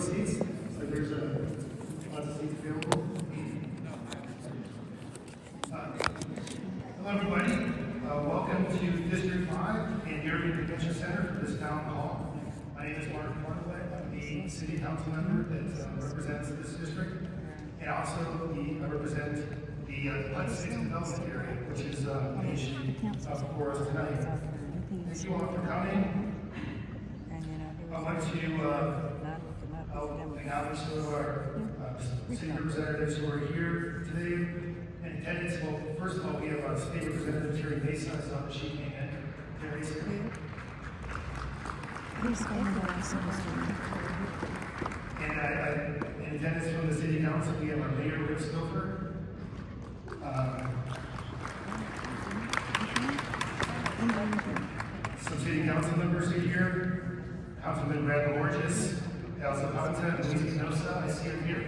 seats. So there's lots of seats available. Hello, everybody. Welcome to District 5 and the Irving Convention Center for this town hall. My name is Mark Cornway. I'm the city council member that represents this district, and also I represent the PUD 6 development area, which is the issue for us tonight. Thank you all for coming. I want to acknowledge some of our city representatives who are here today in attendance. Well, first of all, we have State Representative Terry Mesa. I saw that she came in. Terry's here. And in attendance from the City Council, we have our Mayor, Rick Stouffer. Some City Council members are here. Councilman Brad Borges, Elsa Ponta, and Luis Canosa. I see him here.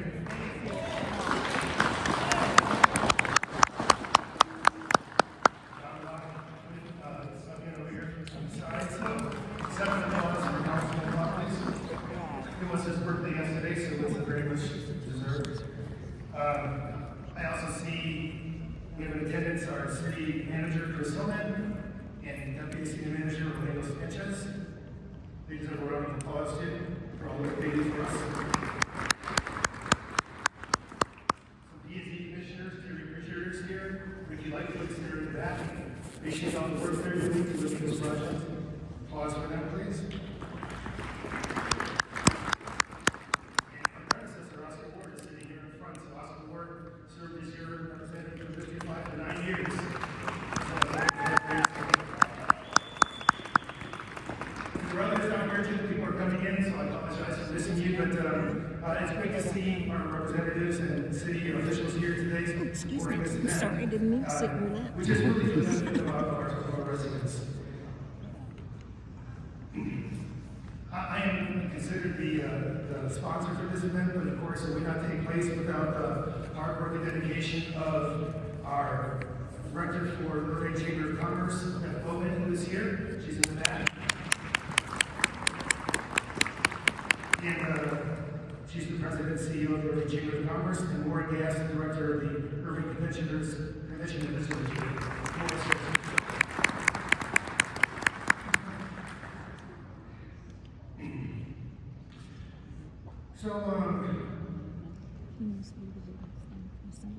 I also see we have in attendance our city manager, Chris Hillman, and deputy city manager, Orlando Sanchez. They deserve a round of applause too for all the work they do for us. Some P&Z commissioners, Terry Richard is here. Ricky Lightfoot is here in the back. Appreciate all the work they're doing to look at this project. Applause for them, please. It's great to see our representatives and city officials here today. So excuse me, I'm sorry, I didn't mean to sit in your lap. Which is really for the benefit of our residents. I am considered the sponsor for this event, but of course it would not take place without the hard work and dedication of our director for the Irving Chamber of Commerce, Blvd, who is here. She's in the back. And she's the president and CEO of the Irving Chamber of Commerce, and Warren Gass, the director of the Irving Convention District.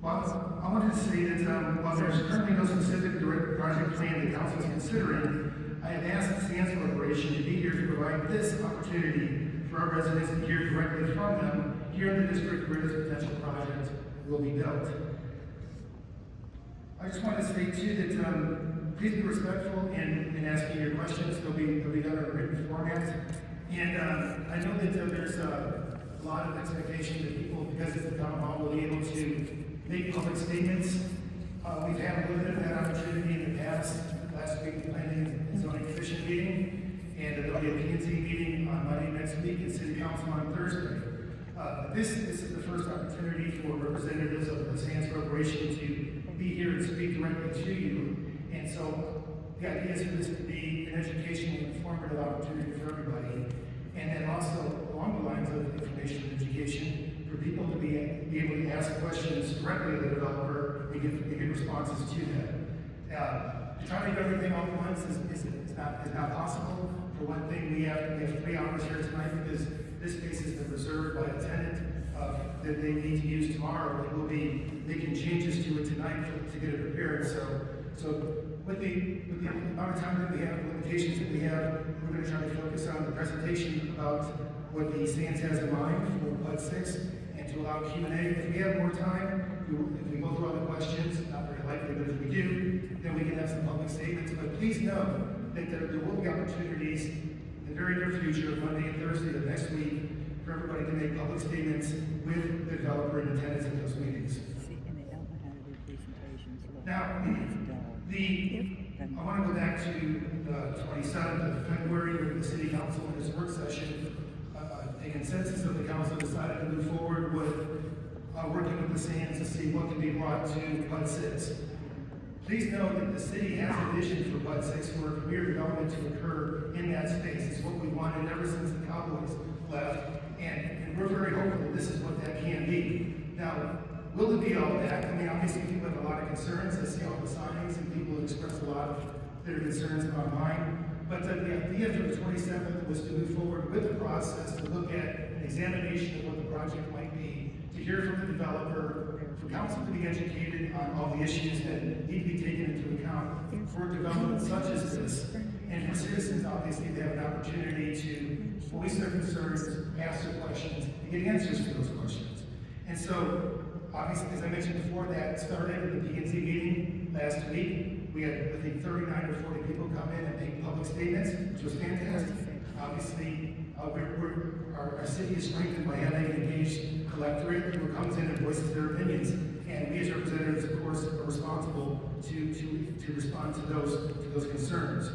Well, I wanted to say that while there's currently no specific direct project plan the council is considering, I have asked the Sands Corporation to be here to provide this opportunity for our residents to hear directly from them here in the district where this potential project will be built. I just want to say too that please be respectful in asking your questions. They'll be done in a written format. And I know that there's a lot of expectation that people, because it's the town hall, will be able to make public statements. We've had a little bit of that opportunity in the past. Last week, the Planning and Zoning Commission meeting, and there'll be a P&Z meeting on Monday next week, and City Council on Thursday. This is the first opportunity for representatives of the Sands Corporation to be here and speak directly to you. And so the idea is for this to be an educational and informative opportunity for everybody. And then also along the lines of information and education, for people to be able to ask questions directly to the developer and get responses to that. To try to do everything all at once is not possible. For one thing, we have 3 hours here tonight because this space has been reserved by a tenant that they need to use tomorrow. They will be making changes to it tonight to get it prepared. So with the amount of time that we have, the limitations that we have, we're going to try to focus on the presentation about what the Sands has in mind for PUD 6 and to allow Q&A. If we have more time, if we go through all the questions, not very likely, but if we do, then we can have some public statements. But please know that there will be opportunities in the very near future, Monday and Thursday of next week, for everybody to make public statements with the developer in attendance at those meetings. Now, I want to go back to the 27th of February with the City Council in this work session. The consensus of the council decided to move forward with working with the Sands to see what can be brought to PUD 6. Please know that the city has a vision for PUD 6 for a career development to occur in that space. It's what we wanted ever since the Cowboys left, and And we're very hopeful this is what that can be. Now, will it be all that? I mean, obviously people have a lot of concerns. I see all the signs and people have expressed a lot of their concerns online. But the idea for the 27th was to move forward with the process, to look at an examination of what the project might be, to hear from the developer, for council to be educated on all the issues that need to be taken into account for development such as this, and for citizens, obviously, they have an opportunity to voice their concerns, ask their questions, and get answers to those questions. And so, obviously, as I mentioned before, that started at the P&Z meeting last week. We had, I think, 39 or 40 people come in and make public statements, which was fantastic. Obviously, our city is strengthened by having an engaged electorate who comes in and voices their opinions. And we as representatives, of course, are responsible to respond to those concerns.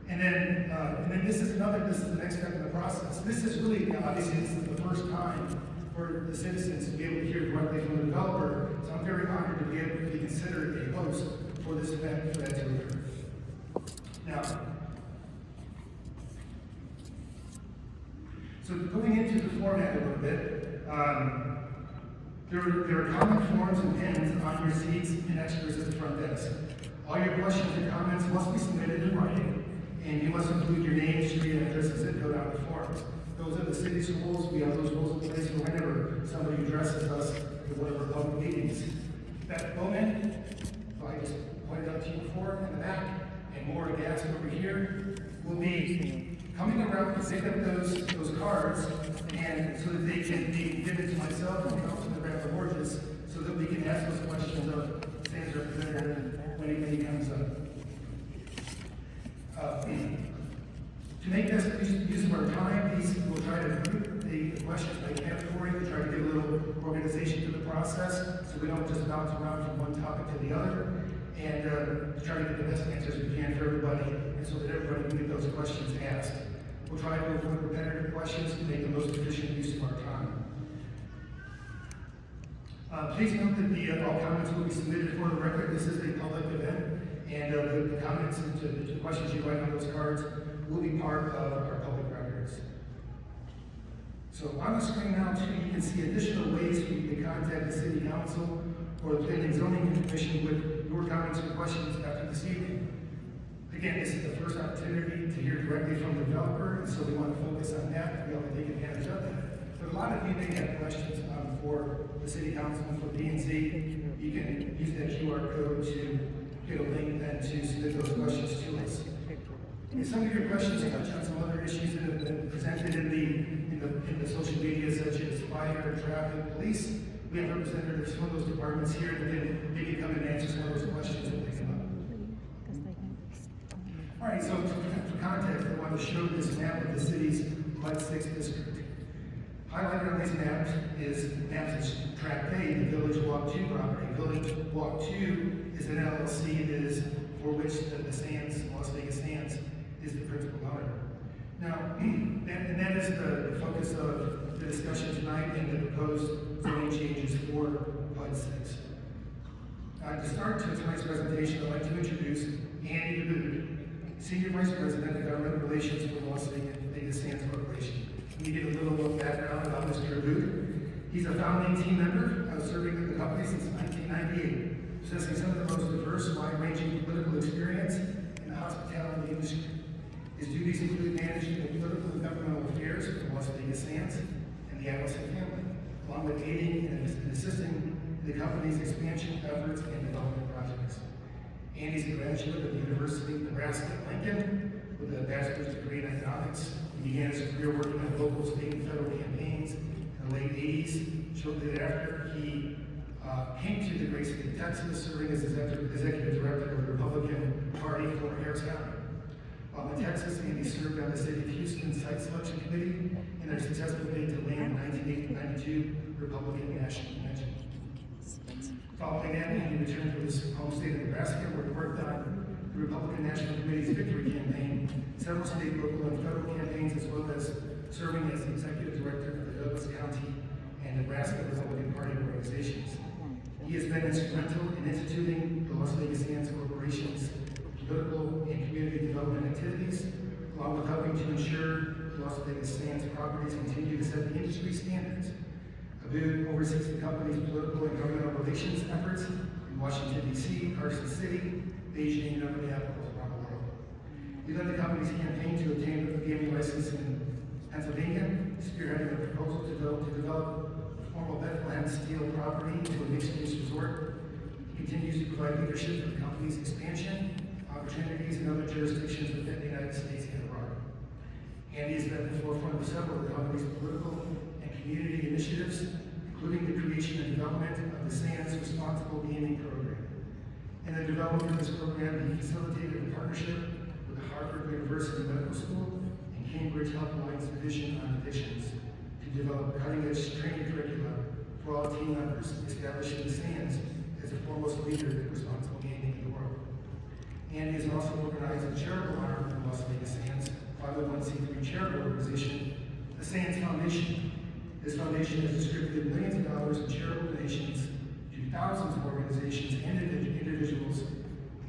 And then this is the next step in the process. This is really, obviously, this is the first time for the citizens to be able to hear directly from the developer. So I'm very honored to be able to be considered a host for this event, for that to occur. Now, so going into the format a little bit, there are comment forms and pins on your seats and extras at the front desk. All your questions and comments must be submitted in writing, and you must include your name, street address, and zip code on the forms. Those are the city's rules. We have those rules in place for whenever somebody addresses us at one of our public meetings. That moment, I just pointed out to you before in the back, and more gas over here, will be coming around to pick up those cards, and so that they can be given to myself and Councilman Randall Borges, so that we can ask those questions of Sam's representative when he comes up. To make this use of our time, we'll try to group the questions by category, to try to give a little organization to the process, so we don't just bounce around from one topic to the other, and to try to get the best answers we can for everybody, and so that everybody can get those questions asked. We'll try to avoid repetitive questions to make the most efficient use of our time. Please note that all comments will be submitted for the record. This is a public event, and the comments and the questions you write on those cards will be part of our public records. So on the screen now, too, you can see additional ways for you to contact the City Council or the Planning and Zoning Commission with your comments or questions after this evening. Again, this is the first opportunity to hear directly from the developer, and so we want to focus on that. We want to take advantage of that. But a lot of you may have questions for the City Council and for P&Z. You can use that QR code to get a link and to submit those questions to us. And some of your questions touch on some other issues that have been presented in the social media, such as fire, traffic, police. We have representatives from those departments here that can maybe come and answer some of those questions that they come up. All right, so for context, I want to show this map of the city's Mud 6 district. Highlighted on this map is Track A, the Village Walk 2 property. Village Walk 2 is an LLC that is for which the Sands, Las Vegas Sands, is the principal owner. Now, that is the focus of the discussion tonight and the proposed zoning changes for PUD 6. To start tonight's presentation, I'd like to introduce Andy Blvd, Senior Vice President of Government Relations for Las Vegas Sands Corporation. Let me give a little background about Mr. Blvd. He's a founding team member, serving with the company since 1998, possessing some of the most diverse, wide-ranging political experience in the hospitality industry. His duties include managing the political and governmental affairs of the Las Vegas Sands and the Allison family, along with aiding and assisting the company's expansion efforts and development projects. Andy's a graduate of the University of Nebraska at Lincoln with a bachelor's degree in economics. He began his career working on local, state, and federal campaigns in the late 80s. Shortly thereafter, he came to the great state of Texas, serving as executive director of the Republican Party for Harris County. While in Texas, Andy served on the City of Houston Site Selection Committee in their successful bid to land the 1992 Republican National Convention. Following that, Andy returned to his home state of Nebraska, where he worked on the Republican National Committee's victory campaign, several state, local, and federal campaigns, as well as serving as the executive director of the Douglas County and Nebraska Republican Party organizations. He has been instrumental in instituting the Las Vegas Sands Corporation's political and community development activities, along with helping to ensure Las Vegas Sands properties continue to set the industry standards. Blvd oversees the company's political and governmental relations efforts in Washington, D.C., Carson City, Beijing, and other capitals around the world. We led the company's campaign to obtain a gaming license in Pennsylvania, spearheading a proposal to develop a formal Bethlehem Steel property into a mixed-use resort. He continues to provide leadership for the company's expansion, opportunities in other jurisdictions within the United States and abroad. Andy has been at the forefront of several of the company's political and community initiatives, including the creation and development of the Sands Responsible Gaming Program. In the development of this program, he facilitated a partnership with the Harvard University Medical School and Cambridge Health Alliance Division on Addictions to develop cutting-edge training curricula for all team members, establishing the Sands as the foremost leader in responsible gaming in the world. Andy has also organized a charitable arm of the Las Vegas Sands 501c3 charitable organization, the Sands Foundation. This foundation has distributed millions of dollars in charitable donations to thousands of organizations and individuals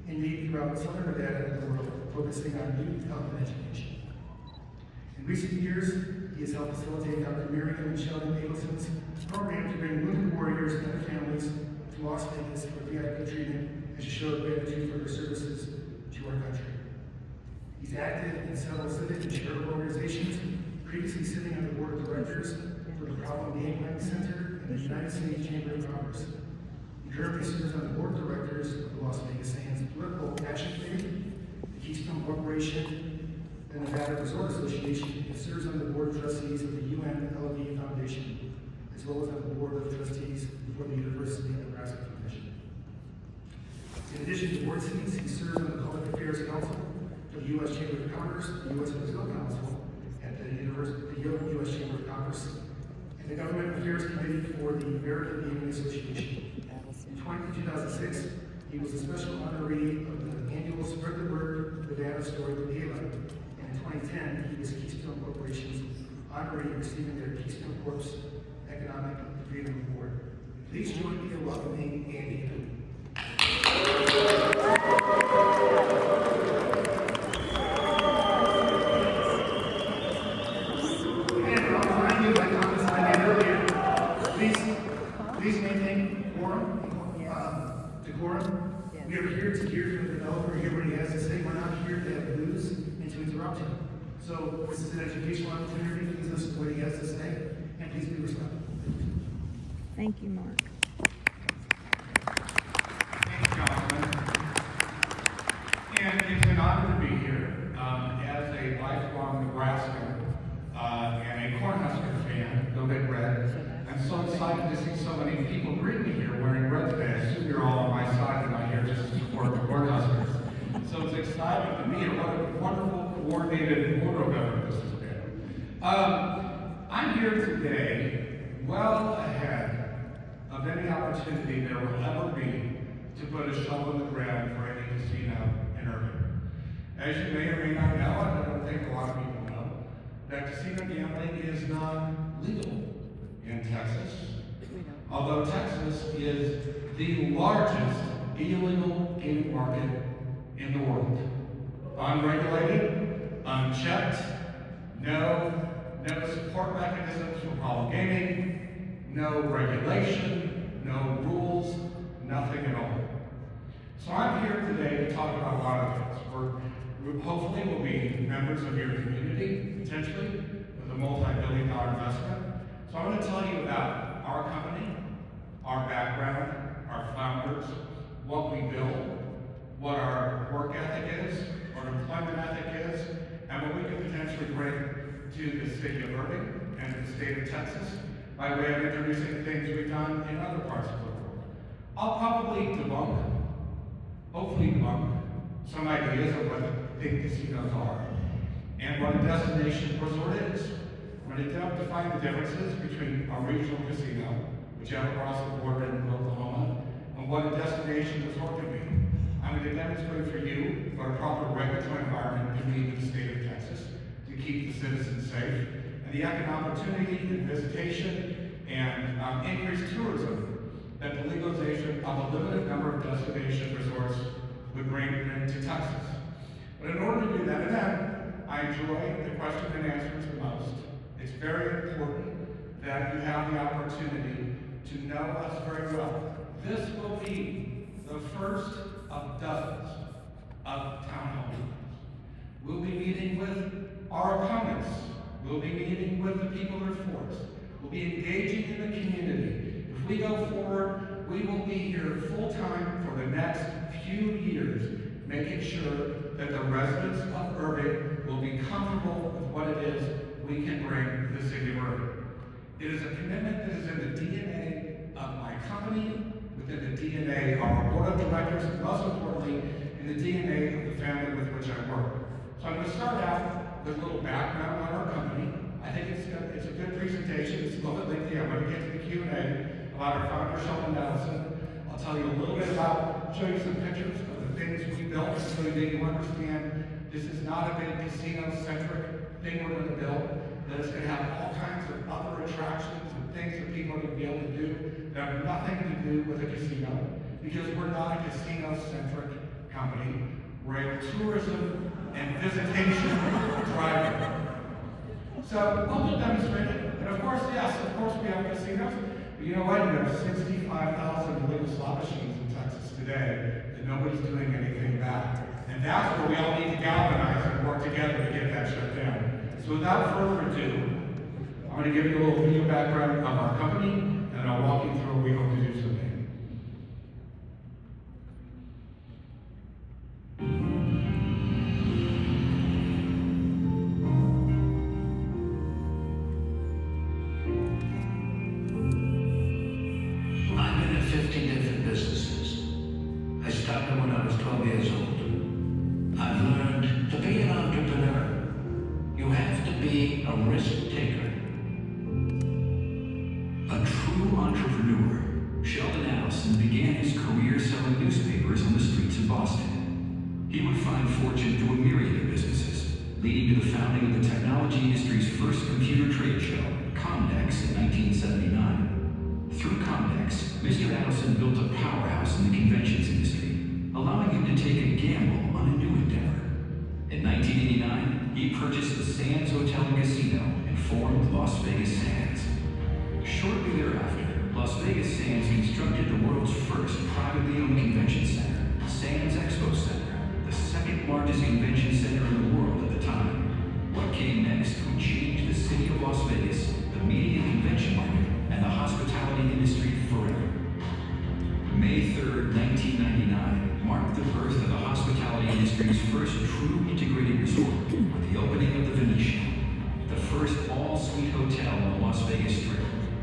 in need throughout Southern Nevada and the world, focusing on youth health and education. In recent years, he has helped facilitate Dr. Miriam and Sheldon Abelson's program to bring wounded warriors and their families to Las Vegas for VIP treatment and to show gratitude for their services to our country. He's active in several civic and charitable organizations, previously sitting on the board of directors for the Problem Gambling Center and the United States Chamber of Commerce. He currently serves on the board of directors of the Las Vegas Sands Political Action Committee, the Keystone Corporation, the Nevada Resort Association, and serves on the board of trustees of the Blvd Foundation, as well as on the board of trustees for the University of Nebraska Foundation. In addition to board seats, he serves on the Public Affairs Council for the U.S. Chamber of Commerce, the U.S. Brazil Council, at the U.S. Chamber of Commerce, and the Government Affairs Committee for the American Gaming Association. In 2006, he was a special honoree of the annual Spread the Word Nevada Story Gala, and in 2010, he was Keystone Corporation's honoree, receiving their Keystone Corp's Economic Freedom Award. Please join me in welcoming Andy Hood. Please maintain decorum. We are here to hear from the developer, hear what he has to say. We're not here to have news and to interrupt him. So this is an educational opportunity. Please listen to what he has to say, and please be respectful. Thank you, Mark. Thank you, Councilman. And it's an honor to be here as a lifelong Nebraskan and a Cornhusker fan, go Big Red. I'm so excited to see so many people greet me here wearing red today. I assume you're all on my side and not here just to support the Cornhuskers. So it's exciting to me, and what a wonderful coordinated board of government this has been. I'm here today well ahead of any opportunity there will ever be to put a shovel in the ground for any casino in Irving. As you may or may not know, and I don't think a lot of people know, that casino gambling is not legal in Texas, although Texas is the largest illegal gaming market in the world. Unregulated, unchecked, no support mechanisms for problem gaming, no regulation, no rules, nothing at all. So I'm here today to talk about a lot of things. We hopefully will be members of your community, potentially, with a multi-billion-dollar investment. So I'm going to tell you about our company, our background, our founders, what we build, what our work ethic is, what our employment ethic is, and what we can potentially bring to the city of Irving and to the state of Texas by way of introducing things we've done in other parts of the world. I'll probably hopefully debunk, some ideas of what big casinos are and what a destination resort is. I'm going to attempt to find the differences between a regional casino, which you have across the border in Oklahoma, and what a destination resort can be. I'm going to demonstrate for you what a proper regulatory environment can be in the state of Texas to keep the citizens safe, and the economic opportunity and visitation and increased tourism that the legalization of a limited number of destination resorts would bring to Texas. But in order to do that, and then I enjoy the question and answers the most. It's very important that you have the opportunity to know us very well. This will be the first of dozens of town hall meetings. We'll be meeting with our opponents. We'll be meeting with the people who are for us. We'll be engaging in the community. If we go forward, we will be here full time for the next few years, making sure that the residents of Irving will be comfortable with what it is we can bring to the city of Irving. It is a commitment that is in the DNA of my company, within the DNA of our board of directors, and most importantly, in the DNA of the family with which I work. So I'm going to start out with a little background on our company. I think it's a good presentation. It's a little bit lengthy. I'm going to get to the Q&A about our founder, Sheldon Nelson. I'll tell you a little bit about, show you some pictures of the things we built so that you understand this is not a big casino-centric thing we're going to build. That it's going to have all kinds of other attractions and things that people are going to be able to do that have nothing to do with a casino, because we're not a casino-centric company. We're a tourism and visitation driver. So we'll demonstrate it. And of course, yes, of course we have casinos. But you know what? You have 65,000 illegal slot machines in Texas today that nobody's doing anything about. And that's where we all need to galvanize and work together to get that shut down. So without further ado, I'm going to give you a little video background of our company, and I'll walk you through what we hope to do someday. I've been in 15 different businesses. I started when I was 12 years old. I've learned to be an entrepreneur. You have to be a risk taker. A true entrepreneur, Sheldon Allison began his career selling newspapers on the streets of Boston. He would find fortune through a myriad of businesses, leading to the founding of the technology industry's first computer trade show, Comdex, in 1979. Through Comdex, Mr. Allison built a powerhouse in the conventions industry, allowing him to take a gamble on a new endeavor. In 1989, he purchased the Sands Hotel and Casino and formed Las Vegas Sands. Shortly thereafter, Las Vegas Sands constructed the world's first privately owned convention center, Sands Expo Center, the second largest convention center in the world at the time. What came next would change the city of Las Vegas, the media and convention market, and the hospitality industry forever. May 3rd, 1999 marked the birth of the hospitality industry's first true integrated resort with the opening of the Venetian, the first all-suite hotel on the Las Vegas Strip,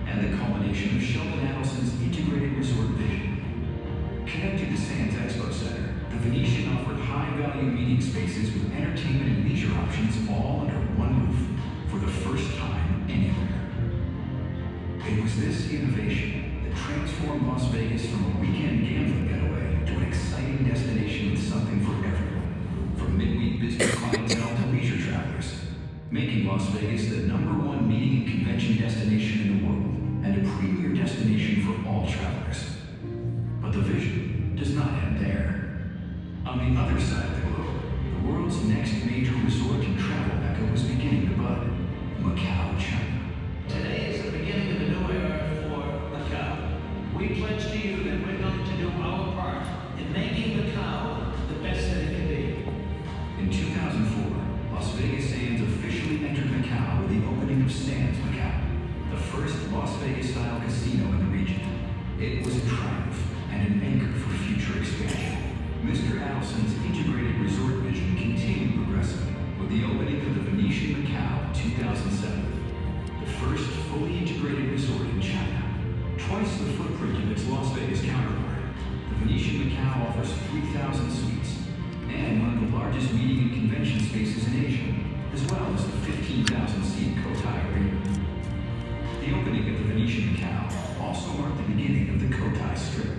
and the culmination of Sheldon Adelson's integrated resort vision. Connected to Sands Expo Center, the Venetian offered high-value meeting spaces with entertainment and leisure options all under one roof for the first time anywhere. It was this innovation that transformed Las Vegas from a weekend gambling getaway to an exciting destination with something for everyone, from midweek business clientele to leisure travelers, making Las Vegas the #1 meeting and convention destination in the world and a premier destination for all travelers. But the vision does not end there. On the other side of the globe, the world's next major resort and travel mecca was beginning to bud, Macau, China. Today is the beginning of a new era for Macau. We pledge to you that we're going to do our part in making Macau the best that it can be. In 2004, Las Vegas Sands officially entered Macau with the opening of Sands Macau, the first Las Vegas-style casino in the region. It was a triumph and an anchor for future expansion. Mr. Adelson's integrated resort vision continued progressing with the opening of the Venetian Macau in 2007, the first fully integrated resort in China. Twice the footprint of its Las Vegas counterpart, the Venetian Macau offers 3,000 suites and one of the largest meeting and convention spaces in Asia, as well as the 15,000-seat Cotai Arena. The opening of the Venetian Macau also marked the beginning of the Cotai Strip.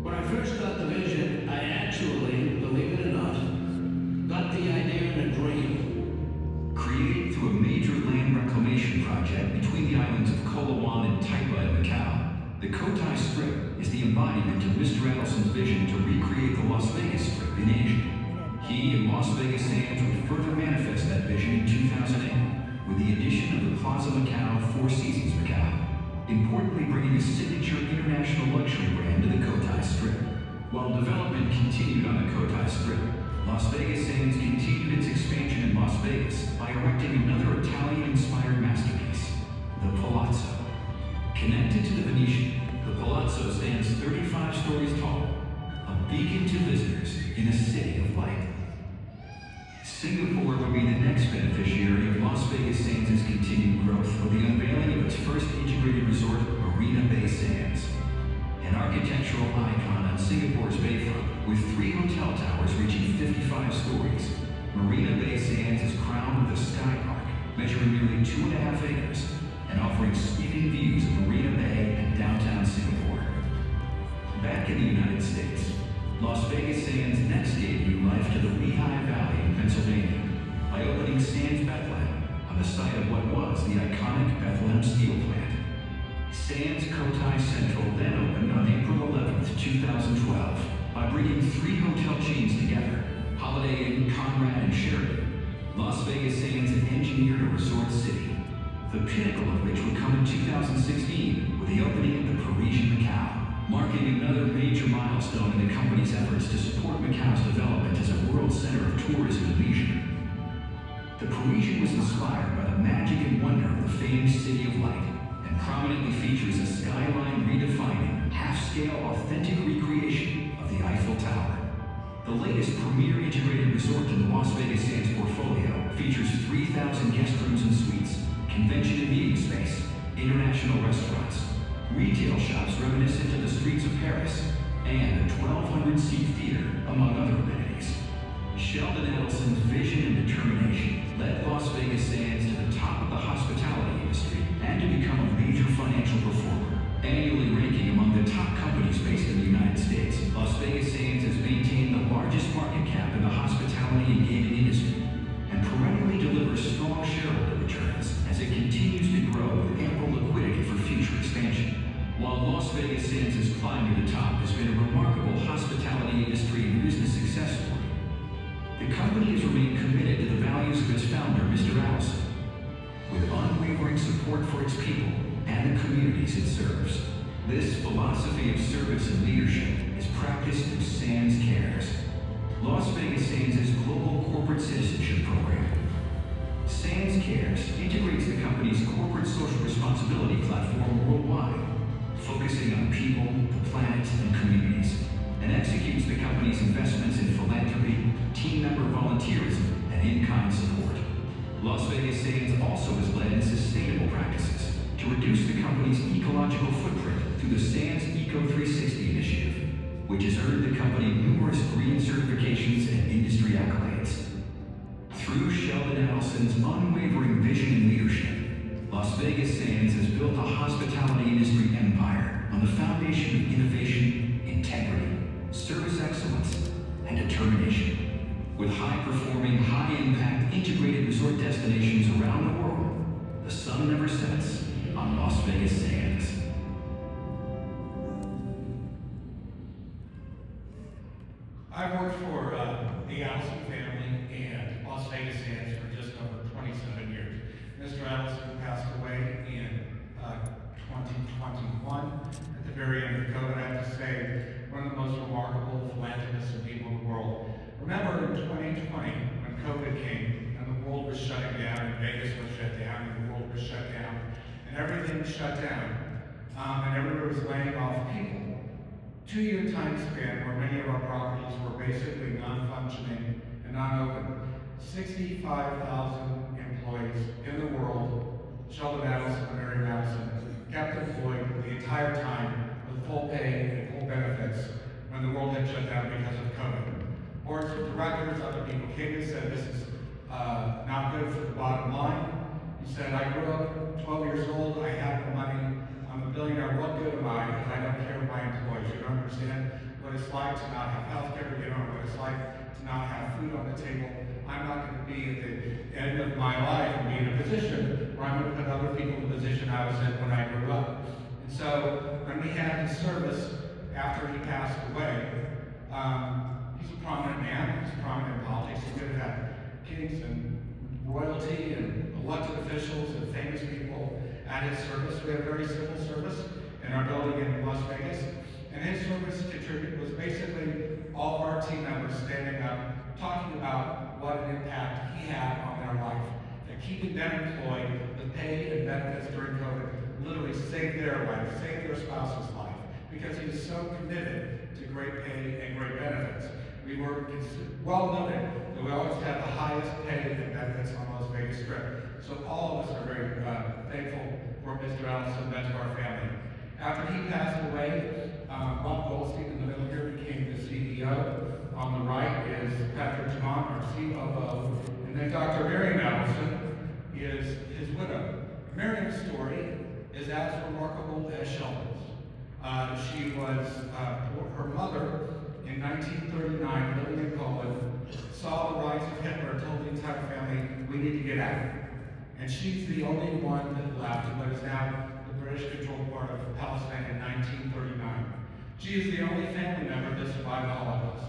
When I first got the vision, I actually, believe it or not, got the idea in a dream. Created through a major land reclamation project between the islands of Colinas and Taipa in Macau, the Cotai Strip is the embodiment of Mr. Adelson's vision to recreate the Las Vegas Strip in Asia. He and Las Vegas Sands would further manifest that vision in 2008 with the addition of the Plaza Macau Four Seasons Macau, importantly bringing a signature international luxury brand to the Cotai Strip. While development continued on the Cotai Strip, Las Vegas Sands continued its expansion in Las Vegas by erecting another Italian-inspired masterpiece, the Palazzo. Connected to the Venetian, the Palazzo stands 35 stories tall, a beacon to visitors in a city of light. Singapore would be the next beneficiary of Las Vegas Sands' continued growth with the unveiling of its first integrated resort, Marina Bay Sands. An architectural icon on Singapore's bayfront, with 3 hotel towers reaching 55 stories, Marina Bay Sands is crowned with a sky park measuring nearly 2.5 acres and offering sweeping views of Marina Bay and downtown Singapore. Back in the United States, Las Vegas Sands next gave new life to the Lehigh Valley in Pennsylvania by opening Sands Bethlehem on the site of what was the iconic Bethlehem Steel Plant. Sands Cotai Central then opened on April 11, 2012, by bringing 3 hotel chains together, Holiday Inn, Conrad, and Sheraton. Las Vegas Sands had engineered a resort city, the pinnacle of which would come in 2016 with the opening of the Parisian Macau, marking another major milestone in the company's efforts to support Macau's development as a world center of tourism and leisure. The Parisian was inspired by the magic and wonder of the famed City of Light, and prominently features a skyline redefining, half-scale authentic recreation of the Eiffel Tower. The latest premier integrated resort in the Las Vegas Sands portfolio features 3,000 guest rooms and suites, convention and meeting space, international restaurants, retail shops reminiscent of the streets of Paris, and a 1,200-seat theater, among other amenities. Sheldon Adelson's vision and determination led Las Vegas Sands to the top of the hospitality industry and to become a major financial performer. Annually ranking among the top companies based in the United States, Las Vegas Sands has maintained the largest market cap in the hospitality and gaming industry and perennially delivers strong shareholder returns as it continues to grow with ample liquidity for future expansion. While Las Vegas Sands' climb to the top has been a remarkable hospitality industry and business success story, the company has remained committed to the values of its founder, Mr. Allison, with unwavering support for its people and the communities it serves. This philosophy of service and leadership is practiced through Sands Cares, Las Vegas Sands' global corporate citizenship program. Sands Cares integrates the company's corporate social responsibility platform worldwide, focusing on people, the planet, and communities, and executes the company's investments in philanthropy, team member volunteerism, and in-kind support. Las Vegas Sands also has led in sustainable practices to reduce the company's ecological footprint through the Sands Eco 360 initiative, which has earned the company numerous green certifications and industry accolades. Through Sheldon Adelson's unwavering vision and leadership, Las Vegas Sands has built a hospitality industry empire on the foundation of innovation, integrity, service excellence, and determination. With high-performing, high-impact integrated resort destinations around the world, the sun never sets on Las Vegas Sands. I've worked for the Allison family and Las Vegas Sands for just over 27 years. Mr. Allison passed away in 2021 at the very end of COVID. I have to say, one of the most remarkable philanthropists and people in the world. Remember in 2020 when COVID came and the world was shutting down and Vegas was shut down and the world was shut down and everything was shut down and everywhere was laying off people. 2-year time span where many of our properties were basically non-functioning and non-open. 65,000 employees in the world, Sheldon Adelson and Mary Madison, kept employed the entire time with full pay and full benefits when the world had shut down because of COVID. Boards of directors, other people came and said, this is not good for the bottom line. He said, I grew up 12 years old, I have the money, I'm a billionaire, what good am I if I don't care for my employees? You don't understand what it's like to not have health care, you don't know what it's like to not have food on the table. I'm not going to be at the end of my life and be in a position where I'm going to put other people in the position I was in when I grew up. And so when we had his service after he passed away, he's a prominent man, he's prominent in politics. He could have had kings and royalty and elected officials and famous people at his service. We had a very civil service in our building in Las Vegas. And his service was basically all of our team members standing up, talking about what an impact he had on their life. And keeping them employed, the pay and benefits during COVID literally saved their life, saved their spouse's life, because he was so committed to great pay and great benefits. We were well noted that we always had the highest pay and benefits on Las Vegas Strip. So all of us are very thankful for Mr. Allison meant to our family. After he passed away, Bob Goldstein in the middle here became the CEO. On the right is Patrick Dumont, our COO. And then Dr. Miriam Allison is his widow. Miriam's story is as remarkable as Sheldon's. She was, her mother in 1939, living in Poland, saw the rise of Hitler and told the entire family, we need to get out. And she's the only one that left in what is now the British-controlled part of Palestine in 1939. She is the only family member that survived the Holocaust.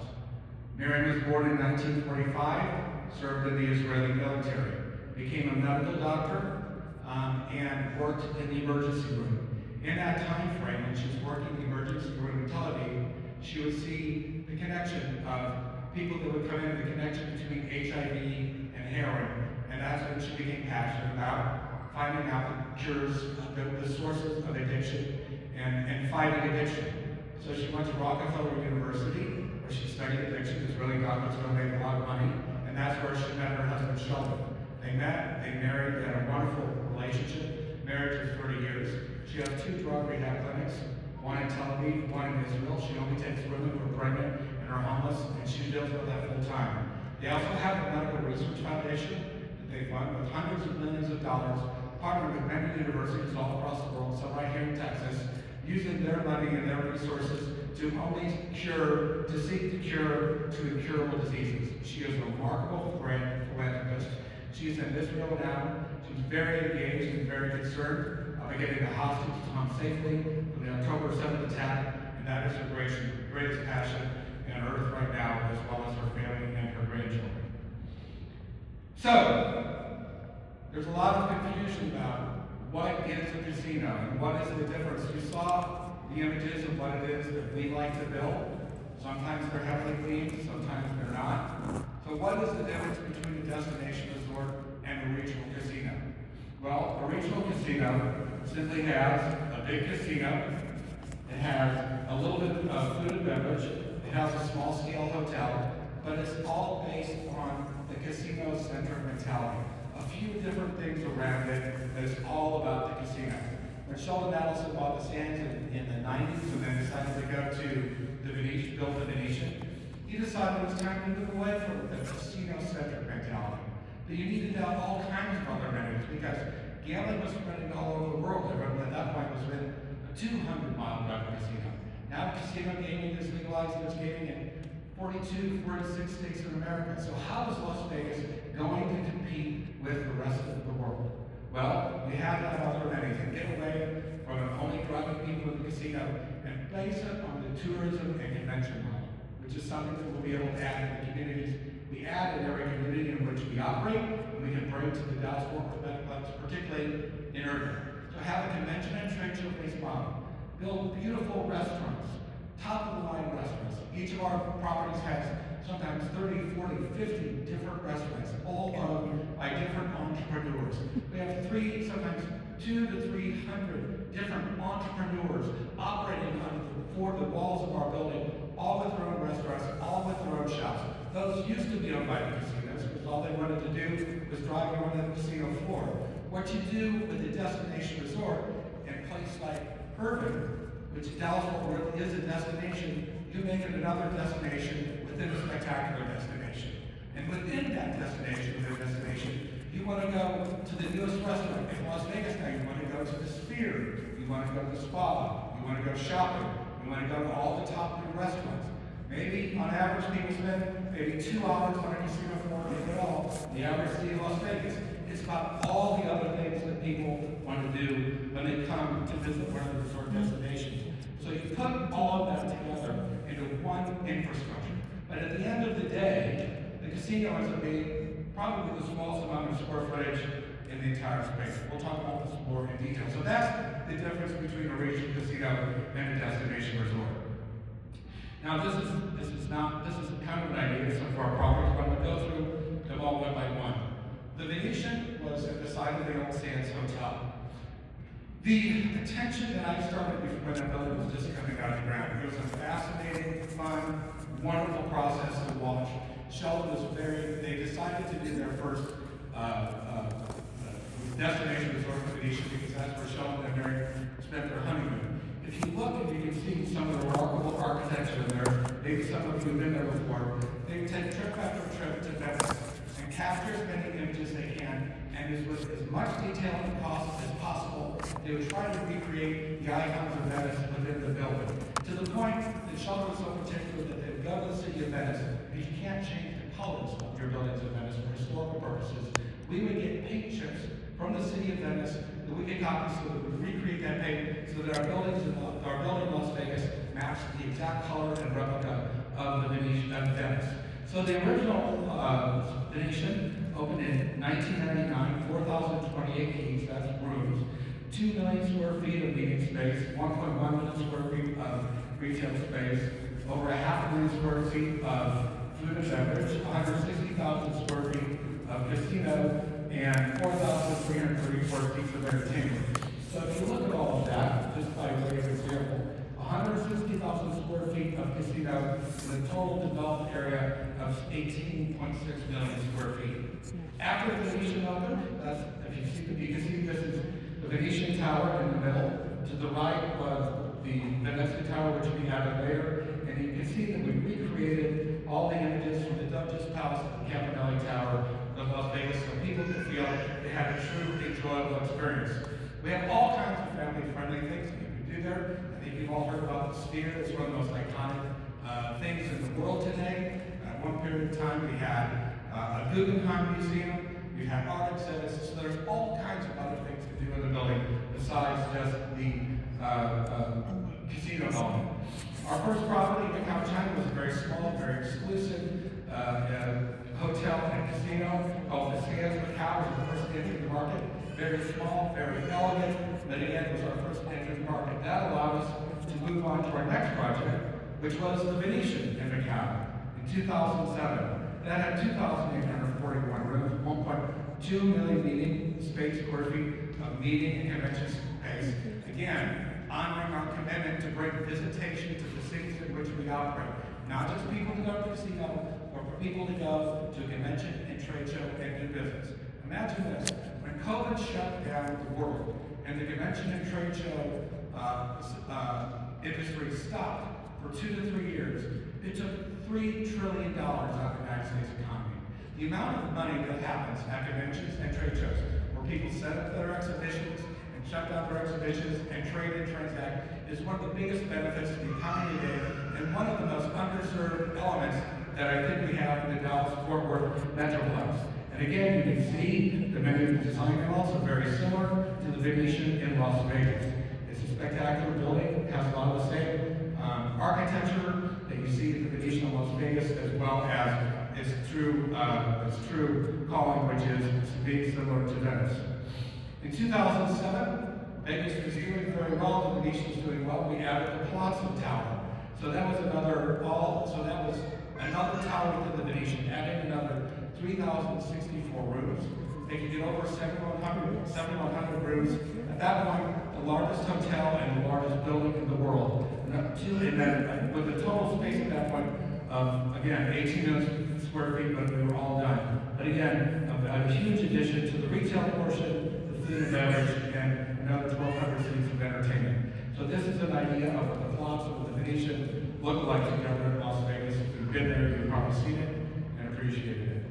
Miriam was born in 1945, served in the Israeli military, became a medical doctor, and worked in the emergency room. In that time frame, when she was working in the emergency room in Tel Aviv, she would see the connection of people that would come in, the connection between HIV and heroin, and that's when she became passionate about finding out the cures, the sources of addiction, and fighting addiction. So she went to Rockefeller University, where she studied addiction, because really God was going to make a lot of money, and that's where she met her husband Sheldon. They met, they married, they had a wonderful relationship, married for 30 years. She has 2 drug rehab clinics, one in Tel Aviv, one in Israel. She only takes women who are pregnant and are homeless, and she deals with that full time. They also have a medical research foundation that they fund with hundreds of millions of dollars, partnering with many universities all across the world, some right here in Texas, using their money and their resources to only cure, to seek the cure to incurable diseases. She is a remarkable philanthropist. She's in Israel now. She's very engaged and very concerned about getting the hostages home safely from the October 7th attack, and that is her greatest passion on earth right now, as well as her family and her grandchildren. So, there's a lot of confusion about what is a casino and what is the difference. You saw the images of what it is that we like to build. Sometimes they're heavily themed, sometimes they're not. So what is the difference between a destination resort and a regional casino? Well, a regional casino simply has a big casino. It has a little bit of food and beverage. It has a small scale hotel, but it's all based on the casino-centric mentality. A few different things around it that is all about the casino. When Sheldon Adelson bought the Sands in the 90s and then decided to go to the Venetian, build the Venetian, he decided it was time to move away from the casino-centric mentality. That you needed to have all kinds of other amenities, because gambling was spreading all over the world. Everyone at that point was within a 200-mile drive from a casino. Now casino gaming is legalized and it's gaming in 42, 46 states in America. So how is Las Vegas going to compete with the rest of the world? Well, we have to have other amenities and get away from only driving people in the casino and base it on the tourism and convention model, which is something that we'll be able to add in the communities. We add in every community in which we operate, and we can bring to the Dallas-Fort Worth Metroplex, particularly in Irving. So have a convention and trade show-based model. Build beautiful restaurants, top-of-the-line restaurants. Each of our properties has sometimes 30, 40, 50 different restaurants, all owned by different entrepreneurs. We have sometimes 200 to 300 different entrepreneurs operating for the walls of our building, all with their own restaurants, all with their own shops. Those used to be owned by the casinos, because all they wanted to do was drive you on the casino floor. What you do with a destination resort in a place like Irving, which Dallas-Fort Worth is a destination, you make it another destination within a spectacular destination. And within that destination, you want to go to the newest restaurant in Las Vegas now. You want to go to the Sphere. You want to go to the spa. You want to go shopping. You want to go to all the top new restaurants. Maybe on average people spend maybe 2 hours on a casino floor at all. The average city of Las Vegas. It's about all the other things that people want to do when they come to visit one of the resort destinations. So you put all of that together into one infrastructure. But at the end of the casino ends up being probably the smallest amount of square footage in the entire space. We'll talk about this more in detail. So that's the difference between a regional casino and a destination resort. Now this is kind of an idea of some of our properties, but I'm going to go through them all one by one. The Venetian was at the side of the old Sands Hotel. The attention that I started when that building was just coming out of the ground, it was a fascinating, fun, wonderful process to watch. Sheldon was they decided to do their first destination resort in Venetian because that's where Sheldon and Mary spent their honeymoon. If you look and you can see some of the remarkable architecture there, maybe some of you have been there before, they take trip after trip to Venice and capture as many images as they can, and with as much detail as possible, they would try to recreate the icons of Venice within the building. To the point that Sheldon was so particular that they would go to the city of Venice, because you can't change the colors of your buildings in Venice for historical purposes. We would get paint chips from the city of Venice that we could copy so that we would recreate that paint so that our building in Las Vegas matched the exact color and replica of the Venice. So the original Venetian opened in 1999, 4,028 keys, that's rooms, 2 million square feet of meeting space, 1.1 million square feet of retail space, over 500,000 square feet of food and beverage, 160,000 square feet of casino, and 4,334 seats of entertainment. So if you look at all of that, just by way of example, 160,000 square feet of casino and a total developed area of 18.6 million square feet. After the Venetian opened, you can see this is the Venetian Tower in the middle. To the right was the Venetian Tower, which we added later. And you can see that we recreated all the images from the Duchess Palace and the Campanelli Tower of Las Vegas so people could feel they had a true enjoyable experience. We have all kinds of family-friendly things that you can do there. I think you've all heard about the Sphere. It's one of the most iconic things in the world today. At one period of time, we had a Guggenheim Museum. We have art exhibits. So there's all kinds of other things to do in the building besides just the casino element. Our first property in Macau, China was a very small, very exclusive hotel and casino called the Sands Macau. It was the first entry to the market. Very small, very elegant, but again, it was our first entry to the market. That allowed us to move on to our next project, which was the Venetian in Macau in 2007. That had 2,841 rooms, 1.2 million meeting space square feet of meeting and convention space. Again, honoring our commitment to bring visitation to the cities in which we operate. Not just people to go to the casino, or for people to go to a convention and trade show and do business. Imagine this, when COVID shut down the world and the convention and trade show industry stopped for 2 to 3 years, it took $3 trillion out of the United States economy. The amount of money that happens at conventions and trade shows, where people set up their exhibitions and shut down their exhibitions and trade and transact, is one of the biggest benefits to the economy today, and one of the most underserved elements that I think we have in the Dallas-Fort Worth metroplex. And again, you can see the many of the design elements are very similar to the Venetian in Las Vegas. It's a spectacular building, it has a lot of the same architecture that you see at the Venetian in Las Vegas, as well as its true calling, which is being similar to Venice. In 2007, Vegas was doing very well, the Venetian was doing well. We added the Palazzo Tower. So that was another tower within the Venetian, adding another 3,064 rooms. They could get over 7,100 rooms. At that point, the largest hotel and the largest building in the world. And then with the total space at that point of, again, 18 million square feet, but we were all done. But again, a huge addition to the retail portion, the food and beverage, and another 1,200 seats of entertainment. So this is an idea of what the Palazzo of the Venetian look like together in Las Vegas. If you've been there, you've probably seen it and appreciated it.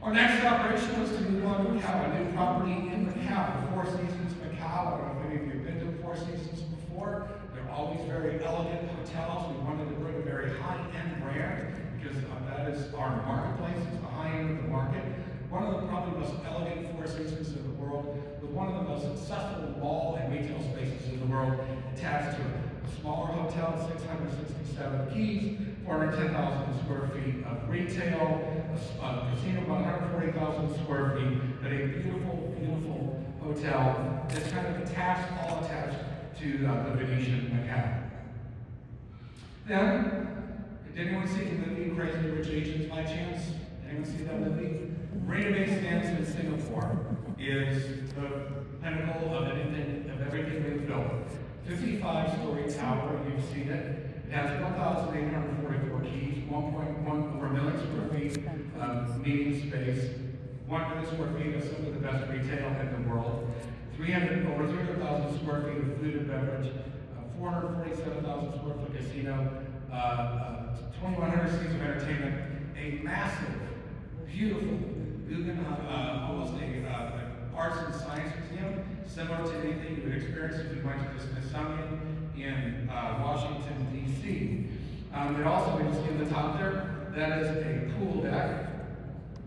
Our next operation was to move on to Macau, a new property in Macau, the Four Seasons Macau. I don't know if any of you have been to the Four Seasons before. They're always very elegant hotels. We wanted to bring a very high-end brand because that is our marketplace. It's the high end of the market. One of the probably most elegant Four Seasons in the world, with one of the most successful mall and retail spaces in the world attached to it. smaller hotel, 667 keys, 410,000 square feet of retail, a casino about 140,000 square feet, but a beautiful, beautiful hotel that's kind of attached, all attached to the Venetian Macao. Then, did anyone see the movie Crazy Rich Asians by chance? Anyone see that movie? Marina Bay Sands in Singapore is the pinnacle of everything we've built. 55-story tower, you've seen it. It has 1,844 keys, 1.1 over a million square feet of meeting space, 1 million square feet of some of the best retail in the world, over 300,000 square feet of food and beverage, 447,000 square foot casino, 2,100 seats of entertainment, a massive, beautiful, almost a arts and science museum, similar to anything you would experience if you went to the Smithsonian in Washington, D.C. It also, you see on the top there, that is a pool deck,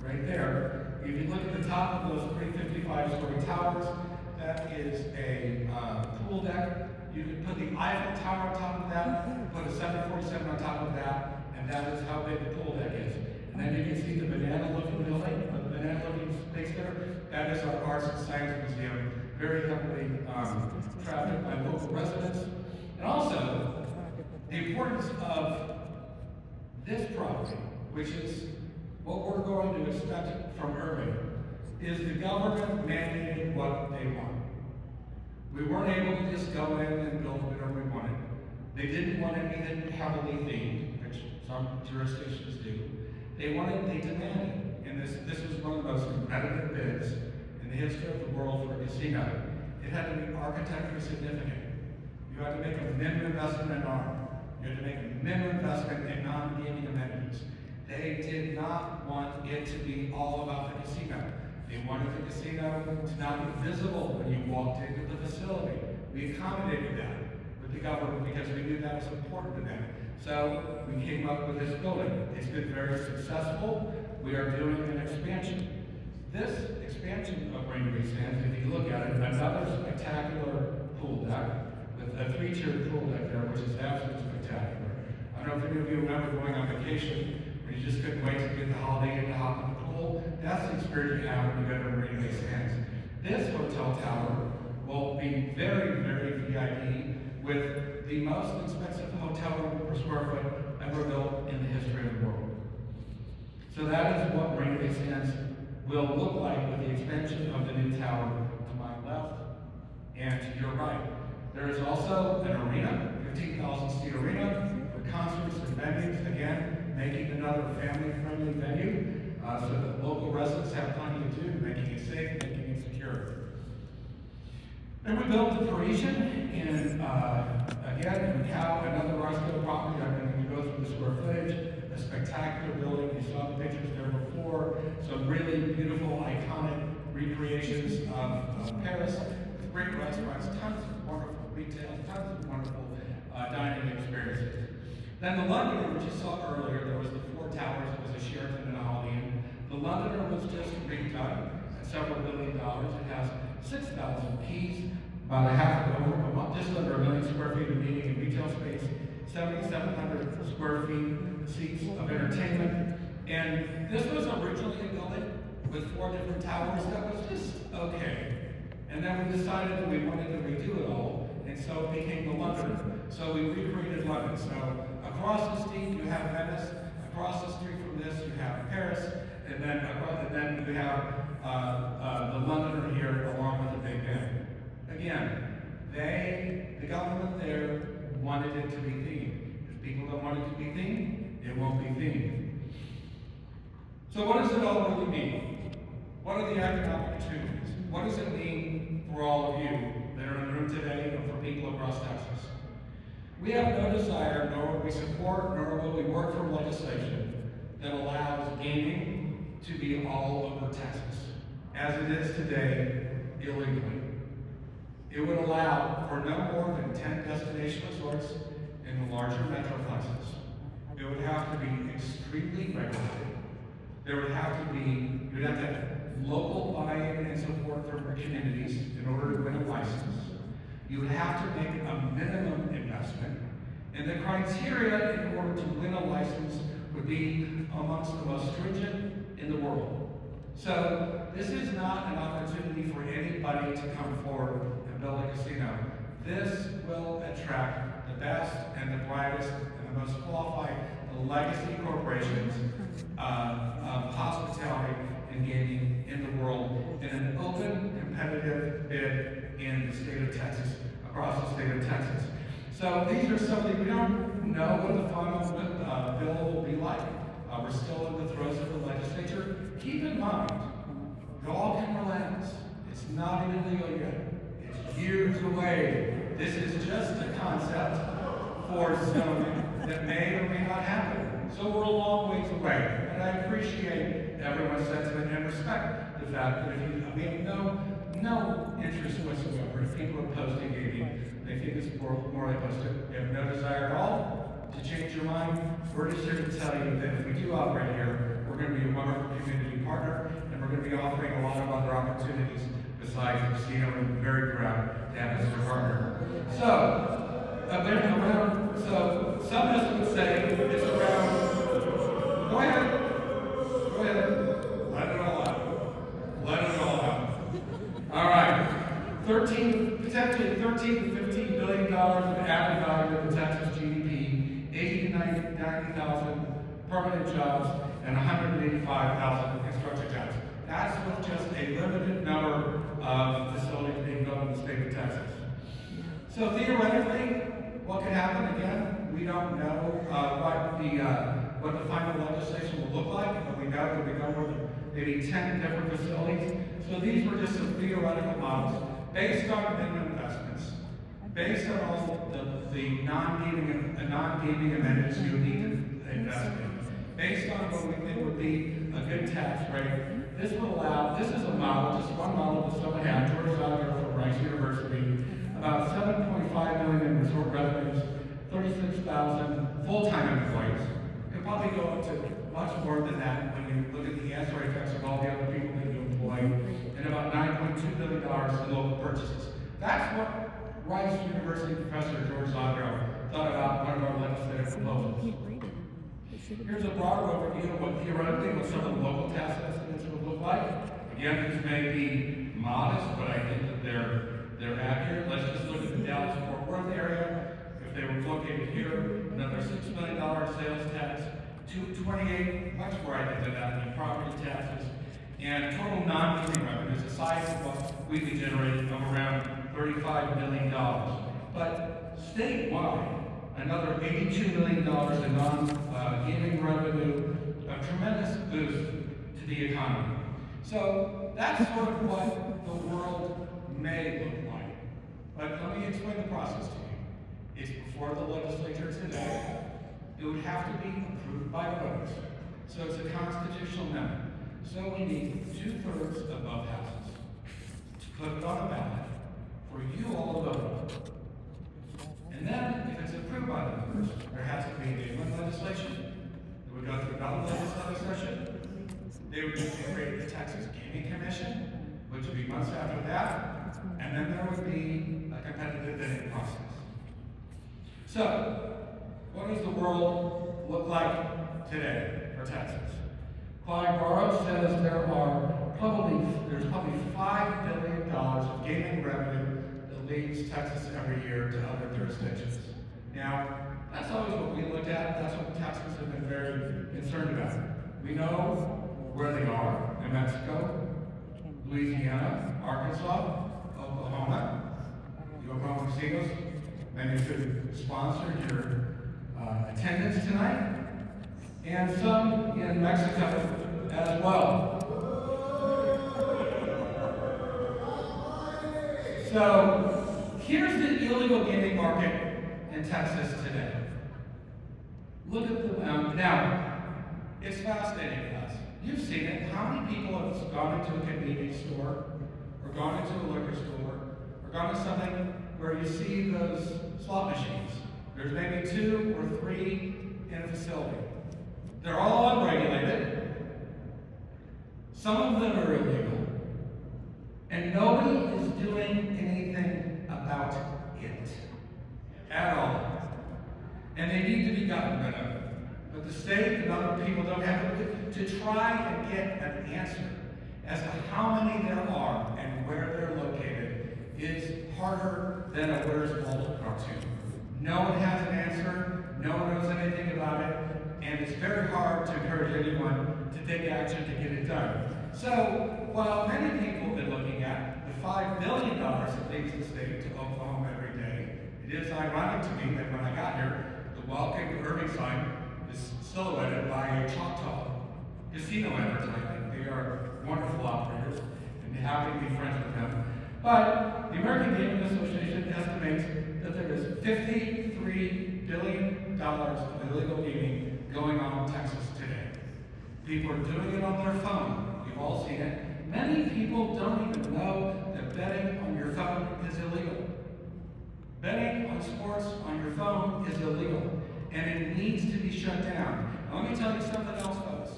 right there. If you look at the top of those 355-story towers, that is a pool deck. You could put the Eiffel Tower on top of that, put a 747 on top of that, and that is how big the pool deck is. And then you can see the banana-looking building, the banana-looking space there. That is our Arts and Science Museum, very heavily trafficked by local residents. And also, the importance of this property, which is what we're going to expect from Irving, is the government mandating what they want. We weren't able to just go in and build whatever we wanted. They didn't want anything heavily themed, which some jurisdictions do. They demanded, and this was one of the most competitive bids in the history of the world for a casino. It had to be architecturally significant. You had to make a minimum investment in art. You had to make a minimum investment in non-gaming amenities. They did not want it to be all about the casino. They wanted the casino to not be visible when you walked into the facility. We accommodated that with the government because we knew that was important to them. So we came up with this building. It's been very successful. We are doing an expansion. This expansion of Marina Bay Sands, if you look at it, another spectacular pool deck with a 3-tiered pool deck there, which is absolutely spectacular. I don't know if any of you remember going on vacation when you just couldn't wait to get the holiday in to hop in the pool. That's the experience you have when you go to Marina Bay Sands. This hotel tower will be very, very VIP with the most expensive hotel room per square foot ever built in the history of the world. So that is what Marina Bay Sands will look like with the expansion of the new tower to my left and to your right. There is also an arena, 15,000 seat arena for concerts and venues, again, making another family-friendly venue so that local residents have plenty to do, making it safe, making it secure. And we built the Parisian in, again, in Macau, another large-scale property. I'm going to go through the square footage, a spectacular building. You saw the pictures there before. Some really beautiful, iconic recreations of Paris, with great restaurants, tons of wonderful retail, tons of wonderful dining experiences. Then the Londoner, which you saw earlier, there was the 4 towers. It was a Sheraton and a Holiday Inn. The Londoner was just redone at several $1 billion. It has 6,000 keys, about just under 1 million square feet of meeting and retail space, 7,700 square feet seats of entertainment. And this was originally a building with 4 different towers that was just okay. And then we decided that we wanted to redo it all, and so it became the Londoner. So we recreated London. So across the street you have Venice, across the street from this you have Paris, and then you have the Londoner here along with the Big Ben. Again, the government there wanted it to be themed. If people don't want it to be themed, it won't be themed. So what does it all really mean? What are the economic opportunities? What does it mean for all of you that are in the room today and for people across Texas? We have no desire, nor will we support, nor will we work for legislation that allows gaming to be all over Texas, as it is today, illegally. It would allow for no more than 10 destination resorts in the larger metroplexes. It would have to be extremely regulated. You'd have to have local buy-in and support from communities in order to win a license. You would have to make a minimum investment, And the criteria in order to win a license would be amongst the most stringent in the world. So this is not an opportunity for anybody to come forward and build a casino. This will attract the best and the brightest and the most qualified legacy corporations of hospitality and gaming in the world in an open, competitive bid in the state of Texas, across the state of Texas. So these are some of the, we don't know what the final bill will be like. We're still in the throes of the legislature. Keep in mind, it all can relent. It's not even legal yet. It's years away. This is just a concept for zoning that may or may not happen. So we're a long ways away. And I appreciate everyone's sentiment and respect the fact that if you, we have no interest whatsoever. If people are posting gaming, they think it's more they post it. We have no desire at all to change your mind. We're just here to tell you that if we do operate here, we're going to be a wonderful community partner, and we're going to be offering a lot of other opportunities besides the casino, and we're very proud to have as a partner. So, so some estimates say it's around, go ahead, let it all out. All right, potentially $13 to $15 billion of added value to the Texas GDP, 80 to 90,000 permanent jobs, and 185,000 construction jobs. That's with just a limited number of facilities being built in the state of Texas. So theoretically, what could happen? Again, we don't know what the final legislation will look like, but we know that we know where maybe 10 different facilities. So these were just some theoretical models based on minimum investments, based on all the non-gaming amenities you need to invest in, based on what we think would be a good tax rate. This will allow, this is a model, just one model that someone had, George Zogger from Rice University, about $7.5 million in resort revenues, 36,000 full-time employees. It could probably go up to much more than that when you look at the ancillary effects of all the other people that you employ, and about $9.2 billion in local purchases. That's what Rice University professor George Zogger thought about one of our legislative proposals. Here's a broader overview of what theoretically what some of the local tax estimates would look like. Again, these may be modest, but I think that they're accurate. Let's just look at the Dallas-Fort Worth area. If they were located here, another $6 million sales tax, 228, much more I think than that, in property taxes, and total non-gaming revenues, aside from what we'd be generating of around $35 million. But statewide, another $82 million in non-gaming revenue, a tremendous boost to the economy. So that's sort of what the world may look like. But let me explain the process to you. It's before the legislature today. It would have to be approved by voters. So it's a constitutional amendment. So we need 2/3 of both houses to put it on a ballot for you all to vote on. And then, if it's approved by the voters, there has to be a legislation. It would go through another legislative session. They would create the Texas Gaming Commission, which would be months after that, and then there would be a competitive bidding process. So, what does the world look like today for Texas? Clyde Barrow says there's probably $5 billion of gaming revenue that leaves Texas every year to other jurisdictions. Now, that's always what we look at. That's what Texans have been very concerned about. We know where they are: New Mexico, Louisiana, Arkansas, Oklahoma. The Oklahoma casinos. Maybe could sponsor your attendance tonight, and some in Mexico as well. So here's the illegal gaming market in Texas today. Look at the now. It's fascinating to us. You've seen it. How many people have gone into a convenience store, or gone into a liquor store, or gone to something where you see those slot machines? There's maybe 2 or 3 in a facility. They're all unregulated. Some of them are illegal. And nobody is doing anything about it at all. and they need to be gotten rid of. But the state and other people don't have to try and get an answer as to how many there are and where they're located is harder than a Where's Waldo cartoon. No one has an answer, no one knows anything about it, and it's very hard to encourage anyone to take action to get it done. So, while many people have been looking at the $5 billion it leaves the state to Oklahoma every day, it is ironic to me that when I got here, the Welcome to Irving sign is silhouetted by a Choctaw casino advertising. They are wonderful operators, and happy to be friends with them. But the American Gaming Association estimates that there is $53 billion of illegal gaming going on in Texas today. People are doing it on their phone. You've all seen it. Many people don't even know that betting on your phone is illegal. Betting on sports on your phone is illegal, and it needs to be shut down. Now, let me tell you something else, folks.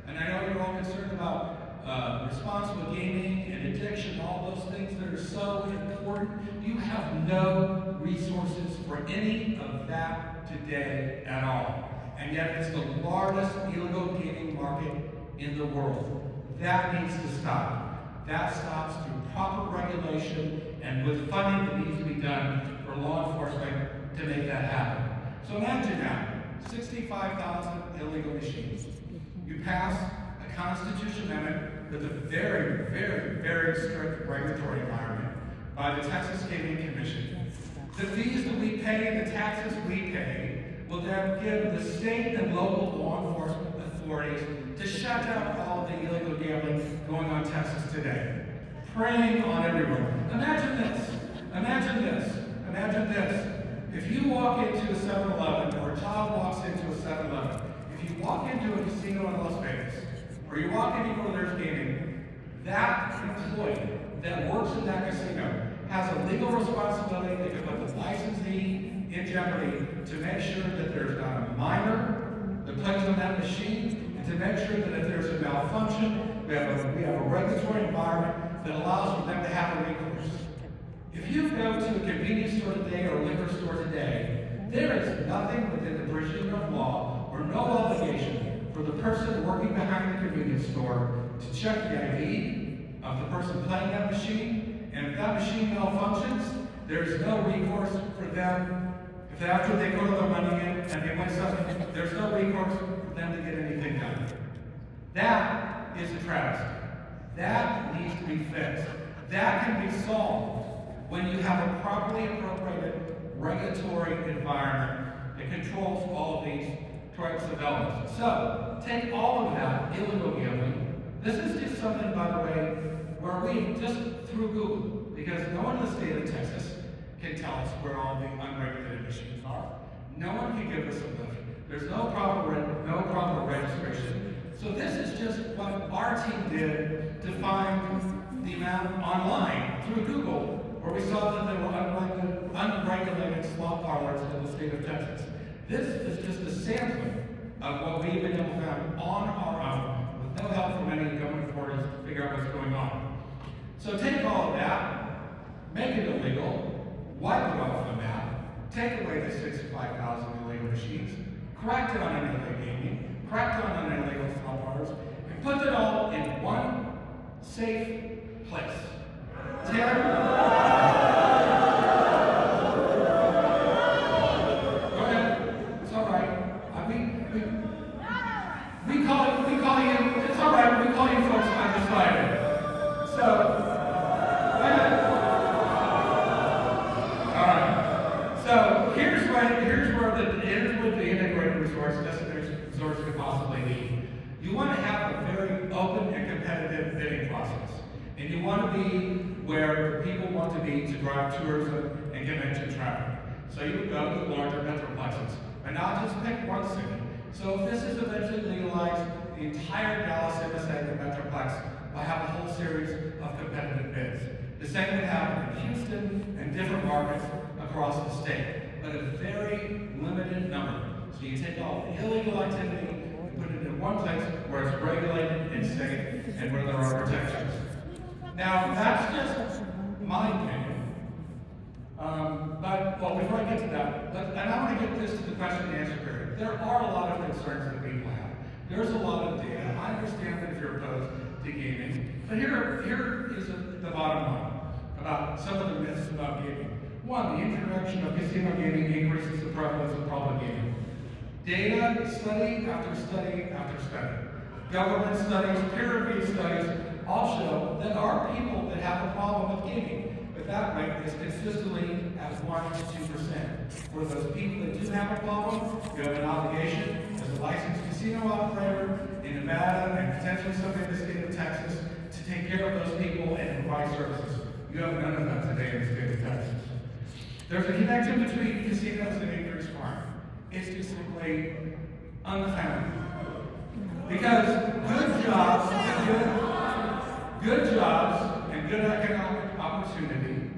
And I know you're all concerned about responsible gaming and addiction, all those things that are so important. You have no resources for any of that today at all. And yet it's the largest illegal gaming market in the world. That needs to stop. That stops through proper regulation and with funding that needs to be done for law enforcement to make that happen. So imagine now, 65,000 illegal machines. You pass a constitutional amendment with a very, very, very strict regulatory environment by the Texas Gaming Commission. The fees that we pay and the taxes we pay will then give the state and local law enforcement authorities to shut down all of the illegal gambling going on in Texas today. Preying on everyone. Imagine this. Imagine this. Imagine this. If you walk into a 7-Eleven or a child walks into a 7-Eleven, if you walk into a casino in Las Vegas, or you walk into where there's gaming, that employee that works in that casino has a legal responsibility that can put the licensee in jeopardy to make sure that there's not a minor that plays on that machine, and to make sure that if there's a malfunction, we have a regulatory environment that allows for them to have a recourse. If you go to a convenience store today or a liquor store today, there is nothing within the provision of law or no obligation for the person working behind the convenience store to check the ID of the person playing that machine, and if that machine malfunctions, there's no recourse for them. If after they put their money in and they win something, there's no recourse for them to get anything done. That is a travesty. That needs to be fixed. That can be solved when you have a properly appropriated regulatory environment that controls all of these types of elements. So, take all of that illegal gambling. This is just something, by the way, where we just through Google, because no one in the state of Texas can tell us where all the unregulated machines are. No one can give us a list. There's no proper registration. So this is just what our team did to find the amount online through Google, where we saw that there were unregulated slot parlors in the state of Texas. This is just a sampling of what we've been able to find on our own, with no help from any government authorities to figure out what's going on. So take all of that, make it illegal, wipe it off the map, take away the 65,000 illegal machines, crack down on illegal gaming, crack down on illegal slot parlors, and put it all in one safe place. We call you folks undecided. So, all right. So here's what the integrated resorts could possibly need. You want to have a very open and competitive bidding process, and you want to be where people want to be to drive tourism and convention traffic. So you would go to the larger metroplexes, and not just pick one city. So if this is eventually legalized, the entire Dallas MSA Metroplex will have a whole series of competitive bids. The same would happen in Houston and different markets across the state, but a very limited number. So you take all the illegal activity and put it in one place where it's regulated and safe and where there are protections. Now, that's just my opinion. But before I get to that, and I want to get this to the question and answer period. There are a lot of concerns that people have. There's a lot of data. I understand that if you're opposed to gaming, but here is the bottom line about some of the myths about gaming. One, the introduction of casino gaming increases the prevalence of problem gaming. Data, study after study after study, government studies, peer-reviewed studies, all show that there are people that have a problem with gaming, but that rate is consistently at 1 to 2%. For those people that do have a problem, you have an obligation as a licensed casino operator in Nevada and potentially somebody in the state of Texas to take care of those people and provide services. You have none of that today in the state of Texas. There's a connection between casinos and increased crime. It's just simply unfounded. Because good jobs and good economic opportunity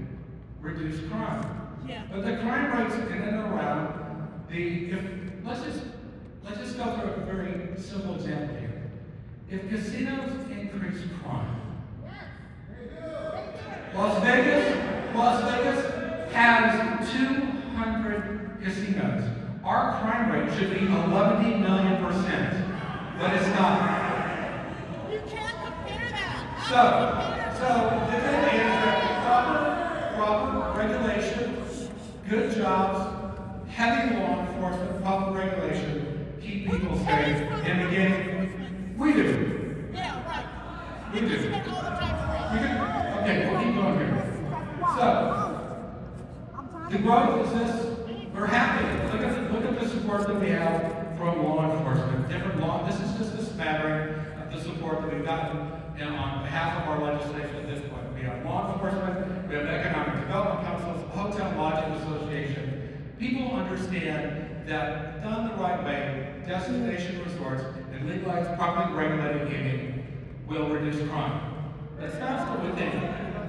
reduce crime. Yeah. But the crime rates in and around let's just go through a very simple example here. If casinos increase crime, Las Vegas has 200 casinos. Our crime rate should be 11 million %, but it's not. You can't compare that. So the thing is that proper regulation, good jobs, heavy law enforcement, proper regulation, keep people safe. And again, we do. Yeah, right. We do. You spend all the time free. Okay, we'll keep going here. So, the growth is this. We're happy. Look at the support that we have from law enforcement. This is just a smattering of the support that we've gotten on behalf of our legislation at this point. We have law enforcement, we have economic development councils, hotel lodging association. People understand that done the right way, destination resorts and legalized, properly regulated gaming will reduce crime. That's not what we think.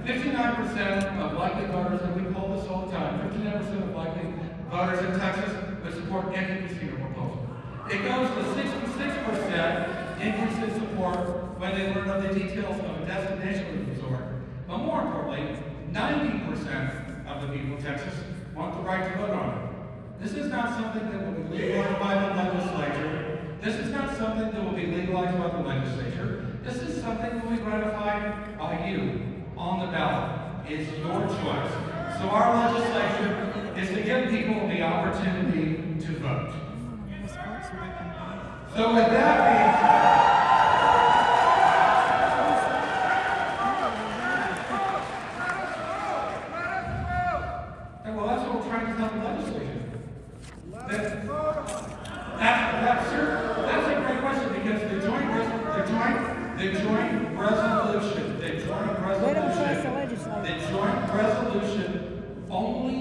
59% of likely voters, and we poll this all the time, 59% of likely voters in Texas would support any casino proposal. It goes to 66% increase in support when they learn of the details of a destination resort. But more importantly, 90% of the people in Texas want the right to vote on it. This is not something that will be legalized by the legislature. This is not something that will be legalized by the legislature. This is something that will be ratified by you on the ballot. It's your choice. So our legislation is to give people the opportunity to vote. So with that being said, well, that's what we're trying to tell the legislature. That's a great question because the joint resolution only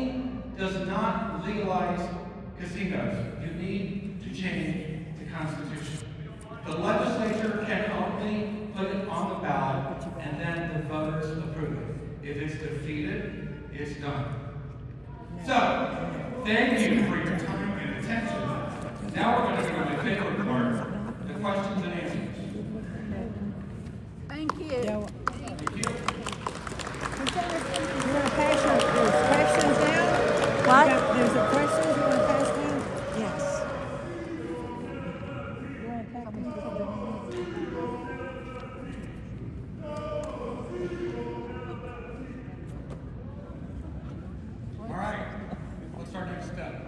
does not legalize casinos. You need to change the Constitution. The legislature can only put it on the ballot and then the voters approve it. If it's defeated, it's done. So, thank you for your time and attention. Now we're going to go to my favorite part, the questions and answers. Thank you. Thank you. You want to pass those questions down? What? There's a questions you want to pass down? Yes. You want to pass them? All right, what's our next step?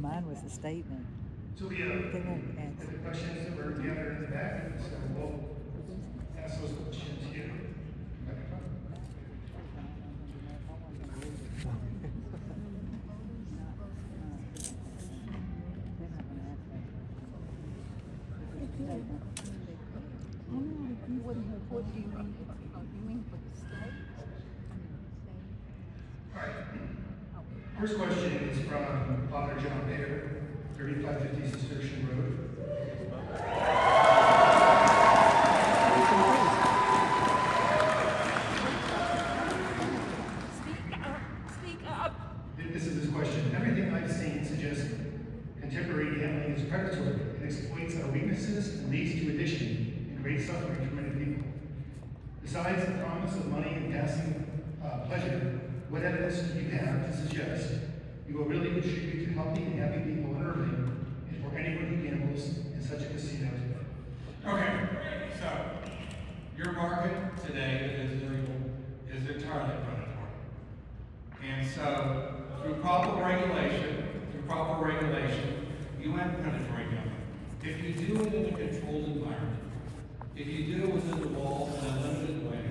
Mine was a statement. So we They won't answer. the questions that were gathered in the back, so we'll ask those questions here. What do you mean? You mean for the state? All right. First question is from Father John Bader, 3550 Cistercian Road. Speak up. This is his question. Everything I've seen suggests contemporary gambling is predatory and exploits our weaknesses and leads to addiction and great suffering for many people. Besides the promise of money and passing pleasure, what evidence do you have to suggest you will really contribute to healthy and happy people in Irving and for anyone who gambles in such a casino today? Okay, so your market today is entirely predatory. And so through proper regulation, you end predatory gambling. If you do it in a controlled environment, if you do it within the walls in a limited way,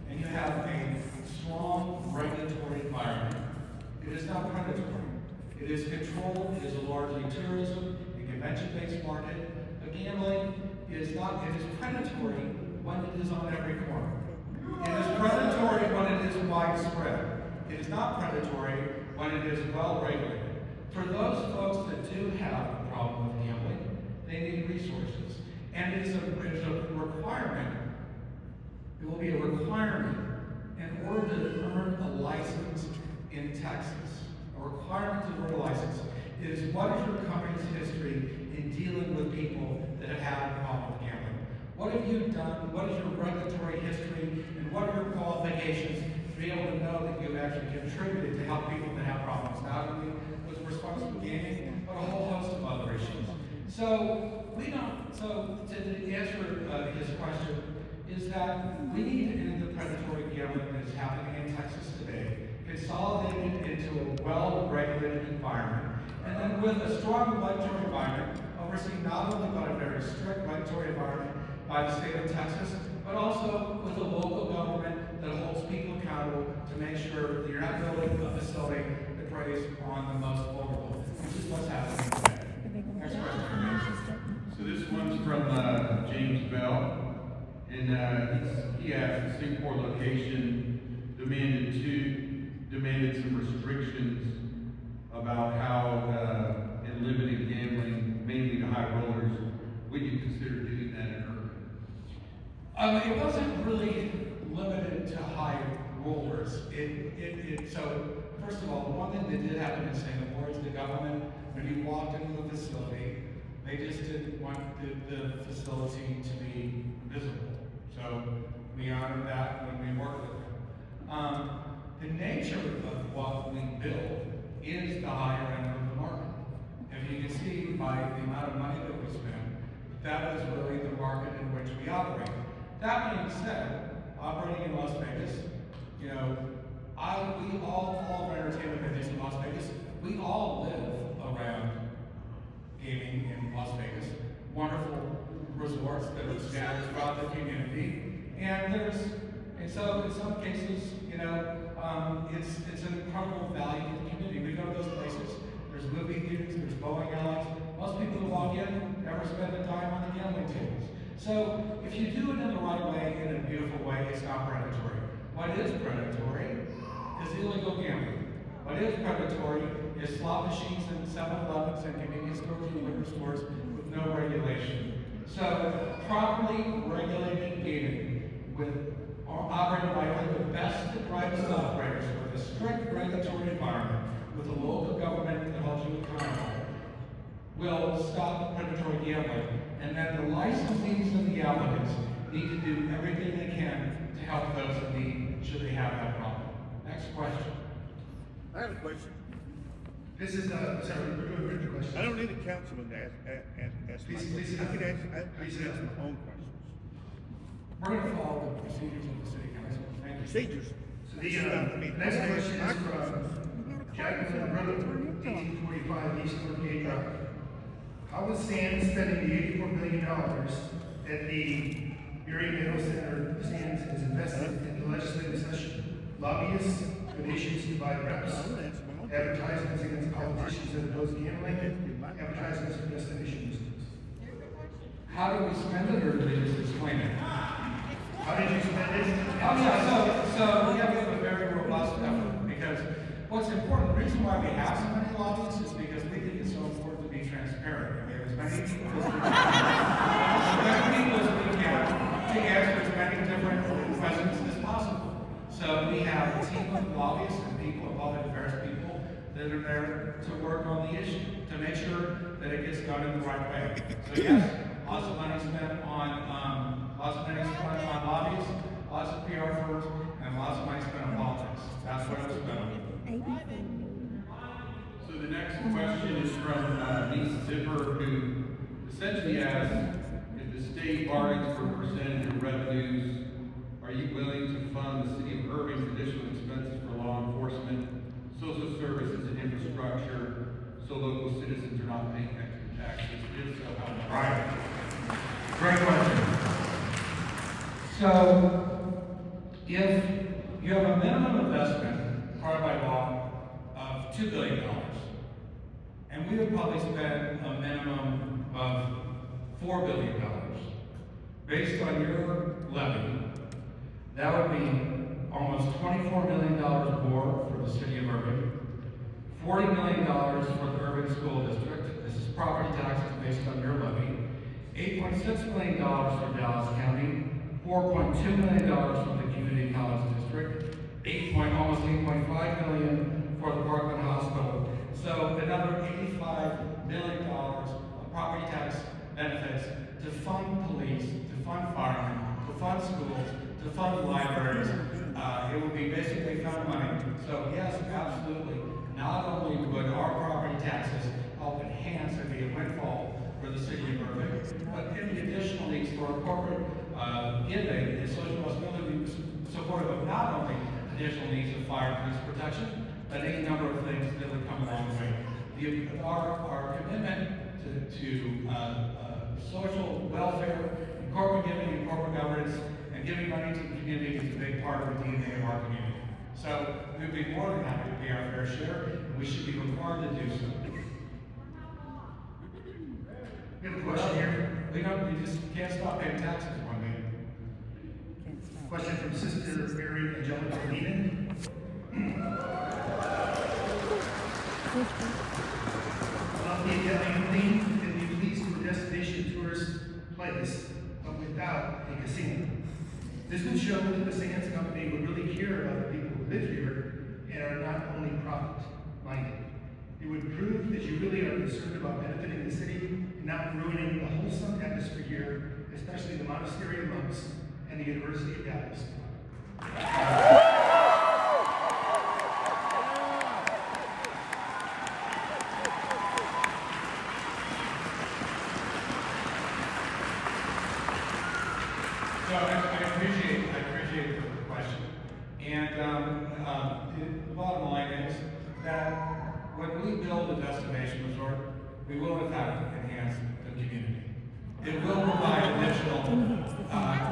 and you have a strong regulatory environment, it is not predatory. It is controlled, it is a largely tourism and convention-based market. But gambling is not, it is predatory when it is on every corner. It is predatory when it is widespread. It is not predatory when it is well regulated. For those folks that do have a problem with gambling, they need resources. And it is a requirement, it will be a requirement in order to earn a license in Texas. A requirement to earn a license is what is your company's history in dealing with people that have had a problem with gambling? What have you done? What is your regulatory history? And what are your qualifications to be able to know that you've actually contributed to help people that have problems? Not only with responsible gaming, but a whole host of other issues. So to answer his question, is that we need to end the predatory gambling that is happening in Texas today, consolidated into a well-regulated environment, and then with a strong regulatory environment, overseen not only by a very strict regulatory environment by the state of Texas, but also with a local government that holds people accountable to make sure that you're not building a facility that preys on the most vulnerable, which is what's happening today. Next question. So this one's from James Bell, and he asked, the Singapore location demanded some restrictions about how in limiting gambling, mainly to high rollers. Would you consider doing that in Irving? It wasn't really limited to high rollers. So first of all, the one thing that did happen in Singapore is the government, when you walked into the facility, they just didn't want the facility to be visible. So we honored that when we worked with them. The nature of what we build is the higher end of the market. If you can see by the amount of money that we spend, that is really the market in which we operate. That being said, operating in Las Vegas, we all of our entertainment venues in Las Vegas, we all live around gaming in Las Vegas. Wonderful resorts that are scattered throughout the community. And so in some cases, it's an incredible value to the community. We go to those places, there's movie theaters, there's bowling alleys. Most people who walk in never spend a dime on the gambling tables. So if you do it in the right way, in a beautiful way, it's not predatory. What is predatory is illegal gambling. What is predatory is slot machines and 7-Elevens and convenience stores and liquor stores with no regulation. So properly regulated gaming operated by one of the best private operators with a strict regulatory environment, with a local government that holds you accountable, will stop predatory gambling. And then the licensees and the applicants need to do everything they can to help those in need should they have that problem. Next question. I have a question. This is, sorry, we're doing written questions. I don't need a councilman to ask my Please, questions. I can ask my own questions. We're going to follow the procedures of the city council. Thank you. Procedures. So the next question is from Jacqueline Rutherford, 1845 East Northgate Drive. How is Sam spending the $84 million that the Irving Middle Center stands has invested in the legislative session? Lobbyists, donations to buy reps, advertisements against politicians that oppose gambling, advertisements for destination visitors. How do we spend it, or do we just explain it? How did you spend it? Oh yeah, so we have a very robust effort, because what's important, the reason why we have so many lobbyists is because we think it's so important to be transparent. We have as many people as we can to answer as many different questions as possible. So we have a team of lobbyists and people, public affairs people, that are there to work on the issue, to make sure that it gets done in the right way. So yes, lots of money spent on lobbyists, lots of PR firms, and lots of money spent on politics. That's what it was spent on. So the next question is from Lisa Zipper, who essentially asks, if the state bargains for a percentage of revenues, are you willing to fund the city of Irving's additional expenses for law enforcement, social services, and infrastructure, so local citizens are not paying extra taxes? If so, how much? Right. Great question. So, if you have a minimum investment required by law of $2 billion, and we would probably spend a minimum of $4 billion, based on your levy, that would be almost $24 million more for the city of Irving, $40 million for the Irving School District. This is property taxes based on your levy. $8.6 million for Dallas County, $4.2 million for the Community College District, almost $8.5 million for the Parkland Hospital. So another $85 million of property tax benefits to fund police, to fund firemen, to fund schools, to fund libraries. It will be basically fund money. So yes, absolutely. Not only would our property taxes help enhance and be a windfall for the city of Irving, but any additional needs for our corporate giving and social responsibility will be supportive of not only additional needs of fire and police protection, but any number of things that would come along the way. Our commitment to social welfare, and corporate giving and corporate governance, and giving money to the community is a big part of the DNA of our community. So we would be more than happy to pay our fair share, and we should be required to do so. We have a question here. You just can't stop paying taxes one day. Can't stop. Question from Sister Mary Angelica Lehman. About the Italian theme, can you please do a destination tourist place, but without a casino? This would show that the Sands Company would really care about the people who live here and are not only profit-minded. It would prove that you really are concerned about benefiting the city and not ruining the wholesome atmosphere here, especially the monastery of monks and the University of Dallas. So I appreciate the question. And the bottom line is that when we build a destination resort, we will in fact enhance the community. It will provide additional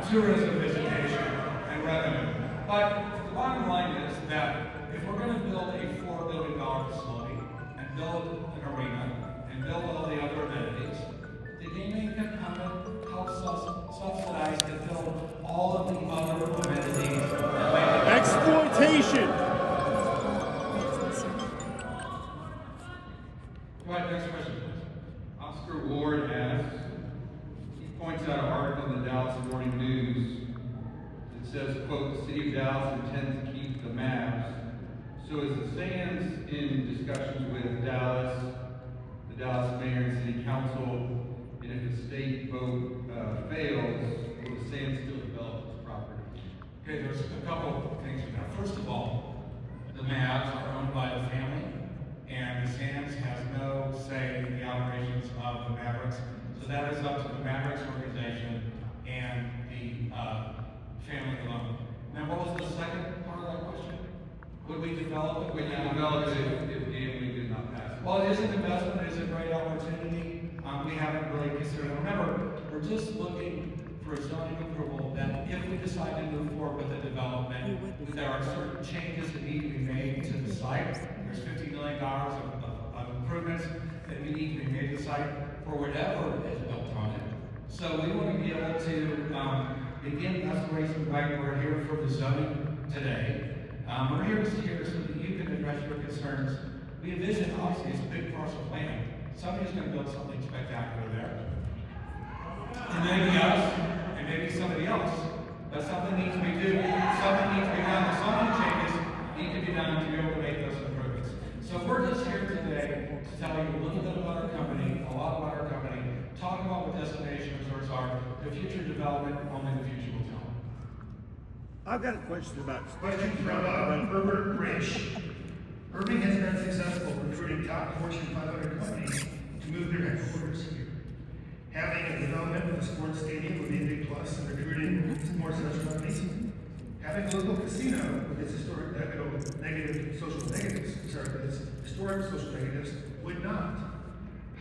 tourism, visitation, and revenue. But the bottom line is that if we're going to build a $4 billion facility and build an arena and build all the other amenities, the gaming component helps us subsidize and build all of the other amenities. Exploitation! Go ahead, next question, please. Oscar Ward asks, he points out an article in the Dallas Morning News that says, quote, the city of Dallas intends to keep the Mavs. So is the Sands in discussions with Dallas, the Dallas mayor and city council, and if the state vote fails, will the Sands still develop its property? Okay, there's a couple of things in there. First of all, the Mavs are owned by the family, and the Sands has no say in the operations of the Mavericks. So that is up to the Mavericks organization and the family alone. Now, what was the second part of that question? Would we develop it? Would you develop it if gambling did not pass? Well, it is an investment, it is a great opportunity. We haven't really considered it. Remember, we're just looking for a zoning approval that if we decide to move forward with the development, there are certain changes that need to be made to the site. There's $50 million of improvements that need to be made to the site for whatever is built on it. So we want to be able to begin restoration right. We're here for the zoning today. We're here so that you can address your concerns. We envision, obviously, it's a big parcel of land. Somebody's going to build something spectacular there. And maybe us, and maybe somebody else. But something needs to be done. Something needs to be done. The zoning changes need to be done to be able to make those improvements. So we're just here today to tell you a little bit about our company, a lot about our company, talk about what destination resorts are, the future development, only the future will tell. I've got a question about. Question from Herbert Rich. Irving has been successful recruiting top Fortune 500 companies to move their headquarters here. Having a development with a sports stadium would be a big plus in recruiting more such companies. Having a local casino with its historic historic social negatives would not.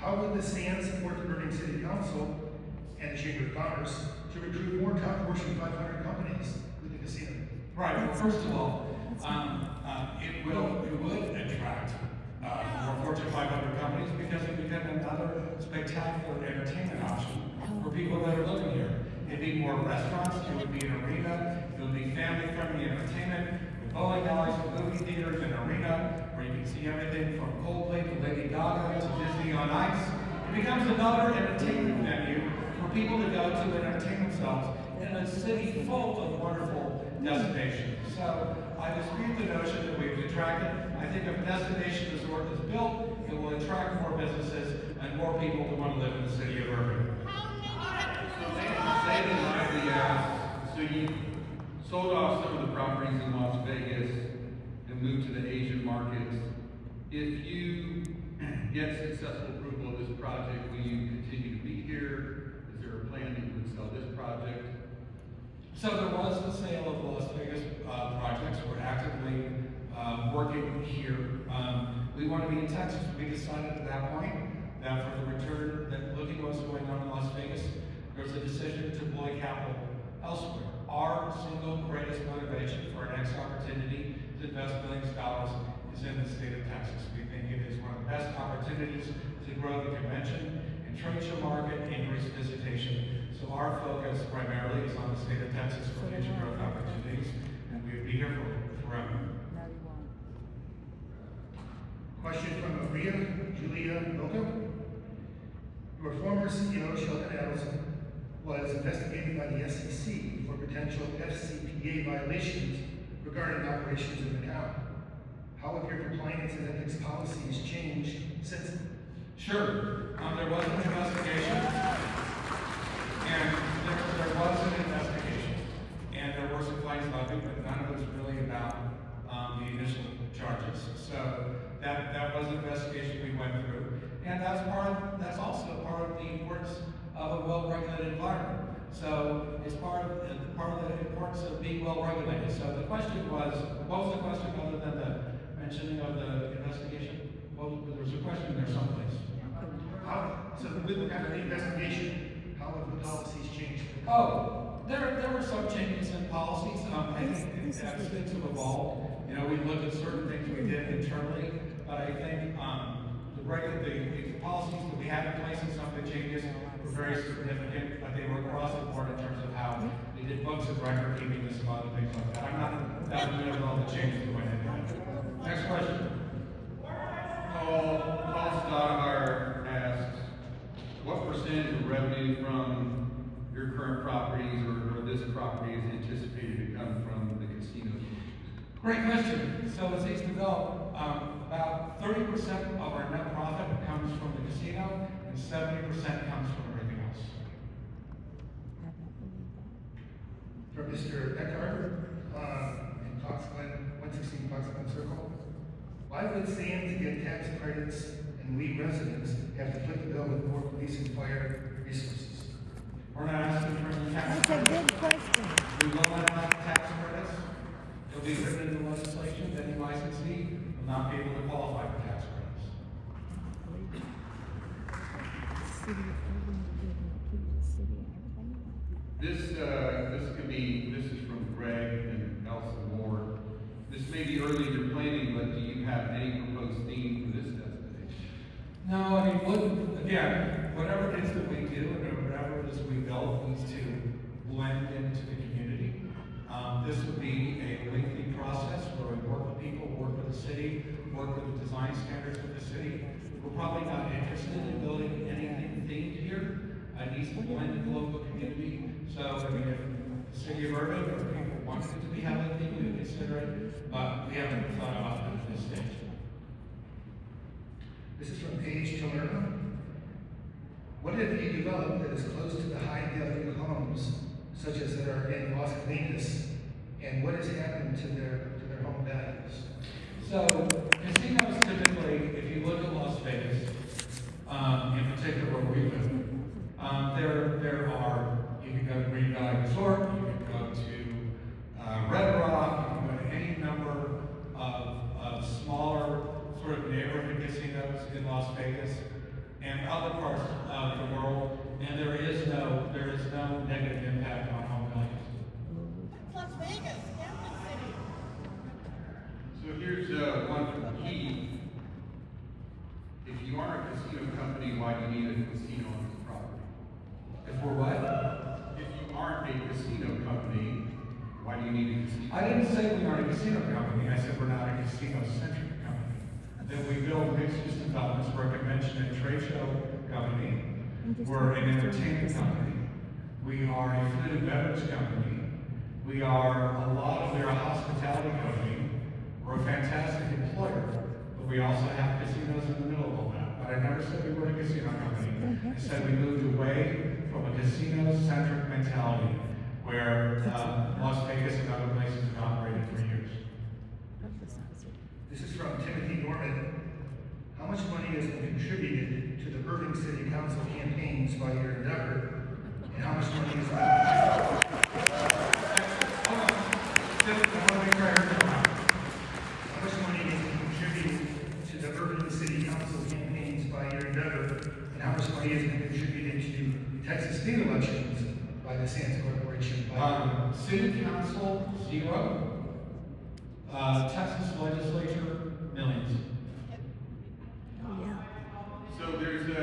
How would the SAN support the Irving City Council and the Chamber of Commerce to recruit more top Fortune 500 companies with the casino? Right, well, first of all, it would attract more Fortune 500 companies because it would become another spectacular entertainment option for people that are living here. It'd be more restaurants, it would be an arena, it would be family-friendly entertainment, with bowling alleys, with movie theaters, an arena where you can see everything from Coldplay to Lady Gaga to Disney on Ice. It becomes another entertainment venue for people to go to and entertain themselves in a city full of wonderful destinations. So I dispute the notion that we've attracted. I think if a destination resort is built, it will attract more businesses and more people who want to live in the city of Irving. They denied the so you sold off some of the properties in Las Vegas and moved to the Asian markets. If you get successful approval of this project, will you continue to be here? Is there a plan that you would sell this project? So there was the sale of the Las Vegas projects. We're actively working here. We want to be in Texas. We decided at that point that for the return, that looking at what's going on in Las Vegas, there was a decision to deploy capital elsewhere. Our single greatest motivation for our next opportunity to invest millions of dollars is in the state of Texas. We think it is one of the best opportunities to grow the convention and trade show market, increase visitation. So our focus primarily is on the state of Texas for future growth opportunities, and we would be here forever. No, you won't. Question from Maria Julia Loco. Your former CEO, Sheldon Adelson, was investigated by the SEC for potential FCPA violations regarding operations in Macau. How have your compliance and ethics policies changed since then? Sure. There was an investigation, and there was an investigation, and there were some flags levied, but none of it was really about the initial charges. So that was an investigation we went through, and that's also part of the importance of a well-regulated environment. So it's part of the importance of being well-regulated. So the question was, what was the question other than the mentioning of the investigation? Well, there was a question there someplace. So after the investigation, how have the policies changed? Oh, there were some changes in policies. I think as things have evolved, we looked at certain things we did internally, but I think the policies that we had in place and some of the changes were very significant, but they were across the board in terms of how we did books of record keeping and some other things like that. I'm not that familiar with all the changes that went into it. Next question. Paul Stoddard asks, what percentage of revenue from your current properties or this property is anticipated to come from the casino? Great question. So as these develop, about 30% of our net profit comes from the casino and 70% comes from everything else. From Mr. Eckhart, in Cox Glen, 116 Cox Glen Circle. Why would SAN to get tax credits and we residents have to foot the bill with more police and fire resources? We're not asking for any tax That's a credits. good question. We will not have tax credits. It'll be written into legislation that any licensee will not be able to qualify for tax credits. City of Irving, we're giving the key to the city and everything. This is from Greg and Elsa Moore. This may be early in your planning, but do you have any proposed theme for this destination? No, I mean, again, whatever it is that we do and whatever it is we build needs to blend into the community. This would be a lengthy process where we work with people, work with the city, work with the design standards of the city. We're probably not interested in building anything themed here. It needs to blend in the local community. So, I mean, if the city of Irving or people wanted it to be heavily themed, we would consider it, but we haven't thought about it at this stage. This is from Paige Talerno. What have you developed that is close to the high value homes, such as that are in Las Colinas, and what has happened to their home values? So casinos typically, if you look at Las Vegas, in particular where we live, there are, you can go to Green Valley Resort, you can go to Red Rock, you can go to any number of smaller sort of neighborhood casinos in Las Vegas and other parts of the world, and there is no negative impact on home values. Las Vegas, Gambling City. So here's one from Keith. If you are a casino company, why do you need a casino on this property? If we're what? If you aren't a casino company, why do you need a casino? I didn't say we aren't a casino company. I said we're not a casino-centric company. That we build mixed-use developments. We're a convention and trade show company. We're an entertainment company. We are a food and beverage company. We are a lot of their hospitality company. We're a fantastic employer, but we also have casinos in the middle of all that. But I never said we were a casino company. I said we moved away from a casino-centric mentality where Las Vegas and other places have operated for years. This is from Timothy Norman. How much money has been contributed to the Irving City Council campaigns by your endeavor, and how much money has been How much money has been contributed to the Irving City Council campaigns by your endeavor, and how much money has been contributed to Texas state elections by the Sands Corporation? City Council, 0. Texas Legislature, millions. So there's a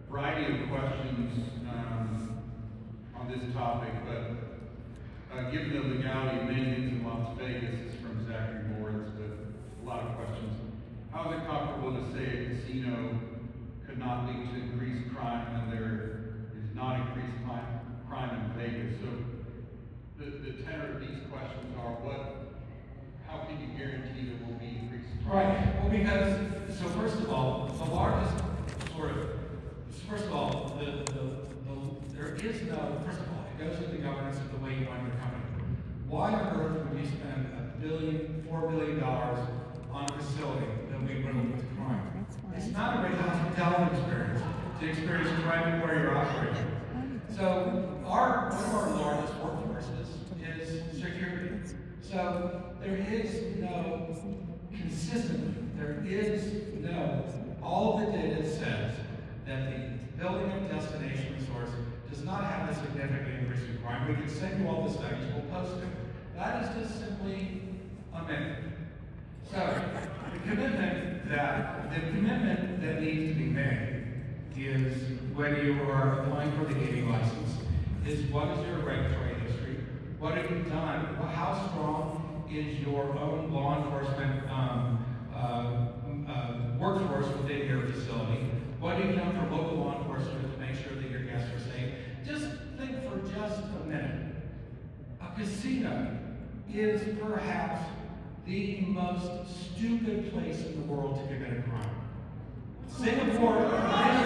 variety of questions on this topic, but given the legality of maintenance in Las Vegas, is from Zachary Moritz, but a lot of questions. How is it comparable to say a casino could not lead to increased crime when there is not increased crime in Vegas? So the tenor of these questions are how can you guarantee there will be increased crime? Right. Well, because, so first of all, the largest there is no, first of all, it goes with the governance of the way you run your company. Why on earth would you spend $4 billion on a facility that we riddled with crime? It's not a great hospitality experience to experience crime where you're operating. So one of our largest workforces is security. So there is no all the data says that the building of destination resorts does not have a significant increase in crime. We can send you all the studies, we'll post them. That is just simply a myth. So the commitment that needs to be made is when you are applying for the gaming license, is what is your regulatory history? What have you done? How strong is your own law enforcement workforce within your facility? What have you done for local law enforcement to make sure that your guests are safe? Just think for just a minute. A casino is perhaps the most stupid place in the world to commit a crime. Singapore, Marina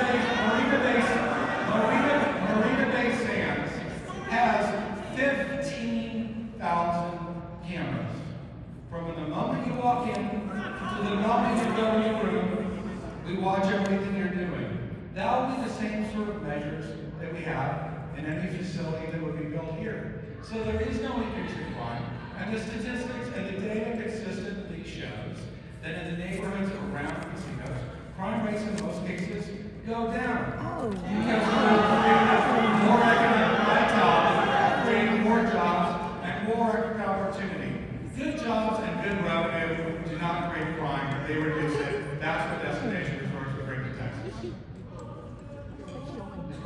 Bay Sands has 15,000 cameras. From the moment you walk in to the moment you go in your room, we watch everything you're doing. That will be the same sort of measures that we have in any facility that would be built here. So there is no increase in crime, and the statistics and the data consistently shows that in the neighborhoods around casinos, crime rates in most cases go down. Because we're more economic vitality, creating more jobs and more economic opportunity. Good jobs and good revenue do not create crime, they reduce it. That's what destination resorts would bring to Texas. This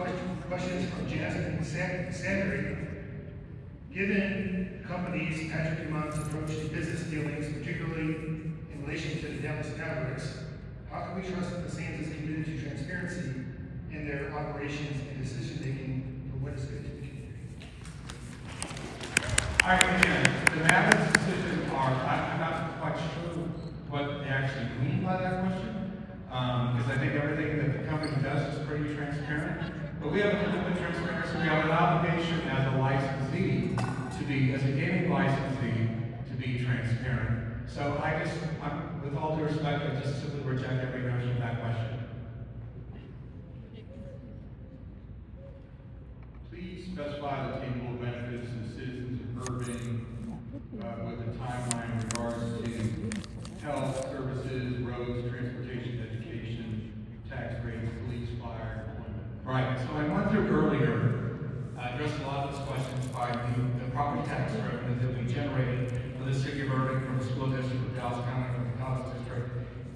question is from Jasmine Sandry. Given companies Patrick Dumont's approach to business dealings, particularly in relation to the Dallas Mavericks, how can we trust that the Sands is committed to transparency in their operations and decision-making for what is good to the community? All right, again, the Mavericks decisions I'm not quite sure what they actually mean by that question, because I think everything that the company does is pretty transparent. But we have a commitment to transparency. We have an obligation as a licensee to be, as a gaming licensee, to be transparent. So with all due respect, I just simply reject every notion of that question. Please specify the tangible benefits to the citizens of Irving with a timeline in regards to health, services, roads, transportation, education, tax rates, police, fire, employment. Right, so I went through earlier, I addressed a lot of those questions by the property tax revenue that we generated for the city of Irving, from the school district of Dallas County, from the college district,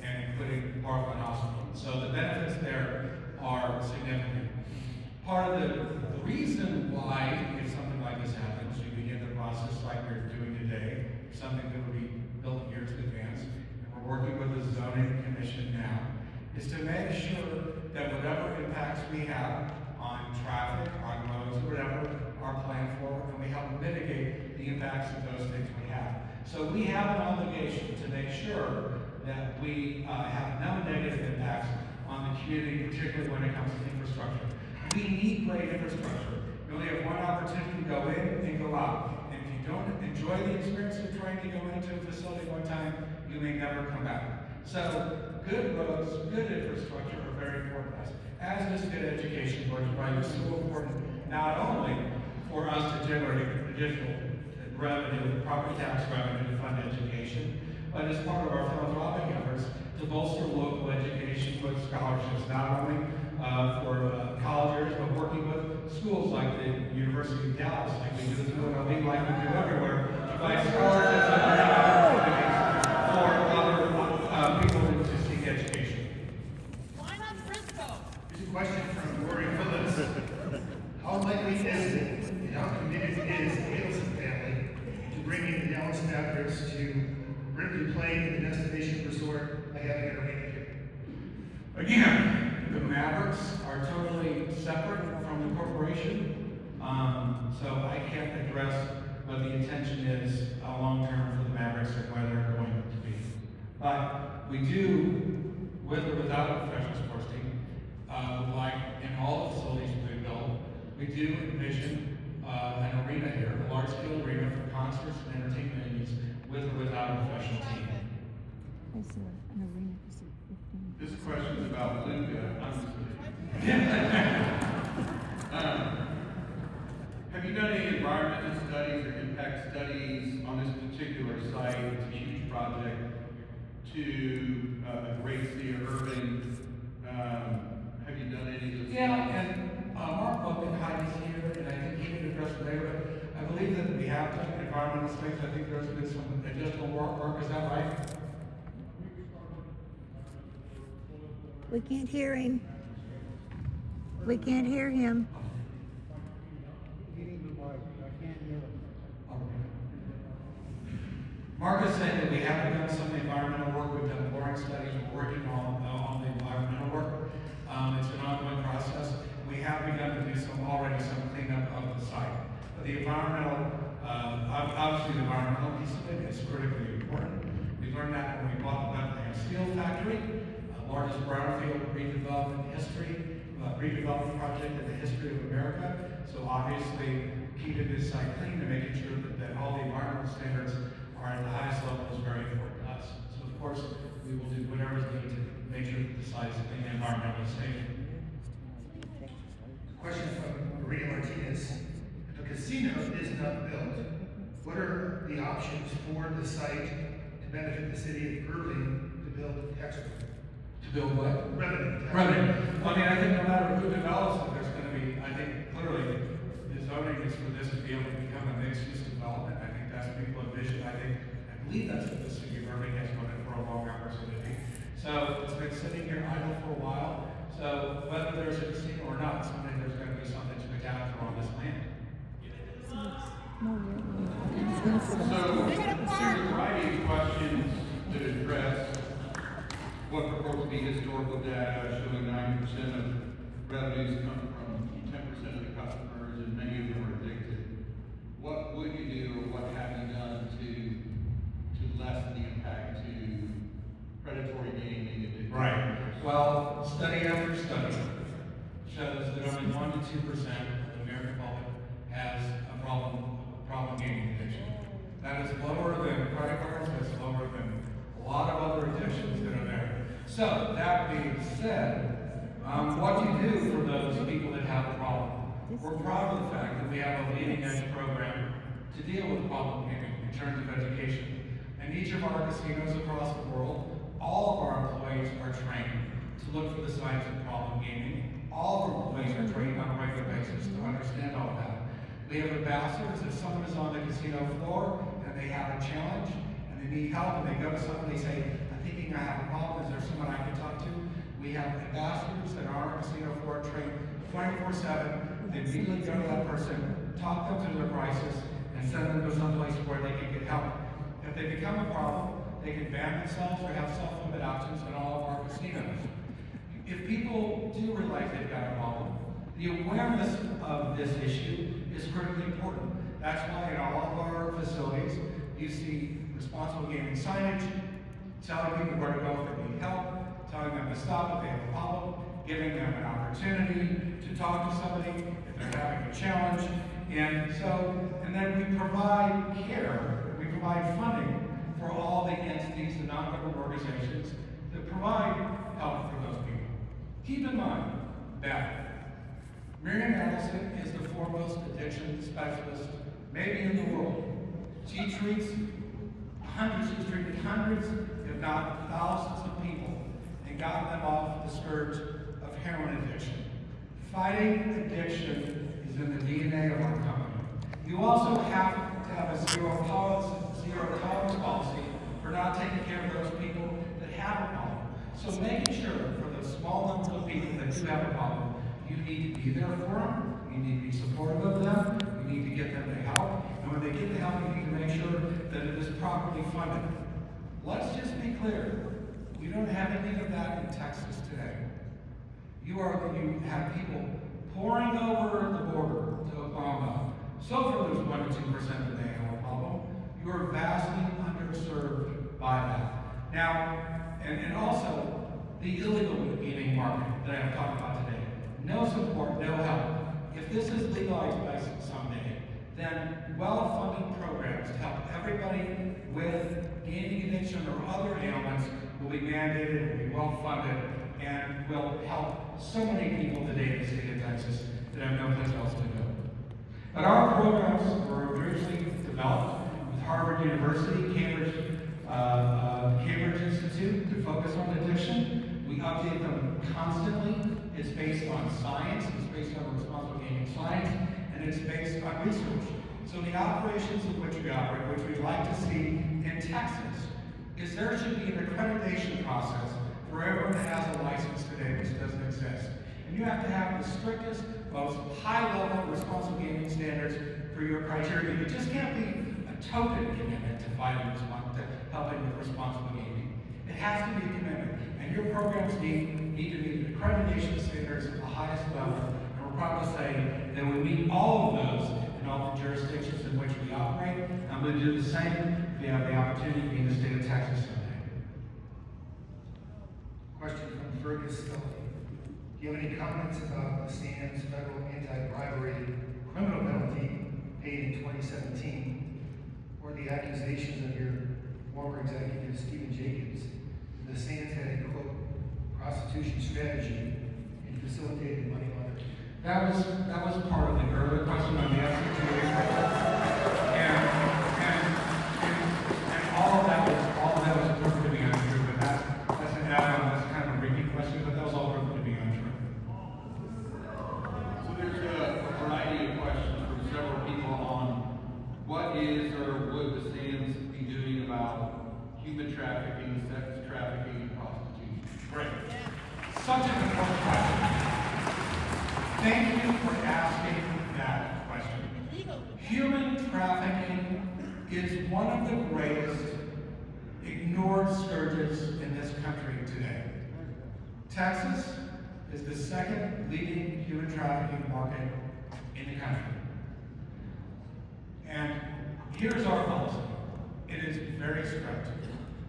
and including Parkland Hospital. So the benefits there are significant. Part of the reason why, if something like this happens, you begin the process like we're doing today, something that would be built years in advance, and we're working with the zoning commission now, is to make sure that whatever impacts we have on traffic, on roads, or whatever, are planned for, and we help mitigate the impacts of those things we have. So we have an obligation to make sure that we have no negative impacts on the community, particularly when it comes to infrastructure. We need great infrastructure. You only have one opportunity to go in and go out. And if you don't enjoy the experience of trying to go into a facility one time, you may never come back. So good roads, good infrastructure are very important to us, as is good education, which is why it's so important not only for us to generate additional revenue, property tax revenue to fund education, but as part of our philanthropic efforts to bolster local education with scholarships, not only for colleges, but working with schools like the University of Dallas, like we do at Blvd, like we do everywhere, to provide scholarships and opportunities for other people to seek education. Why not Frisco? Here's a question from Lori Phillips. How likely is it, and how committed is the Adelson family to bringing the Dallas Mavericks to Ripley play in the destination resort by having an arena here? Again, the Mavericks are totally separate from the corporation, so I can't address what the intention is long-term for the Mavericks and where they're going to be. But we do, with or without a professional sports team, like in all the facilities we build, we do envision an arena here, a large-scale arena for concerts and entertainment venues with or without a professional team. I said an arena is 15. This question is about Luca. Have you done any environmental studies or impact studies on this particular site? It's a huge project to the great city of Irving. Have you done any of this? Yeah, and Mark Buckenheim is here, and I think he can address it later, but I believe that we have done environmental studies. I think there's been some additional work, is that right? We can't hear him. We can't hear him. Mark is saying that we have done some environmental work, we've done boring studies, we're working on the environmental work. It's an ongoing process. We have begun to do some cleanup of the site. But the environmental, obviously the environmental piece of it is critically important. We learned that when we bought the Bethlehem Steel Factory, largest brownfield redevelopment project in the history of America. So obviously, keeping this site clean and making sure that all the environmental standards are at the highest level is very important to us. So of course, we will do whatever is needed to make sure that the site is clean and environmentally safe. Question from Maria Martinez. If a casino is not built, what are the options for the site to benefit the city of Irving to build tax revenue? To build what? Revenue. tax Revenue. I mean, I think no matter who develops it, there's gonna be, I think clearly, the zoning is for this to be able to become a mixed-use development. I think that's what people envision. I believe that's what the city of Irving has wanted for a long opportunity. So it's been sitting here idle for a while. So whether there's a casino or not, someday there's gonna be something spectacular on this land. No, really. So, there's a variety of questions to address. What purports to be historical data showing 90% of revenues come from 10% of the customers, and many of them are addicted. What would you do, or what have you done to lessen the impact to predatory gaming and Right. Well, study after study shows that only 1 to 2% of the American public has a problem problem gaming addiction. That is lower than credit cards, that's lower than a lot of other addictions that are there. So, that being said, what do you do for those people that have a problem? We're proud of the fact that we have a leading edge program to deal with problem gaming in terms of education. And each of our casinos across the world, all of our employees are trained to look for the signs of problem gaming. All of our employees are trained on a regular basis to understand all that. We have ambassadors. If someone is on the casino floor and they have a challenge and they need help and they go to someone, they say, I'm thinking I have a problem, is there someone I can talk to? We have ambassadors that are on our casino floor trained 24/7. They immediately go to that person, talk them through their crisis, and send them to someplace where they can get help. If they become a problem, they can ban themselves or have self-limit options in all of our casinos. If people do realize they've got a problem, the awareness of this issue is critically important. That's why in all of our facilities, you see responsible gaming signage, telling people where to go if they need help, telling them to stop if they have a problem, giving them an opportunity to talk to somebody if they're having a challenge. And then we provide care, we provide funding for all the entities, the non-government organizations that provide help for those people. Keep in mind that Miriam Adelson is the foremost addiction specialist, maybe in the world. She treats she's treated hundreds, if not thousands of people and gotten them off the scourge of heroin addiction. Fighting addiction is in the DNA of our company. You also have to have a zero tolerance policy for not taking care of those people that have a problem. So making sure for the small number of people that do have a problem, you need to be there for them, you need to be supportive of them, you need to get them to help, and when they get the help, you need to make sure that it is properly funded. Let's just be clear, we don't have any of that in Texas today. You have people pouring over the border to Oklahoma. So far there's 1 to 2% that they have a problem. You are vastly underserved by that. Now, and also the illegal gaming market that I'm talking about today. No support, no help. If this is legalized by someday, then well-funded programs to help everybody with gaming addiction or other ailments will be mandated, will be well-funded, and will help so many people today in the state of Texas that have no place else to go. But our programs were originally developed with Harvard University, Cambridge Institute to focus on addiction. We update them constantly. It's based on science, it's based on responsible gaming science, and it's based on research. So the operations in which we operate, which we'd like to see in Texas, is there should be an accreditation process for everyone that has a license today, which doesn't exist. And you have to have the strictest, most high-level responsible gaming standards for your criteria. It just can't be a token commitment to helping with responsible gaming. It has to be a commitment. And your programs need to meet accreditation standards at the highest level. And we're proud to say that we meet all of those in all the jurisdictions in which we operate. I'm going to do the same if we have the opportunity to be in the state of Texas someday. Question from Fergus Scully. Do you have any comments about the Sands federal anti-bribery criminal penalty paid in 2017, or the accusations of your former executive Stephen Jacobs that the Sands had a quote prostitution strategy and facilitated money laundering? That was part of the earlier question on the SCTA, and all of that was proven to be untrue. But that's an add-on. That's kind of a repeat question, but that was all proven to be untrue. So there's a variety of questions from several people on what is or would the Sands be doing about human trafficking, sex trafficking, and prostitution? Great. Such an important question. Thank you for asking that question. Human trafficking is one of the greatest ignored scourges in this country today. Texas is the second leading human trafficking market in the country. And here's our policy. It is very strict.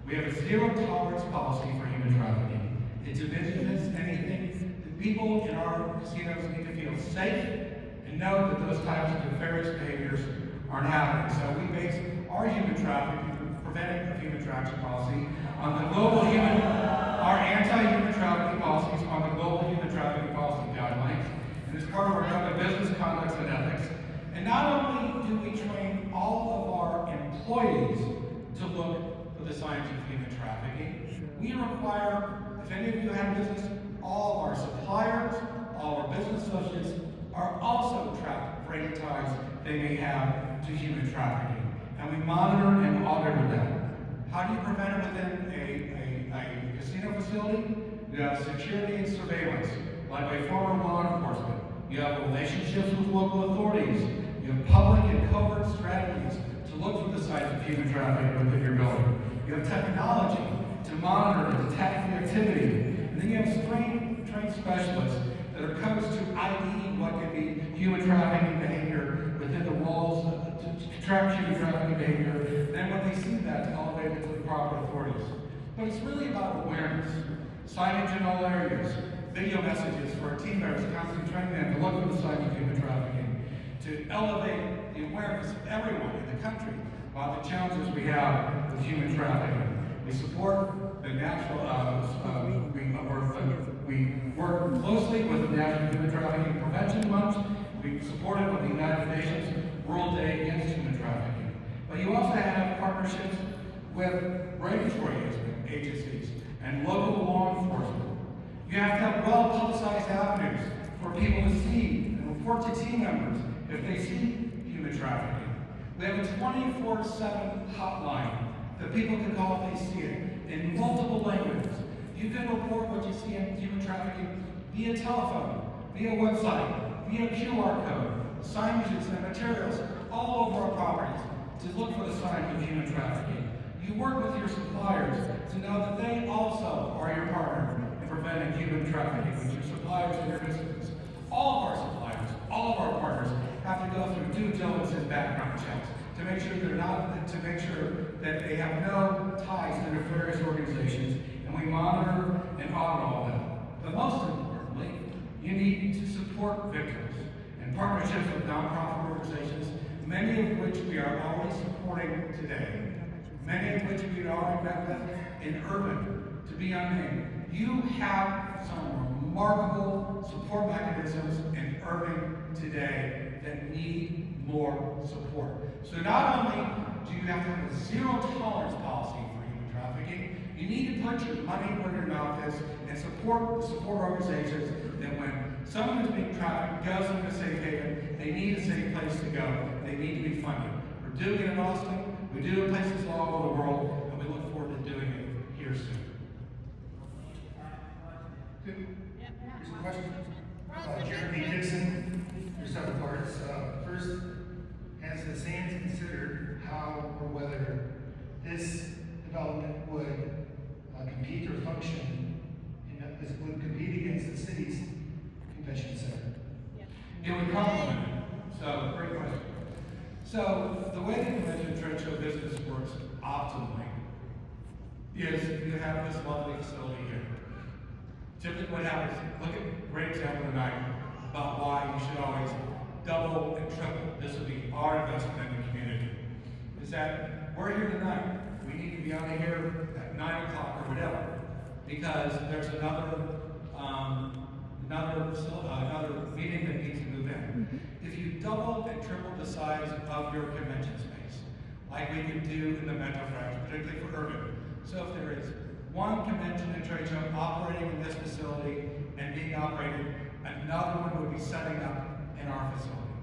We have a zero tolerance policy for human trafficking. It diminishes anything. The people in our casinos need to feel safe and know that those types of nefarious behaviors aren't happening. So we base our preventing of human trafficking policy on the our anti-human trafficking policies on the global human trafficking policy guidelines, and as part of our code of business conduct and ethics. And not only do we train all of our employees to look for the signs of human trafficking, we require, if any of you have business, all of our suppliers, all our business associates are also tracked for any ties they may have to human trafficking. And we monitor and audit them. How do you prevent it within a casino facility? You have security and surveillance, led by former law enforcement. You have relationships with local authorities. You have public and covert strategies to look for the signs of human trafficking within your building. You have technology to monitor and detect the activity. And then you have trained specialists that are coached to ID what can be human trafficking behavior within the walls, to track human trafficking behavior. Then when they see that, to elevate it to the proper authorities. But it's really about awareness. Signage in all areas, video messages for our team members, constantly training them to look for the signs of human trafficking, to elevate the awareness of everyone in the country about the challenges we have with human trafficking. We support the we work closely with the National Human Trafficking Prevention Month. We support it with the United Nations World Day Against Human Trafficking. But you also have partnerships with regulatory agencies and local law enforcement. You have to have well-publicized avenues for people to see and report to team members if they see human trafficking. We have a 24/7 hotline that people can call if they see it in multiple languages. You can report what you see in human trafficking via telephone, via website, via QR code, signages and materials all over our properties to look for the signs of human trafficking. You work with your suppliers to know that they also are your partner in preventing human trafficking with your suppliers and your businesses. All of our suppliers, all of our partners have to go through due diligence and background checks to make sure that they have no ties to nefarious organizations, and we monitor and audit all of them. But most importantly, you need to support victims in partnerships with nonprofit organizations, many of which we are already supporting today, many of which we already met with in Irving, to be unnamed. You have some remarkable support mechanisms in Irving today that need more support. So not only do you have to have a zero tolerance policy for human trafficking, you need to put your money where your mouth is and support organizations that when someone is being trafficked, goes into a safe haven, they need a safe place to go, they need to be funded. We're doing it in Austin, we do it in places all over the world, and we look forward to doing it here soon. Here's a question. Jeremy Dixon, there's several parts. First, has the Sands considered how or whether this development would compete or function, would compete against the city's convention center? It would complement it. So, great question. So, the way the convention trade show business works optimally is you have this lovely facility here. Typically what happens, look at great example tonight about why you should always double and triple. This would be our investment in the community. Is that we're here tonight. We need to be out of here at 9 o'clock or whatever, because there's another meeting that needs to move in. If you double and triple the size of your convention space, like we could do in the Metro Franchise, particularly for Irving. So if there is one convention and trade show operating in this facility and being operated, another one would be setting up in our facility,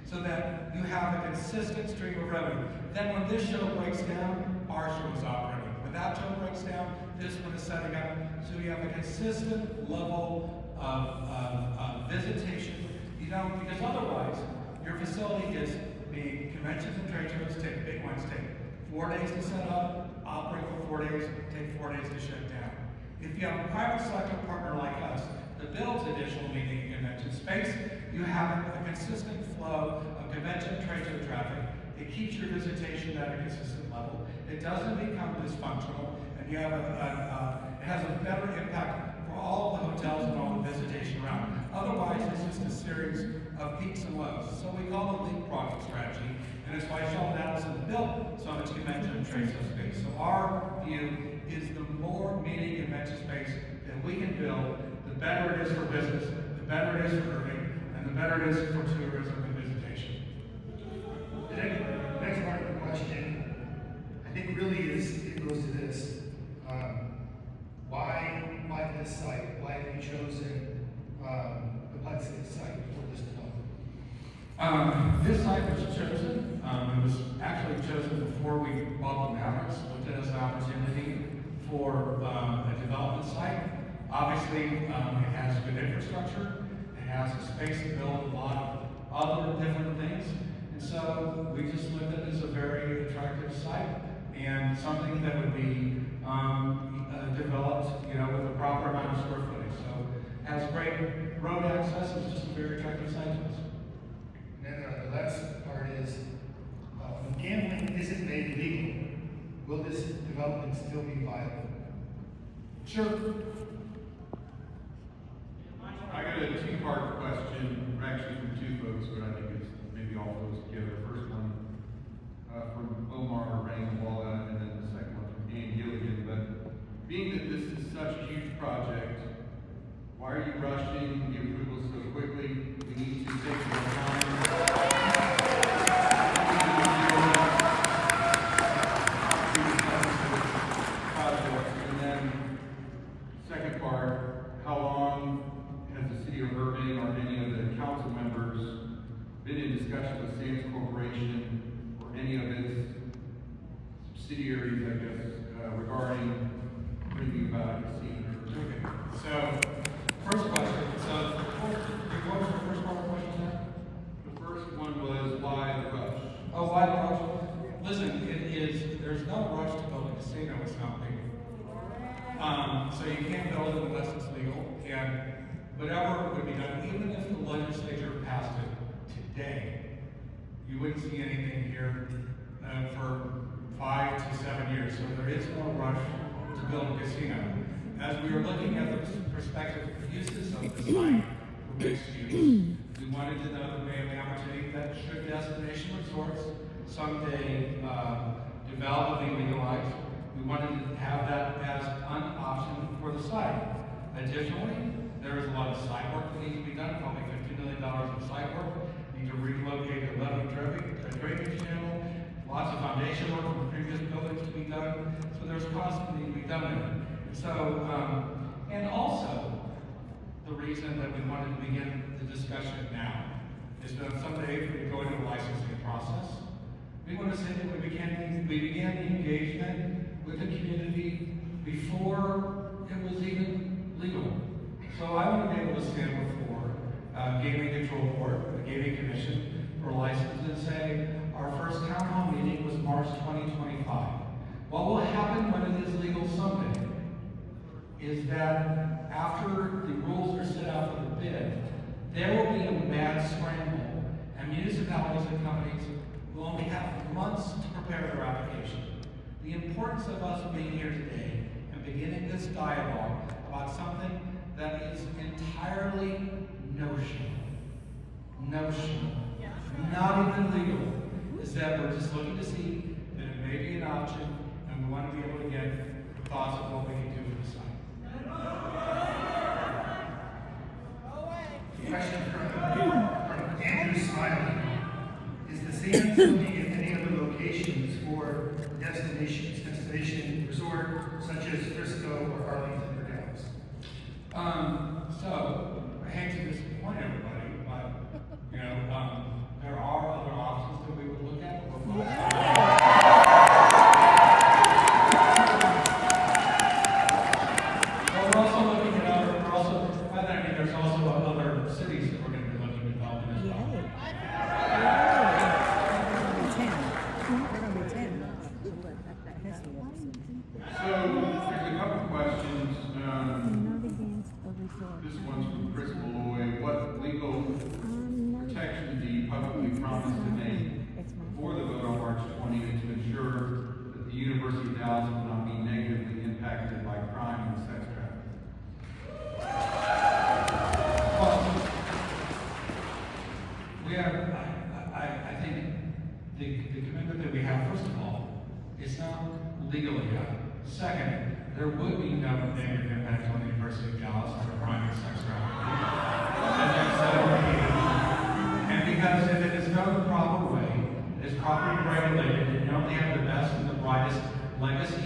so that you have a consistent stream of revenue. Then when this show breaks down, our show is operating. When that show breaks down, this one is setting up, so you have a consistent level of visitation. You know, because otherwise, your facility is being conventions and trade shows take big ones take 4 days to set up, operate for 4 days, take 4 days to shut down. If you have a private sector partner like us that builds additional meeting convention space, you have a consistent flow of convention trade show traffic. It keeps your visitation at a consistent level. It doesn't become dysfunctional, and you have it has a better impact for all the hotels and all the visitation around. Otherwise, it's just a series of peaks and lows. So we call it leapfrogging strategy, and it's why Sheldon Adelson built so much convention and trade show space. So our view is the more meeting convention space that we can build, the better it is for business, the better it is for Irving, and the better it is for tourism and visitation. The next part of the question, I think really it goes to this. Why this site? Why have you chosen the Putz site for this development? This site was chosen, it was actually chosen before we bought the Mavericks, looked at it as an opportunity for a development site. Obviously, it has good infrastructure, it has a space to build a lot of other different things, and so we just looked at it as a very attractive site and something that would be developed, with a proper amount of square footage. So it has great road access, it's just a very attractive site to us. And then the last part is, when gambling isn't made legal, will this development still be viable? Sure. I got a two-part question, actually from two folks, but I think it's maybe all goes together. First one from Omar Rangwala, and then the second one from Ian Gilligan. But being that this is such a huge project, why are you rushing the approvals so quickly? We need to take more time. And then, second part, how long has the city of Irving or any of the council members been in discussion with Sands Corporation or any of its subsidiaries, I guess, regarding bringing about a casino? Okay. So, first question. So, what was the first part of the question, sir? The first one was why the rush? Oh, why the rush? Listen, there's no rush to build a casino, it's not legal. So you can't build it unless it's legal, and whatever would be done, even if the legislature passed it today, you wouldn't see anything here for 5 to 7 years. So there is no rush to build a casino. As we were looking at the prospective uses of the site for mixed use, we wanted to know that we have the opportunity that should destination resorts someday develop and be legalized, we wanted to have that as an option for the site. Additionally, there is a lot of site work that needs to be done, probably $50 million of site work. Need to relocate the levee drainage channel, lots of foundation work from the previous buildings to be done. So there's costs that need to be done there. So, and also, the reason that we wanted to begin the discussion now is that someday we go into the licensing process. We want to say that we began the engagement with the community before it was even legal. So I want to be able to stand before Gaming Control Board, the Gaming Commission, for license and say, our first town hall meeting was March 2025. What will happen when it is legal someday is that after the rules are set out for the bid, there will be a mad scramble, and municipalities and companies will only have months to prepare their application. The importance of us being here today and beginning this dialogue about something that is entirely notional, not even legal, is that we're just looking to see that it may be an option, and we want to be able to get thoughts of what we can do for the site. Question from Andrew Smiley. Is the Sands looking at any other locations for destination resort, such as Frisco or Arlington or Dallas? So, I hate to disappoint everybody, but, there are other options that we would look at. But we're also looking at there's also other cities that we're going to be looking at developing as well. So, there's a couple questions. This one's from Chris Malloy. What legal protection do you publicly promise to make before the vote on March 20th to ensure that the University of Dallas will not be negatively impacted by crime and sex trafficking?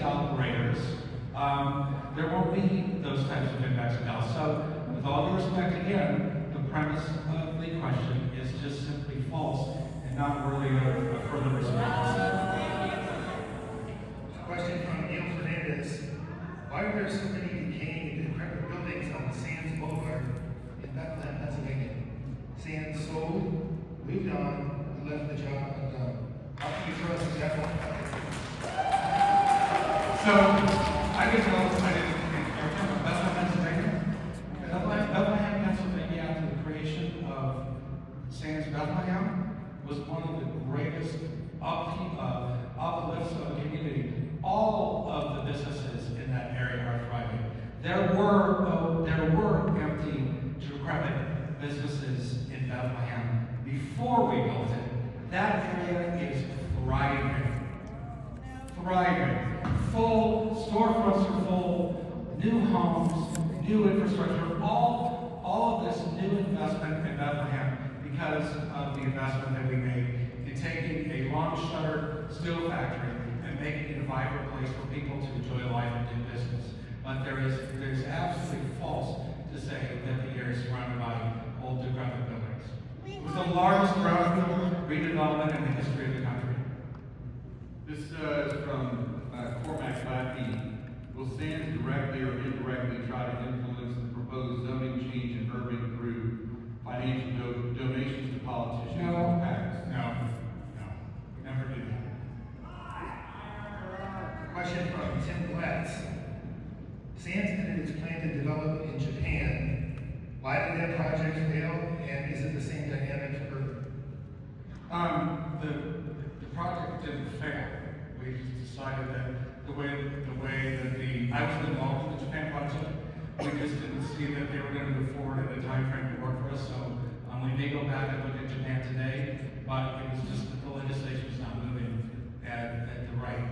legacy operators, there won't be those types of impacts of health. So, with all due respect, again, the premise of the question is just simply false and not worthy of further response. Question from Neil Fernandez. Why are there so many decaying and decrepit buildings on Sands Boulevard in Bethlehem, Pennsylvania? Sands sold, moved on, and left the job undone. How can you trust that one? So, I didn't know, I didn't think, every time of Bethlehem, Pennsylvania, Bethlehem, Pennsylvania, after the creation of Sands Bethlehem, was one of the greatest uplifts of the community. All of the businesses in that area are thriving. There were empty, decrepit businesses in Bethlehem before we built it. That area is thriving. Thriving. Full, storefronts are full, new homes, new infrastructure, all of this new investment in Bethlehem because of the investment that we made in taking a long-shuttered steel factory and making it a vibrant place for people to enjoy life and do business. But there's absolutely false to say that the area is surrounded by old decrepit buildings. It was the largest brownfield redevelopment in the history of the country. This is from Cormac Blvd. Will Sands directly or indirectly try to influence the proposed zoning change in Irving through financial donations to politicians or PACs? No, we never do that. Question from Tim Glatz. Sands ended its plan to develop in Japan. Why did that project fail, and is it the same dynamic for Irving? The project didn't fail. We just decided that the way that I was involved in the Japan project, we just didn't see that they were going to move forward in the time frame to work for us. So we may go back and look at Japan today, but it was just that the legislation was not moving at the right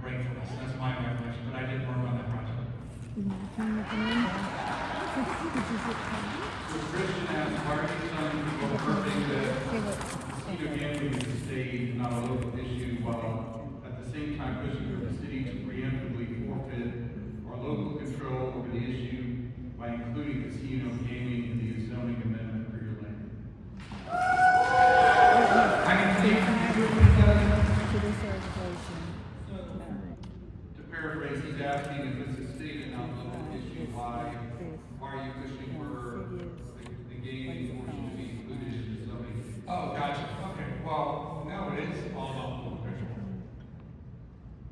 rate for us. That's my recollection, but I did work on that project. So Christian asked, why are you telling people Irving that seat of gambling is a state, not a local issue, while at the same time pushing for the city to preemptively forfeit our local control over the issue by including casino gaming in the zoning amendment for your land? I can see To paraphrase, he's asking if it's a state and not local issue, why are you pushing for the gaming portion to be included in the zoning? Oh, gotcha. Okay. Well, no, it is all about local control.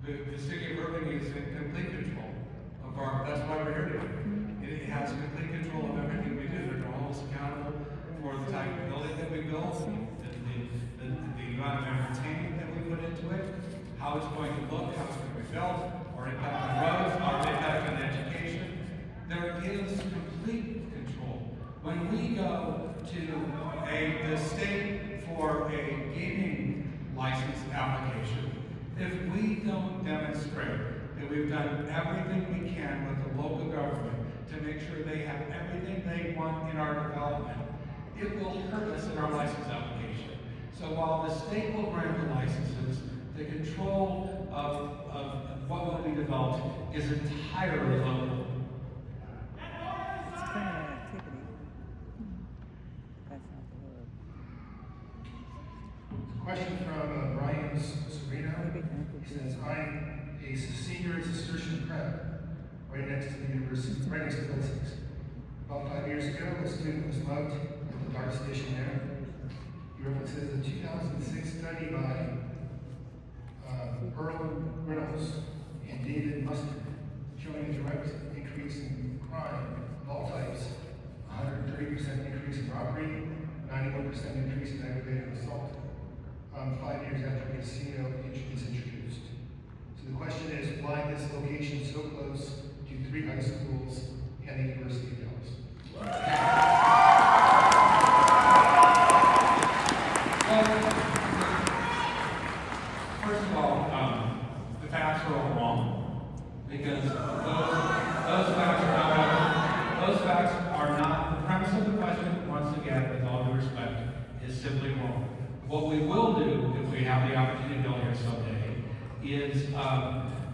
The city of Irving is in complete control of that's why we're here today. It has complete control of everything we do. They're going to hold us accountable for the type of building that we build, the amount of entertainment that we put into it, how it's going to look, how it's going to be built, our impact on roads, our impact on education. There is complete control. When we go to the state for a gaming license application, if we don't demonstrate that we've done everything we can with the local government to make sure they have everything they want in our development, it will hurt us in our license application. So while the state will grant the licenses, the control of what will be developed is entirely local. Question from Brian Serino. He says, I'm a senior at Cistercian Prep, right next to the university, right next to Blvd. About 5 years ago, a student was mugged at the BART station there. He references a 2006 study by Earl Reynolds and David Mustard, showing a direct increase in crime of all types, 130% increase in robbery, 91% increase in aggravated assault. 5 years after the casino is introduced. So the question is, why this location so close to 3 high schools and the University of Dallas? First of all, the facts are all wrong because those facts are not the premise of the question. Once again, with all due respect, is simply wrong. What we will do, if we have the opportunity to go here someday, is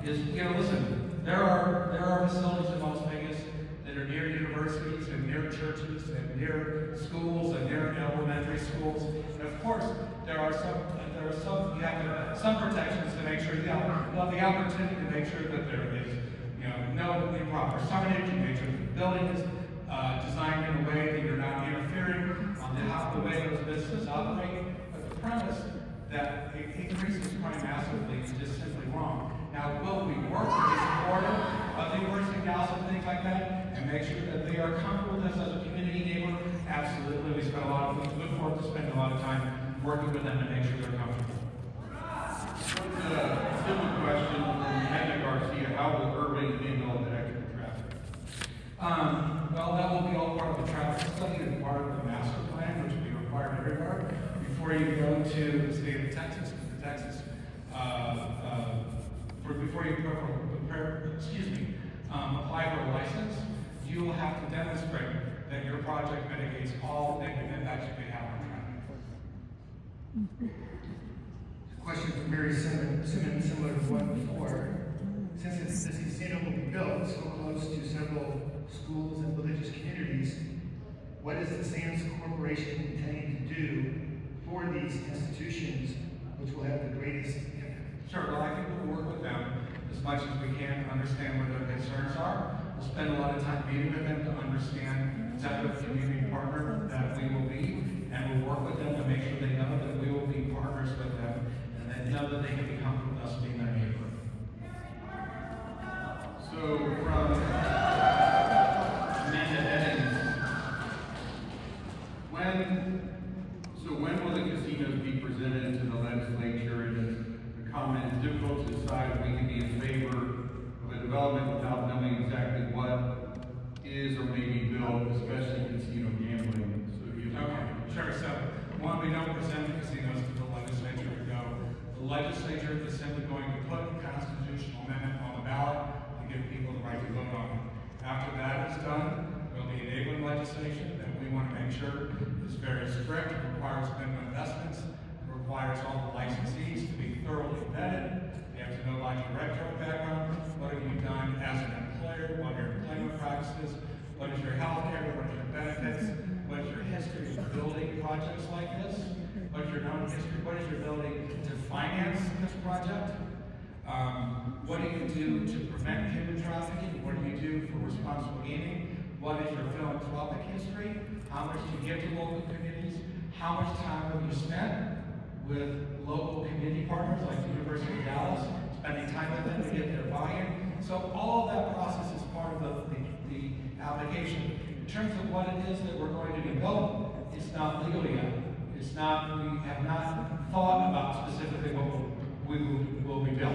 listen, there are facilities in Las Vegas that are near universities and near churches and near schools and near elementary schools. And of course, there are some, you have some protections to make sure you have the opportunity to make sure that there is, no improper signage, and make sure the building is designed in a way that you're not interfering on the way those businesses operate. But the premise that it increases crime massively is just simply wrong. Now, will we work to be supportive of the boys and gals and things like that, and make sure that they are comfortable with us as a community neighbor? Absolutely. We spend look forward to spending a lot of time working with them to make sure they're comfortable. A simple question from Edna Garcia: how will Irving handle the extra traffic? Well, that will be all part of the traffic study and part of the master plan, which will be required everywhere. Before you go to the state of Texas, before you apply for a license, you will have to demonstrate that your project mitigates all negative impacts you may have on traffic. Question from Mary Simmons, similar to one before. Since this casino will be built so close to several schools and religious communities, what is the Sands Corporation intending to do for these institutions, which will have the greatest impact? Sure, well, I think we'll work with them as much as we can to understand what their concerns are. We'll spend a lot of time meeting with them to understand the type of community partner that we will be, and we'll work with them to make sure they know that we will be partners with them, and they know that they can be comfortable with us being their neighbor. So from Amanda Eddings, when will the casinos be presented to the legislature? And the comment is difficult to decide if we can be in favor of a development without knowing exactly what is or may be built, especially casino gambling. So you Sure. So, one, we don't present the casinos to the legislature to go. The legislature is simply going to put a constitutional amendment on the ballot to give people the right to vote on it. After that is done, there'll be enabling legislation that we want to make sure is very strict. It requires minimum investments. It requires all the licensees to be thoroughly vetted. They have to know about your retro background. What have you done as an employer? What are your employment practices? What is your health care? What are your benefits? What is your history of building projects like this? What is your known history? What is your ability to finance this project? What do you do to prevent human trafficking? What do you do for responsible gaming? What is your philanthropic history? How much do you give to local communities? How much time have you spent with local community partners like the University of Dallas, spending time with them to get their buy-in? So all of that process is part of the application. In terms of what it is that we're going to be building, it's not legal yet. It's not, we have not thought about specifically what will be built.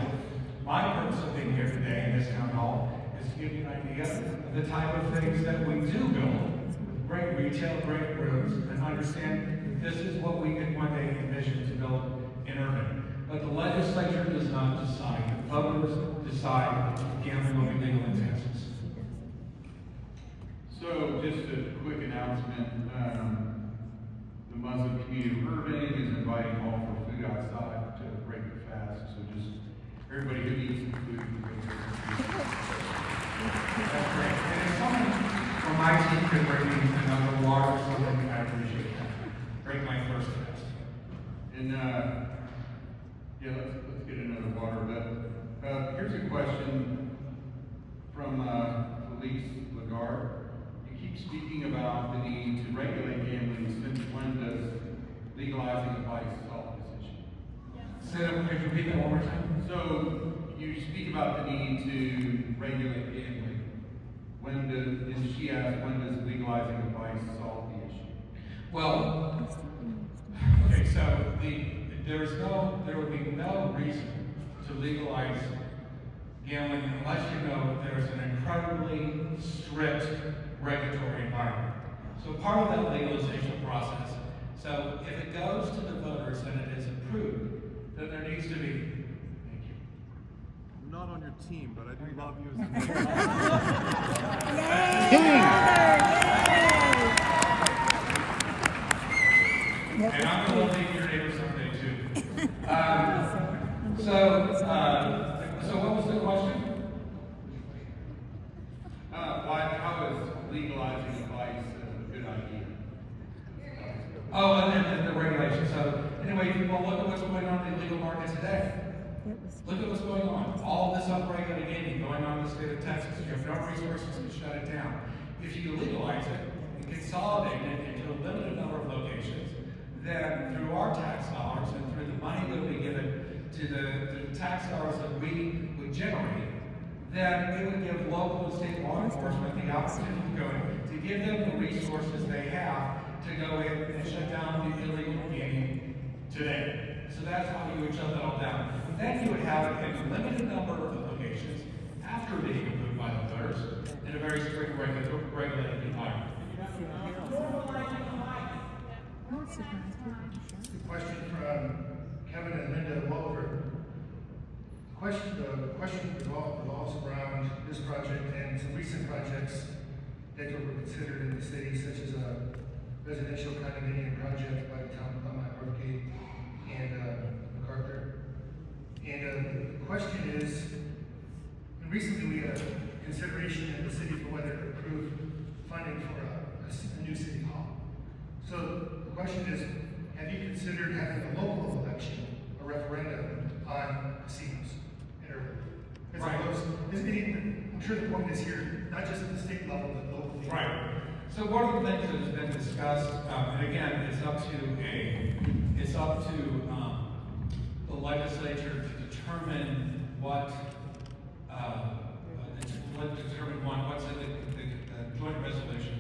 My purpose of being here today in this town hall is to give you an idea of the type of things that we do build. Great retail, great rooms, and understand this is what we could one day envision to build in Irving. But the legislature does not decide. The voters decide if gambling will be legal in Texas. So, just a quick announcement. The Muslim community of Irving is inviting all for food outside to break the fast. So just everybody who needs some food can break their fast. That's great. And if someone from my team could bring me another water or something, I appreciate that. Break my first fast. And yeah, let's get another water. But here's a question from Felice Lagarde. You keep speaking about the need to regulate gambling. Since when does legalizing advice solve this issue? Say that, could you repeat that one more time? So you speak about the need to regulate gambling. And she asked, when does legalizing advice solve the issue? Well, okay, so there would be no reason to legalize gambling unless you know there's an incredibly strict regulatory environment. So part of that legalization process, so if it goes to the voters and it is approved, then there needs to be, thank you. I'm not on your team, but I do love you as a And I'm going to love being your neighbor someday too. So what was the question? regulation. So anyway, if you want to look at what's going on in the illegal market today, It was look at what's going on. All this unregulated gaming going on in the state of Texas. You have no resources to shut it down. If you legalize it and consolidate it into a limited number of locations, then through our tax dollars and through the money that we give it to the tax dollars that we would generate, then it would give local and state law enforcement the opportunity to go in, to give them the resources they have to go in and shut down the illegal gaming today. So that's how you would shut that all down. Then you would have it in a limited number of locations after being approved by the voters in a very strict regulated environment. I'm surprised. The question from Kevin and Linda Walter. The question revolves around this project and some recent projects that were considered in the city, such as a residential condominium project by the town of Blvd and MacArthur. And the question is, and recently we had a consideration in the city for whether to approve funding for a new city hall. So the question is, have you considered having a local election, a referendum on casinos in Irving? Right. I'm sure the point is here, not just at the state level, but locally. Right. So one of the things that has been discussed, and again, it's up to the legislature to determine what's in the joint resolution,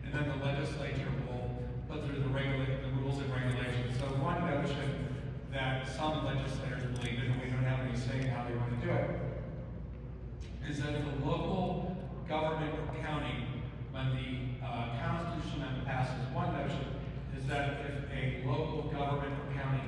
and then the legislature will put through the rules and regulations. So one notion that some legislators believe in, and we don't have any say in how they want to do it, is that if a local government or county, when the Constitutional Amendment passes, one notion is that if a local government or county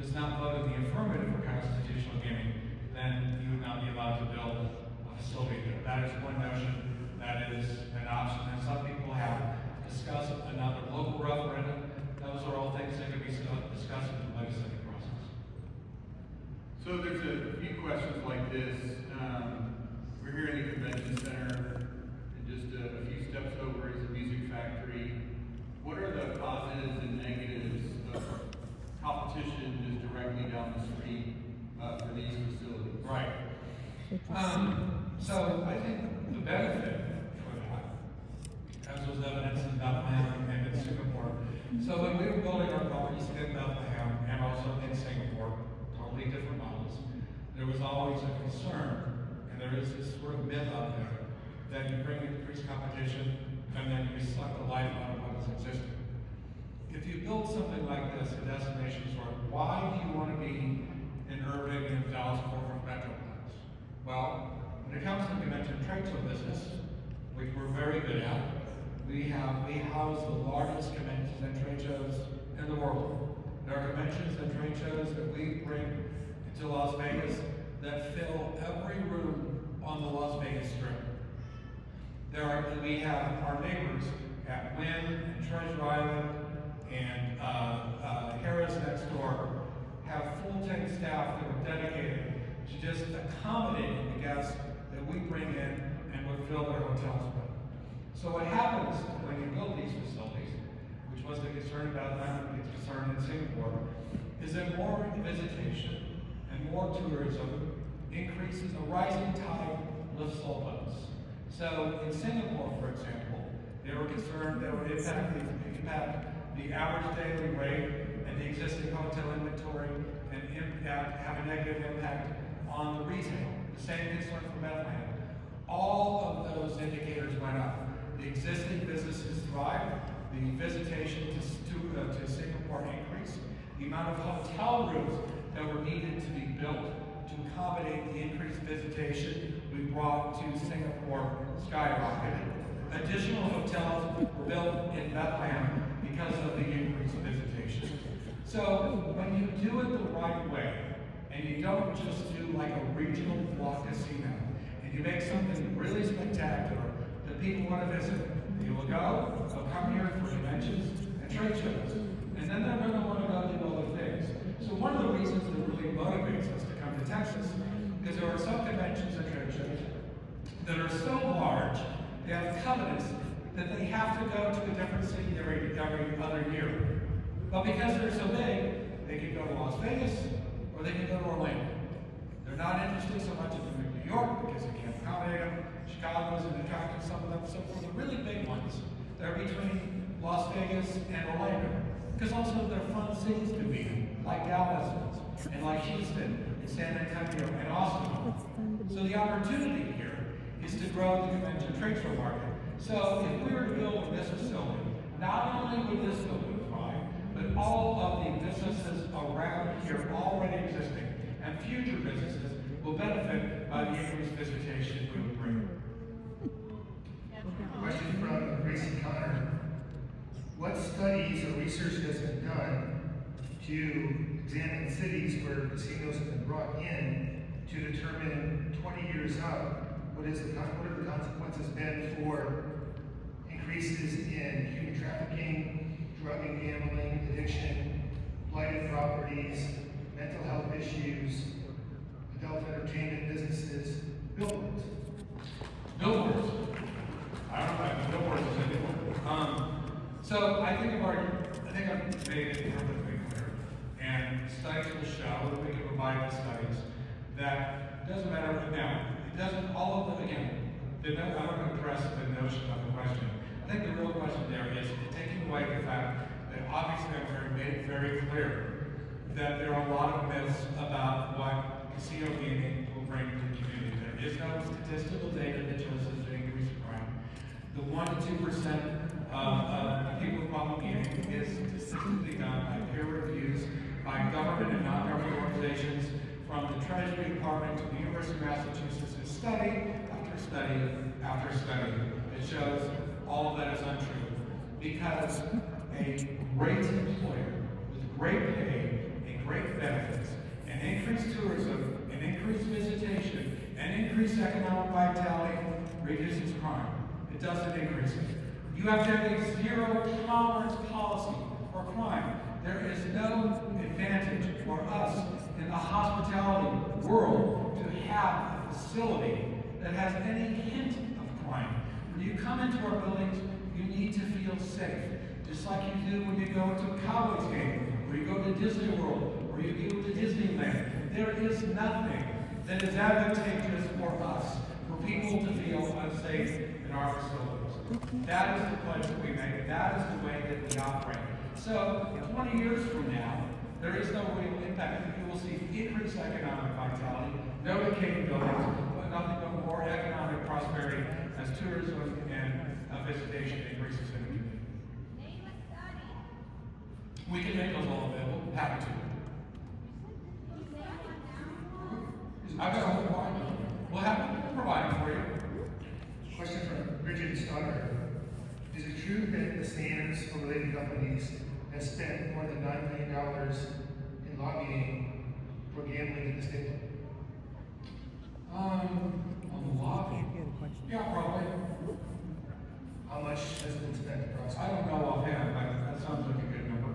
does not vote in the affirmative for constitutional gaming, then you would not be allowed to build a facility there. That is one notion, that is an option, and some people have discussed another local referendum. Those are all things that can be discussed in the legislative process. So there's a few questions like this. We're here in the convention center, and just a few steps over is a music factory. What are the positives and negatives of competition just directly down the street for these facilities? Right. So I think the benefit for that, as was evidenced in Bethlehem and in Singapore. So when we were building our properties in Bethlehem and also in Singapore, totally different models, there was always a concern, and there is this sort of myth out there, that you bring increased competition and then you suck the life out of what is existing. If you build something like this, a destination resort, why do you want to be in Irving and Dallas-Fort Worth Metroplex? Well, when it comes to the convention trade show business, which we're very good at, we house the largest conventions and trade shows in the world. There are conventions and trade shows that we bring to Las Vegas that fill every room on the Las Vegas Strip. We have our neighbors at Wynn and Treasure Island and Harris next door have full-time staff that are dedicated to just accommodating the guests that we bring in and would fill their hotels with. So what happens when you build these facilities, which was the concern about them, the concern in Singapore, is that more visitation and more tourism increases. A rising tide lifts all boats. So in Singapore, for example, they were concerned that it would impact the average daily rate and the existing hotel inventory and have a negative impact on the retail. The same concern for Bethlehem. All of those indicators went up. The existing businesses thrive. The visitation to Singapore increased. The amount of hotel rooms that were needed to be built to accommodate the increased visitation we brought to Singapore skyrocketed. Additional hotels were built in Bethlehem because of the increased visitation. So when you do it the right way, and you don't just do like a regional block casino, and you make something really spectacular that people want to visit, they will go, they'll come here for conventions and trade shows, and then they're going to want to go do other things. So one of the reasons that really motivates us to come to Texas is there are some conventions and trade shows that are so large, they have covenants that they have to go to a different city every other year. But because they're so big, they can go to Las Vegas or they can go to Orlando. They're not interested so much in New York because they can't accommodate them. Chicago isn't attractive, some of them. So for the really big ones, they're between Las Vegas and Orlando. Because also they're fun cities to be in, like Dallas is, and like Houston, and San Antonio, and Austin. So the opportunity here is to grow the convention trade show market. So if we were to build this facility, not only would this building thrive, but all of the businesses around here already existing and future businesses will benefit by the increased visitation we would bring. Question from Gracie Connor. What studies or research has been done to examine cities where casinos have been brought in to determine 20 years out what are the consequences been for increases in human trafficking, drug and gambling, addiction, blighted properties, mental health issues, adult entertainment businesses, billboards? Billboards. I don't know if billboards is anything. So I think I've made it perfectly clear. And studies will show that we can provide the studies that it doesn't matter what now. It doesn't, all of them, again, I'm not going to address the notion of the question. I think the real question there is taking away the fact that obviously I've made it very clear that there are a lot of myths about what casino gaming will bring to the community. There is no statistical data that shows there's an increase in crime. The 1 to 2% of people with problem gaming is statistically done by peer reviews by government and non-government organizations, from the Treasury Department to the University of Massachusetts, and study after study after study. It shows all of that is untrue. Because a great employer with great pay and great benefits and increased tourism and increased visitation and increased economic vitality reduces crime. It doesn't increase it. You have to have a zero tolerance policy for crime. There is no advantage for us in the hospitality world to have a facility that has any hint of crime. When you come into our buildings, you need to feel safe. Just like you do when you go to a Cowboys game, or you go to Disney World, or you go to Disneyland. There is nothing that is advantageous for us, for people to feel unsafe in our facilities. That is the pledge that we make. That is the way that we operate. So, 20 years from now, there is no real impact. You will see increased economic vitality, no decaying buildings, but nothing but more economic prosperity as tourism and visitation increases in the community. We can make those all available. Happy to. I've got a whole line. We'll provide them for you. Question from Bridget Stoddard. Is it true that the Sands or related companies have spent more than $9 million in lobbying for gambling in the state? On the lobby? Yeah, probably. How much has been spent across? I don't know offhand, but that sounds like a good number.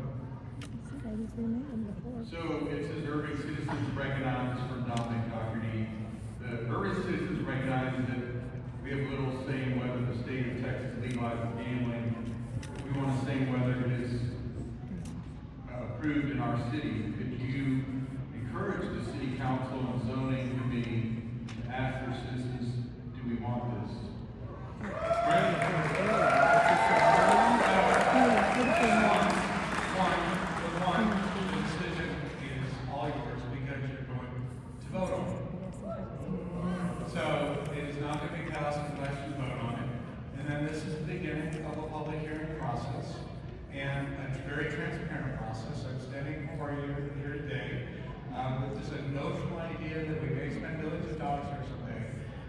So it says Irving citizens recognize from Dominic Doherty. The Irving citizens recognize that we have little say in whether the state of Texas legalizes gambling. We want to say whether it is approved in our city. Could you encourage the city council and zoning committee to ask their citizens, do we want this? The decision is all yours because you're going to vote on it. So it is not going to be passed unless you vote on it. And then this is the beginning of a public hearing process. And it's a very transparent process. I'm standing before you here today with just a notional idea that we may spend millions of dollars here someday.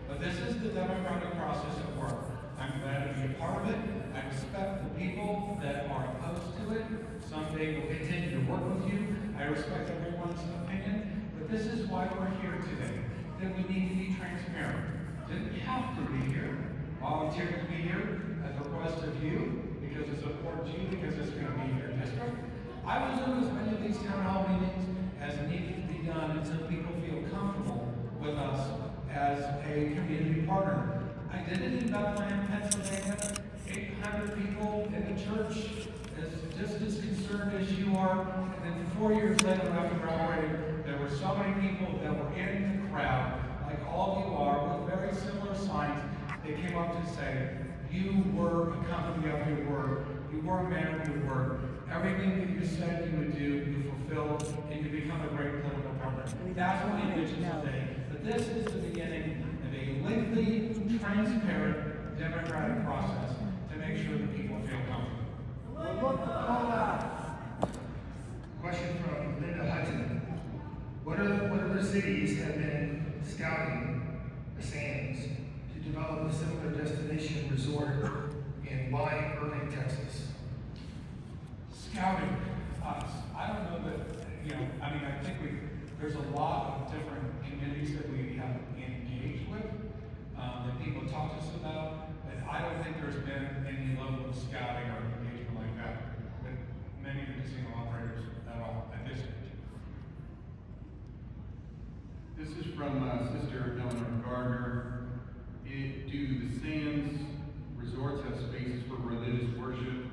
But this is the democratic process at work. I'm glad to be a part of it. I respect the people that are opposed to it. Someday we'll continue to work with you. I respect everyone's opinion. But this is why we're here today. That we need to be transparent. Didn't have to be here. Volunteered to be here at the request of you because it's important to you because it's going to be in your district. I will do as many of these town hall meetings as needed to be done until people feel comfortable with us as a community partner. I did it in Bethlehem, Pennsylvania. 800 people in the church is just as concerned concerned as you are. And then 4 years later, after graduating, there were so many people that were in the crowd, like all of you are, with very similar signs. They came up to say, you were a company of your word. You were a man of your word. Everything that you said you would do, you fulfilled, and you become a great political partner. That's what the Indigenous Day. But this is the beginning of a lengthy, transparent, democratic process to make sure that people feel comfortable. Question from Linda Hudson. What other cities have been scouting the sands to develop a similar destination resort in why Irving, Texas? Scouting us. I don't know that, I think there's a lot of different communities that we have engaged with, that people talk to us about, but I don't think there's been any level of scouting or engagement like that with many of the casino operators at all at this stage. This is from Sister Eleanor Gardner. Do the Sands resorts have spaces for religious worship?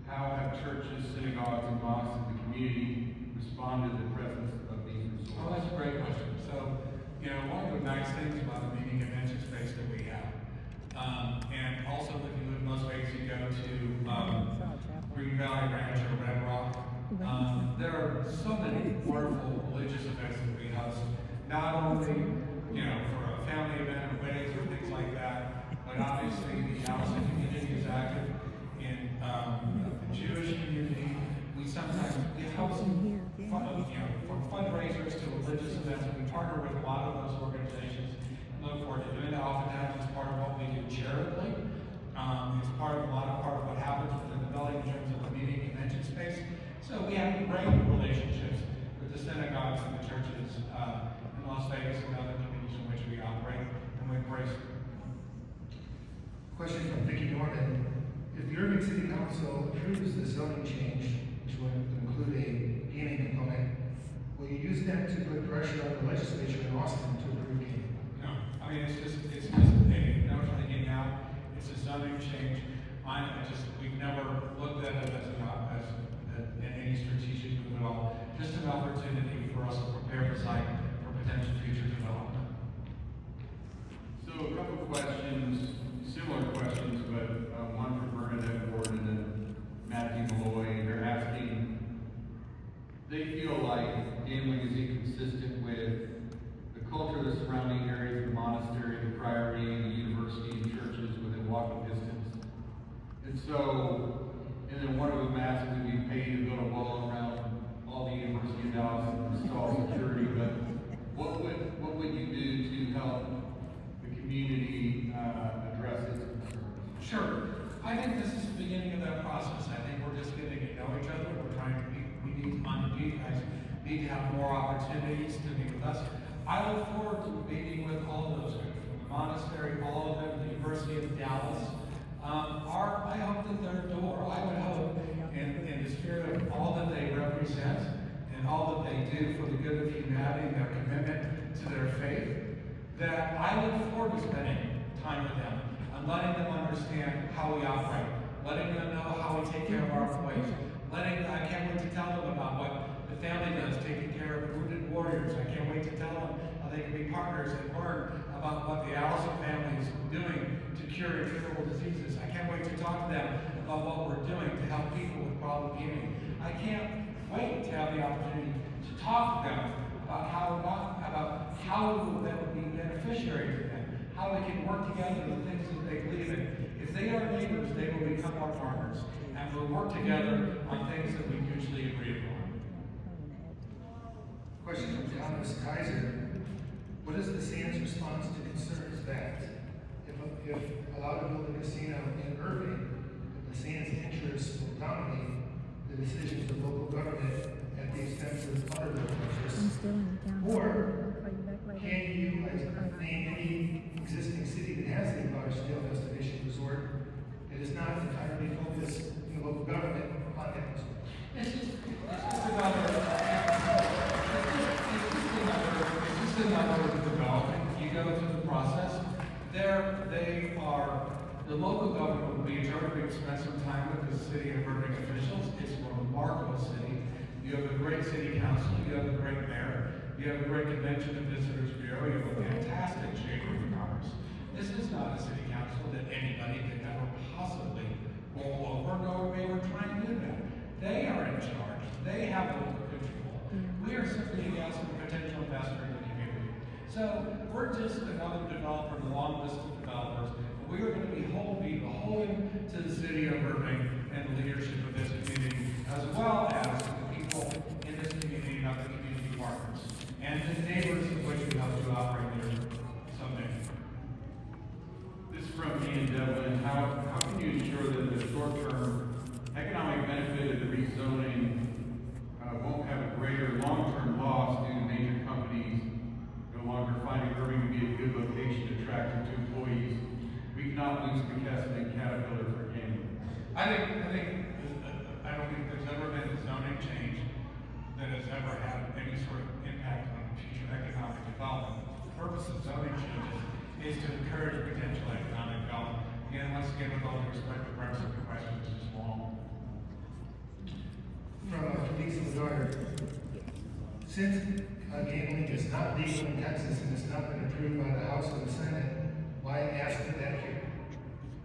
How have churches, synagogues, and mosques in the community responded to the presence of these resorts? Oh, that's a great question. So, one of the nice things about the meeting convention space that we have, and also if you live in those spaces, you go to Green Valley Ranch or Red Rock, there are so many wonderful religious events that we host, not only, for a family event or weddings or things like that, but obviously the Allison community is active in the Jewish community. We sometimes host from fundraisers to religious events, and we partner with a lot of those organizations and look forward to doing that. Oftentimes it's part of what we do charitably. It's part of what happens within the building in terms of the meeting convention space. So we have great relationships with the synagogues and the churches in Las Vegas and other communities in which we operate, and we embrace them. Question from Vicki Norman. If the Irving City Council approves the zoning change, which would include a gaming component, will you use that to put pressure on the legislature in Austin to approve gaming? No, it's just a notion of getting out. It's a zoning change. We've never looked at it as any strategic move at all. Just an opportunity for us to prepare the site for potential future development. So a couple of questions, similar questions, but one for Bernadette Ward and then Matthew Malloy. They're asking, they feel like gambling is inconsistent with the culture of the surrounding areas, the monastery, the priory, the university, and churches within walking distance. And then one of them asked, would we pay to build a wall around all the University of Dallas and install security, but what would you do to help the community address its concerns? Sure. I think this is the beginning of that process. I think we're just getting to know each other. We're trying to meet. You guys need to have more opportunities to meet with us. I look forward to meeting with all of those groups, from the monastery, all of them, the University of Dallas. I hope that their door, I would hope, in the spirit of all that they represent and all that they do for the good of humanity and their commitment to their faith, that I look forward to spending time with them and letting them understand how we operate, letting them know how we take care of our employees, I can't wait to tell them about what the family does, taking care of wounded warriors. I can't wait to tell them how they can be partners and learn about what the Allison family is doing to cure incurable diseases. I can't wait to talk to them about what we're doing to help people with problem gaming. I can't wait to have the opportunity to talk to them about how that would be beneficiary to them, how we can work together in the things that they believe in. If they are neighbors, they will become our partners, and we'll work together on things that we mutually agree upon. Question from Thomas Kaiser. What is the Sands response to concerns that if allowed to build a casino in Irving, the Sands interests will dominate the decisions of local government at the expense of other local interests? Or can you name any existing city that has a large-scale destination resort that is not entirely focused in the local government on that resort? It's just another development. You go through the process. The local government we enjoyed, we spent some time with the city of Irving officials. It's a remarkable city. You have a great city council, you have a great mayor, you have a great convention and visitors bureau, you have a fantastic chamber of commerce. This is not a city council that anybody could ever possibly roll over, nor we were trying to do that. They are in charge. They have local control. We are simply against a potential investor in the community. So we're just another developer in the long list of developers. We are going to be beholden to the city of Irving and the leadership of this community, as well as the people in this community and other community partners, and the neighbors of which we hope to operate there someday. This is from me and Devlin. How can you ensure that the short-term economic benefit of the rezoning won't have a greater long-term loss due to major companies no longer finding Irving to be a good location attractive to employees? We cannot lose McKesson and Caterpillar for gaming. I don't think there's ever been a zoning change that has ever had any sort of impact on future economic development. The purpose of zoning changes is to encourage potential economic development. Again, once again, with all due respect, the premise of the question is just wrong. From Lisa Lazar, since gambling is not legal in Texas and has not been approved by the House or the Senate, why ask for that here?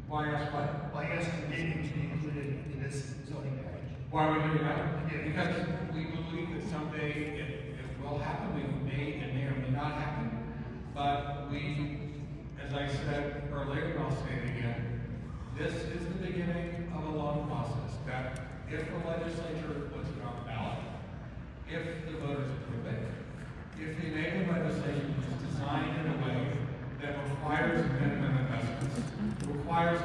Why ask what? Why ask for gaming to be included in this zoning package? Why are we doing that? Yeah. Because we believe that someday it will happen. We may and may or may not happen. But we, as I said earlier, and I'll say it again, this is the beginning of a long process that if the legislature puts it on the ballot, if the voters approve it, if the enabling legislation is designed in a way that requires minimum investments, requires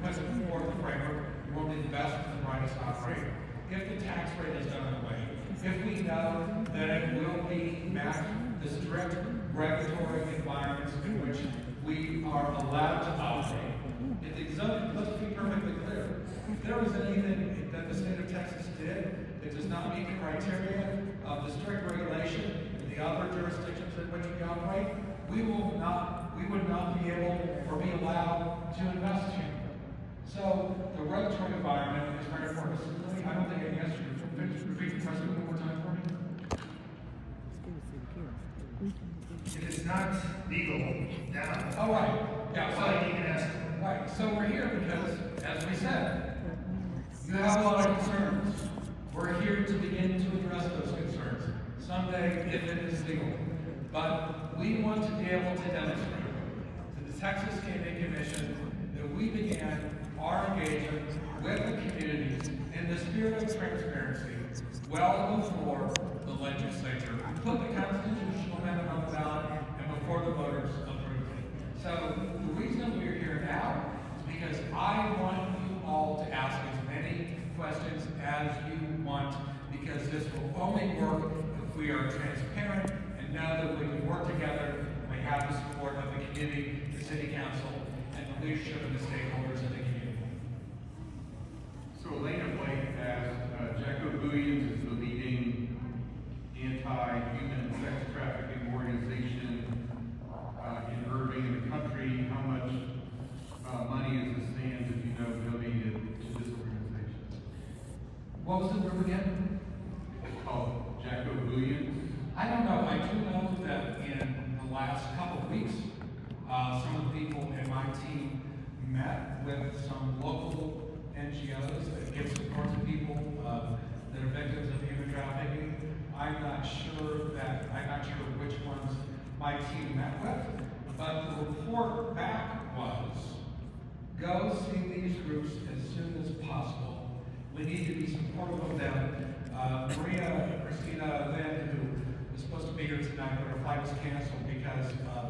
puts it forth the framework, we won't invest in the brightest operate. If the tax rate is done away, if we know that it will be matched the strict regulatory environments in which we are allowed to operate. If the zone, let's be perfectly clear, if there was anything that the state of Texas did that does not meet the criteria of the strict regulation in the other jurisdictions in which we operate, we would not be able or be allowed to invest here. So the regulatory environment is very important. I don't think any answer. Repeat the question one more time for me. If it's not legal now, Oh, right. Yeah. why do you even ask? Right, so we're here because, as we said, you have a lot of concerns. We're here to begin to address those concerns someday if it is legal. But we want to be able to demonstrate to the Texas Gaming Commission that we began our engagement with the communities in the spirit of transparency well before the legislature put the constitutional amendment on the ballot and before the voters approved it. So the reason we're here now is because I want you all to ask as many questions as you want, because this will only work if we are transparent and know that we can work together and we have the support of the community, the city council, and the leadership of the stakeholders in the community. So Elena Blake asked, Jacko Booyens is the leading anti-human sex trafficking organization in Irving in the country. How much money is the Sands, if you know, donated to this organization? What was the group again? It's called Jacko Booyens. I don't know. I do know that in the last couple of weeks, some of the people in my team met with some local NGOs that give support to people that are victims of human trafficking. I'm not sure which ones my team met with, but the report back was, go see these groups as soon as possible. We need to be supportive of them. Christina Lynn, who was supposed to be here tonight, but her flight was canceled because of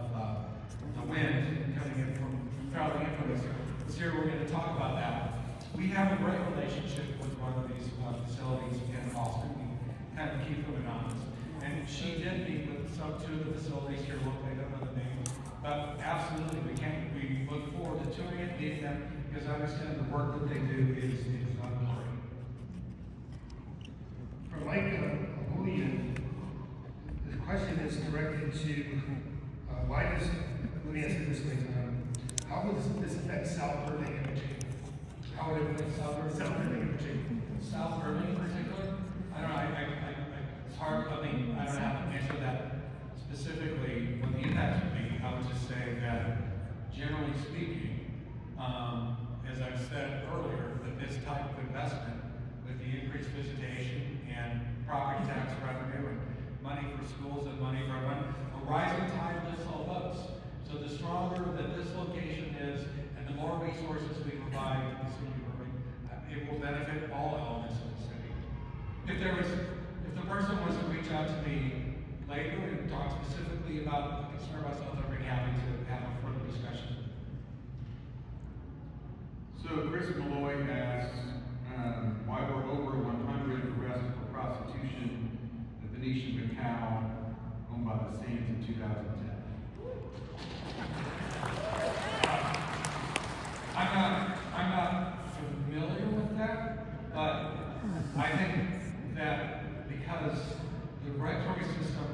the wind coming in from traveling in from us. So here we're going to talk about that. We have a great relationship with one of these facilities in Austin. We kind of keep them anonymous. And she did meet with two of the facilities here located under the name. But absolutely, we look forward to touring it, meeting them, because I understand the work that they do is unbelievable. For Mike Booyan, the question is directed to, why does, let me answer this way, How would this affect South Irving in particular? How would it affect South Irving? South Irving in particular. South Irving in particular? I don't know, it's hard, I mean, I don't have to answer that specifically what the impact would be. I would just say that, generally speaking, as I've said earlier, that this type of investment with the increased visitation and property tax revenue and money for schools and money for everyone, a rising tide lifts all boats. So the stronger that this location is and the more resources we provide to the city of Irving, it will benefit all elements of the city. If the person was to reach out to me later and talk specifically about the concern about South Irving, happy to have a further discussion. So Chris Malloy asks, why were over 100 arrests for prostitution at Venetian Macau owned by the Sands in 2010? I'm not familiar with that, but I think that because the regulatory system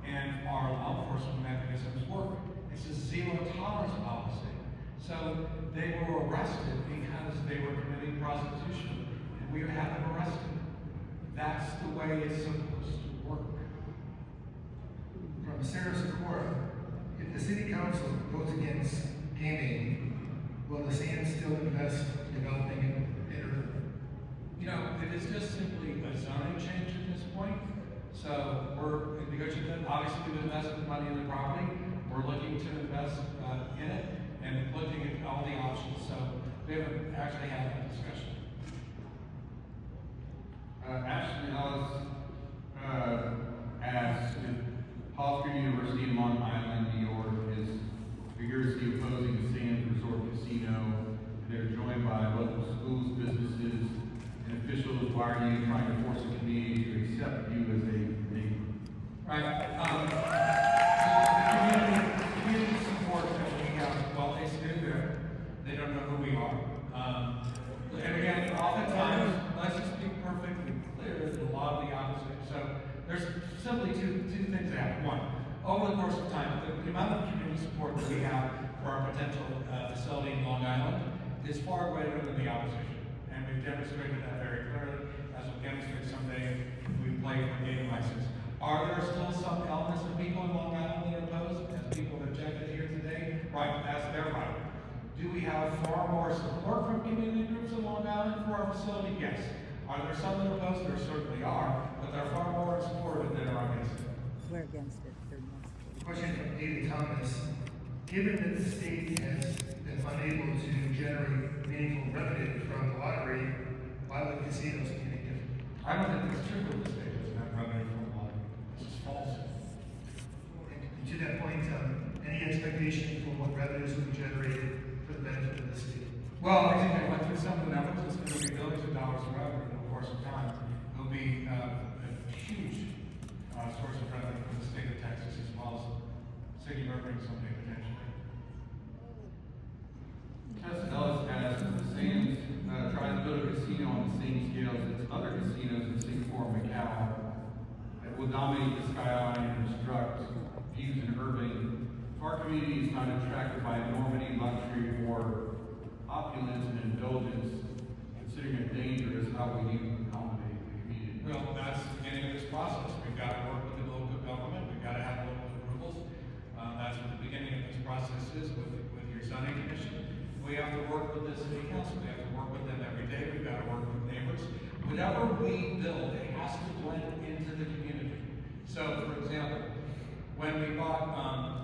and our law enforcement mechanisms work, it's a zero tolerance policy. So they were arrested because they were committing prostitution, and we had them arrested. That's the way it's supposed to work. From Sarah Sikora, if the city council votes against gaming, will the Sands still invest developing in Irving? You know, it is just simply a zoning change at this point. So we're negotiating, obviously we've invested money in the property. We're looking to invest in it and looking at all the options. So we haven't actually had that discussion. Ashley Ellis asks if Hollister University in Long Island, New York is vigorously opposing the Sands Resort Casino. They're joined by local schools, businesses, and officials. Why are you trying to force the community to accept you as a neighbor? Right. The community support that we have, well, they still there. They don't know who we are. And again, oftentimes, let's just be perfectly clear, there's a lot of the opposite. So there's simply two things that happen. One, over the course of time, the amount of community support that we have for our potential facility in Long Island is far greater than the opposition. And we've demonstrated that very clearly, as we'll demonstrate someday if we play for a gaming license. Are there still some elements of people in Long Island that are opposed, as people have objected here today? Right, that's their right. Do we have far more support from community groups in Long Island for our facility? Yes. Are there some that are opposed? There certainly are, but there are far more supportive than are against it. We're against it for most. Question from David Thomas. Given that the state has been unable to generate meaningful revenue from the lottery, why would casinos be any different? I don't think it's true that the state doesn't have revenue from the lottery. This is false. And to that point, any expectation for what revenues will be generated for the benefit of the city? Well, I think I went through some of the numbers. It's going to be billions of dollars of revenue in the course of time. It'll be a huge source of revenue for the state of Texas as well as the city of Irving someday potentially. Tess Ellis asks if the Sands tries to build a casino on the same scale as its other casinos in Singapore and Macau that will dominate the skyline and obstruct views in Irving. If our community is not attracted by enormity, luxury, or opulence and indulgence, considering it dangerous, how will you accommodate the community? Well, that's the beginning of this process. We've got to work with the local government. We've got to have local approvals. That's what the beginning of this process is with your zoning commission. We have to work with the city council. We have to work with them every day. We've got to work with neighbors. Whatever we build, it has to blend into the community. So, for example, when we bought,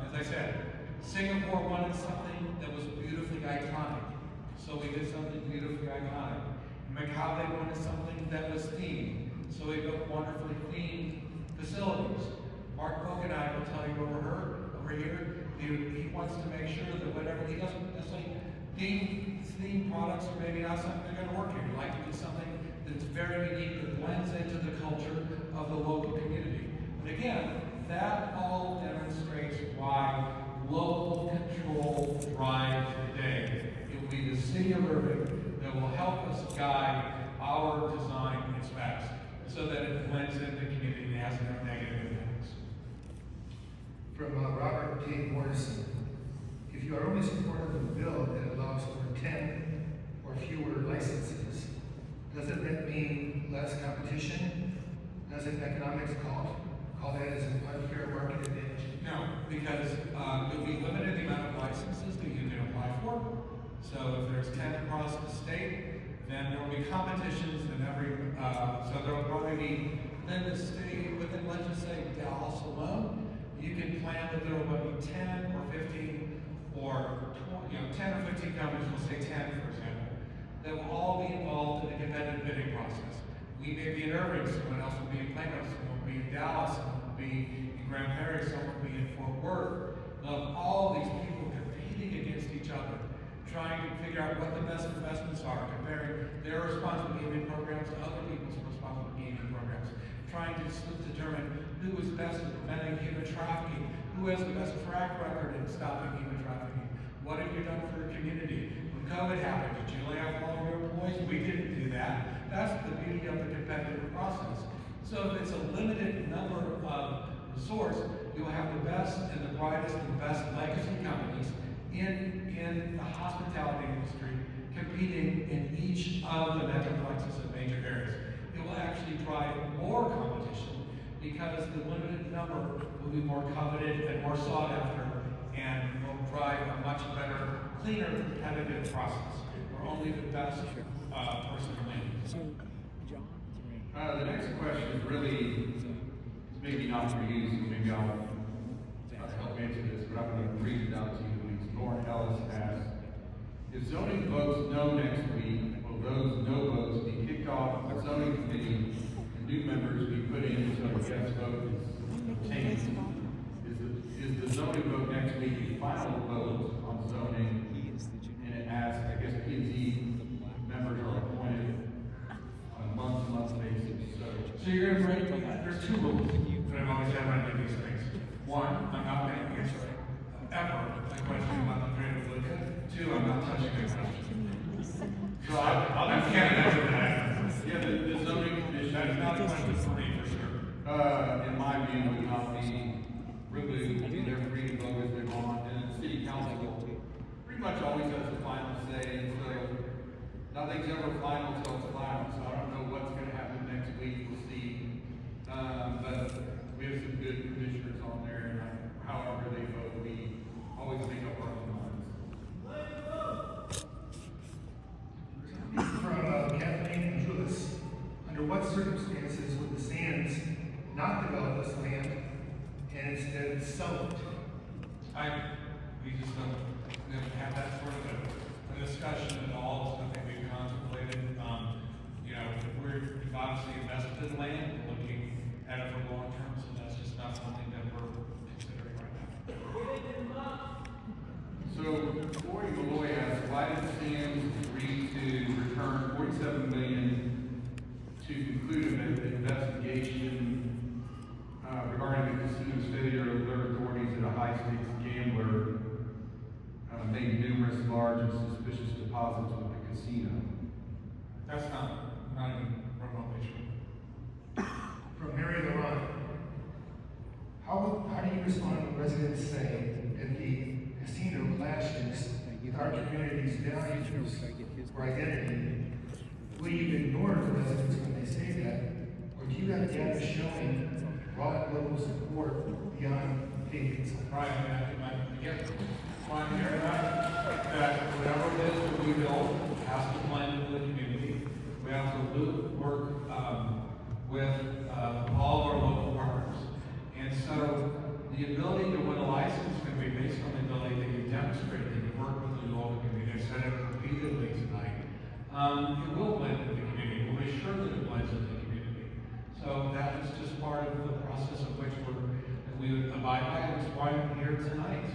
as I said, Singapore wanted something that was beautifully iconic. So we did something beautifully iconic. Macau, they wanted something that was themed. So we built wonderfully themed facilities. Mark Cook and I will tell you over here, he wants to make sure that whatever, he doesn't just like themed products are maybe not something that are going to work here. He'd like to do something that's very unique, that blends into the culture of the local community. But again, that all demonstrates why local control drives the day. It will be the city of Irving that will help us guide our design and specs so that it blends into the community and has no negative impacts. From Robert K. Morrison. if you are only supportive of a bill that allows for 10 or fewer licenses, doesn't that mean less competition? Doesn't economics call that as an unfair market advantage? No, because you'll be limited the amount of licenses that you can apply for. So if there's 10 across the state, then there will be competitions in every, so there will probably be, within the state, within, let's just say Dallas alone, you can plan that there will be 10 or 15 or 20, 10 or 15 companies, we'll say 10 for example, that will all be involved in the competitive bidding process. We may be in Irving, someone else will be in Plano, someone will be in Dallas, someone will be in Grand Prairie, someone will be in Fort Worth. Of all these people competing against each other, trying to figure out what the best investments are, comparing their responsible gaming programs to other people's responsible gaming programs, trying to determine who is best at preventing human trafficking, who has the best track record in stopping human trafficking, what have you done for your community? When COVID happened, did you lay off all of your employees? We didn't do that. That's the beauty of the competitive process. So if it's a limited number of resources, you'll have the best and the brightest and the best legacy companies in the hospitality industry competing in each of the metroplexes of major areas. It will actually drive more competition because the limited number will be more coveted and more sought after and will drive a much better, cleaner, competitive process where only the best person wins. The next question is really, maybe not for you, so maybe I'll help answer this, but I'm going to read it out to you. Lauren Ellis asks, if zoning votes no next week, will those no votes be kicked off the zoning committee and new members be put in until a yes vote is obtained? Is the zoning vote next week a final vote on zoning? And it asks, I guess P&Z members are appointed on a month-to-month basis. So you're going to break, there's two rules that I've always had when I do these things. One, I'm not going to answer ever a question about the creative look. Two, I'm not touching the question. So I can't answer that. Yeah, the zoning commission, That's not a question for me, for sure. in my view, would not be removed. They're free to vote as they want, and the city council pretty much always has the final say. So nothing's ever final until it's final. So I don't know what's going to happen next week. We'll see. But we have some good commissioners on there, and however they vote, we always make up our own minds. From Kathleen and Jules, under what circumstances would the Sands not develop this land and instead sell it? We just don't have that sort of a discussion at all. It's nothing we've contemplated. We've obviously invested in land, we're looking at it for long term, so that's just not something that we're considering right now. So Corey Malloy asks, why did Sands agree to return $47 million to conclude an investigation regarding the casino's failure to alert authorities that a high-stakes gambler made numerous large and suspicious deposits with the casino? That's not even remotely true. From Mary Laurent, how do you respond when residents say that the casino clashes with our community's values or identity? Will you ignore the residents when they say that, or do you have data showing broad level support beyond opinions? Right, again, want to hear that whatever it is that we build has to blend into the community. We have to work with all of our local partners. And so the ability to win a license is going to be based on the ability that you demonstrate that you work with the local community. I said it repeatedly tonight. It will blend into the community. We'll make sure that it blends into the community. So that is just part of the process of which we would abide by, and that's why I'm here tonight.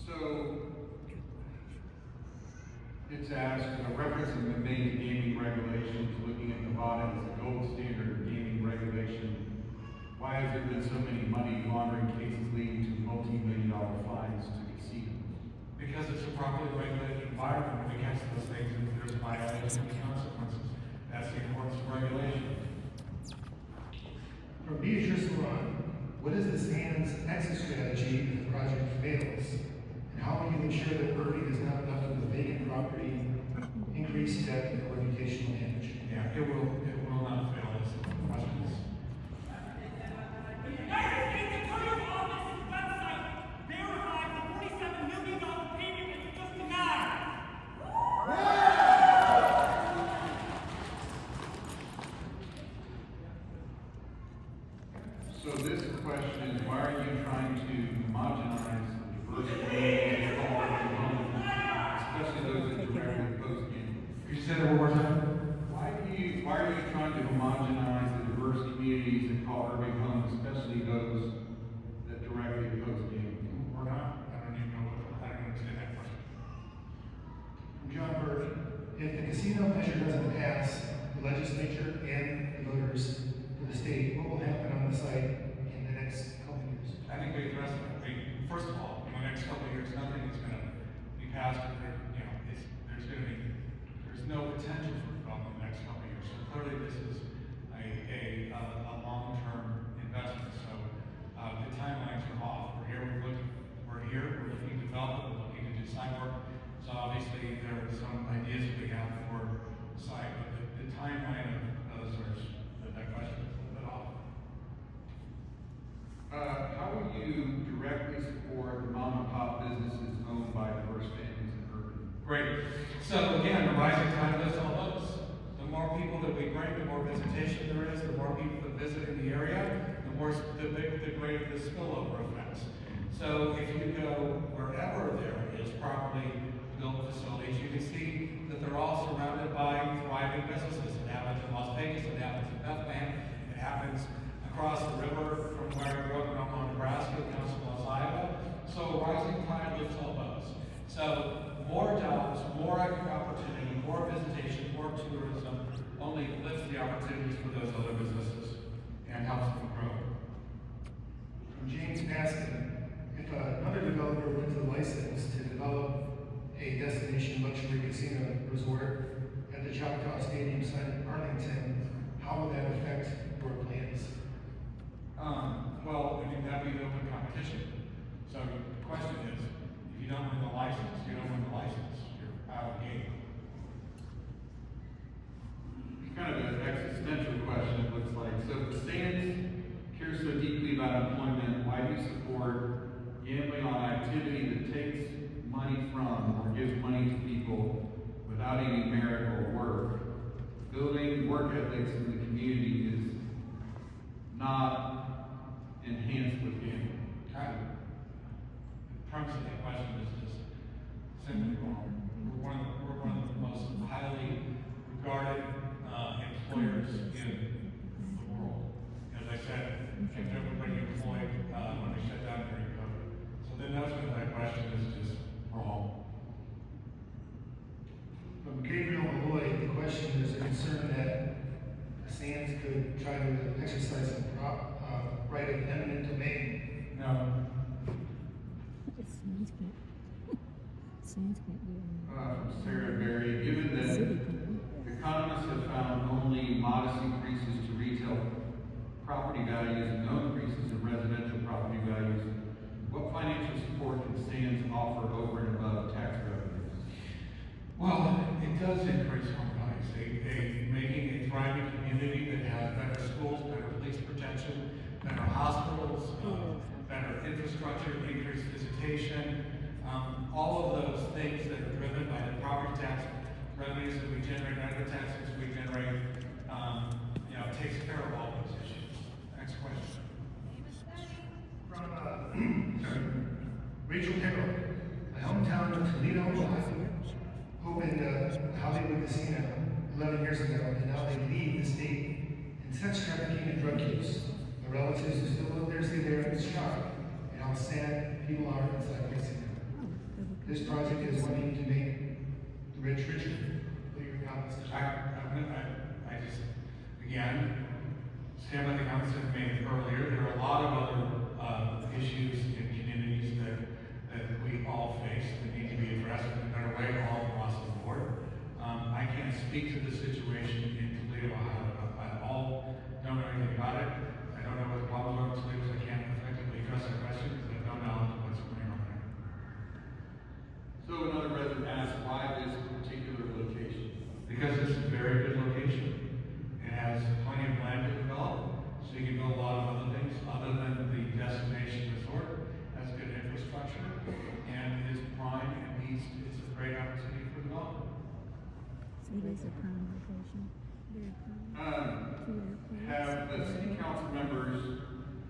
So it's asked, a reference has been made to gaming regulations, looking at Nevada as the gold standard of gaming regulation. Why has there been so many money laundering cases leading to multi-million-dollar fines to casinos? Because it's a properly regulated environment, when we catch those things, and there's violations and consequences. That's the importance of regulation. From Beatrice Laurent, what is the Sands exit strategy if the project fails? And how will you ensure that Irving is not left with a vacant property, increased debt, or reputational damage? Yeah, it will not fail. It's questions. The United States Attorney's Office's website verifies the $47 million payment was just denied. So this question is, why are you trying to homogenize the diversity of components, especially those that directly oppose you? Could you say that one more time? Why are you trying to homogenize the diverse communities that call Irving home, especially those that directly oppose you? Or not? I don't even know I don't understand that question. John Burke, if the casino measure doesn't pass the legislature and the voters for the state, what will happen on the site in the next couple of years? I think we addressed it. First of all, in the next couple of years, nothing is going to be passed. There's no potential for development in the next couple of years. So clearly, this is a long-term investment. So the timelines are off. We're looking to develop. We're looking to do site work. So obviously, there are some ideas we have for the site, but the timeline of those are that question is a little bit off. How will you directly support the mom and pop businesses owned by diverse families in Irving? Great. So again, the rising tide lifts all boats. The more people that we bring, the more visitation there is. The more people that visit in the area, the greater the spillover effects. So if you go wherever there is properly built facilities, you can see that they're all surrounded by thriving businesses. It happens in Las Vegas. It happens in Bethlehem. It happens across the river from where I grew up in Omaha, Nebraska, down to Los Iowa. So rising tide lifts all boats. So more jobs, more economic opportunity, more visitation, more tourism only lifts the opportunities for those other businesses and helps them grow. From James Baskin, if another developer wins a license to develop a destination luxury casino resort at the Choctaw Stadium site in Arlington, how will that affect your plans? Well, I mean, that'd be the open competition. So the question is, if you don't win the license, you don't win the license. You're out of the game. Kind of an existential question, it looks like. So if the Sands cares so deeply about employment, why do you support gambling on activity that takes money from or gives money to people without any merit or work? Building work ethics in the community is not enhanced with gambling. The premise of that question is just simply wrong. We're one of the most highly regarded employers in the world. As I said, kept everybody employed when we shut down during COVID. So the notion of that question is just wrong. From Gabriel Malloy, the question is a concern that Sands could try to exercise some right of eminent domain. No. Sands can't do From Sarah Berry, given that economists have found only modest increases to retail property values and no increases in residential property values, what financial support can Sands offer over and above tax revenues? Well, it does increase home values. Making a thriving community that has better schools, better police protection, better hospitals, better infrastructure, increased visitation, all of those things that are driven by the property tax revenues that we generate, other taxes we generate, takes care of all those issues. Next question. From Rachel Carroll, my hometown of Toledo, Ohio, opened a Hollywood casino 11 years ago, and now they lead the state in sex trafficking and drug use. My relatives who still live there say they're in shock at how sad people are inside the casino. This project is wanting to make the rich richer. What are your comments? I just, again, stand by the comments that I made earlier. There are a lot of other issues in communities that we all face that need to be addressed in a better way all across the board. I can't speak to the situation in Toledo, Ohio. I don't know anything about it. I don't know what the problems are in Toledo, so I can't It is a prime location. Very prime. Two airports. Have the city council members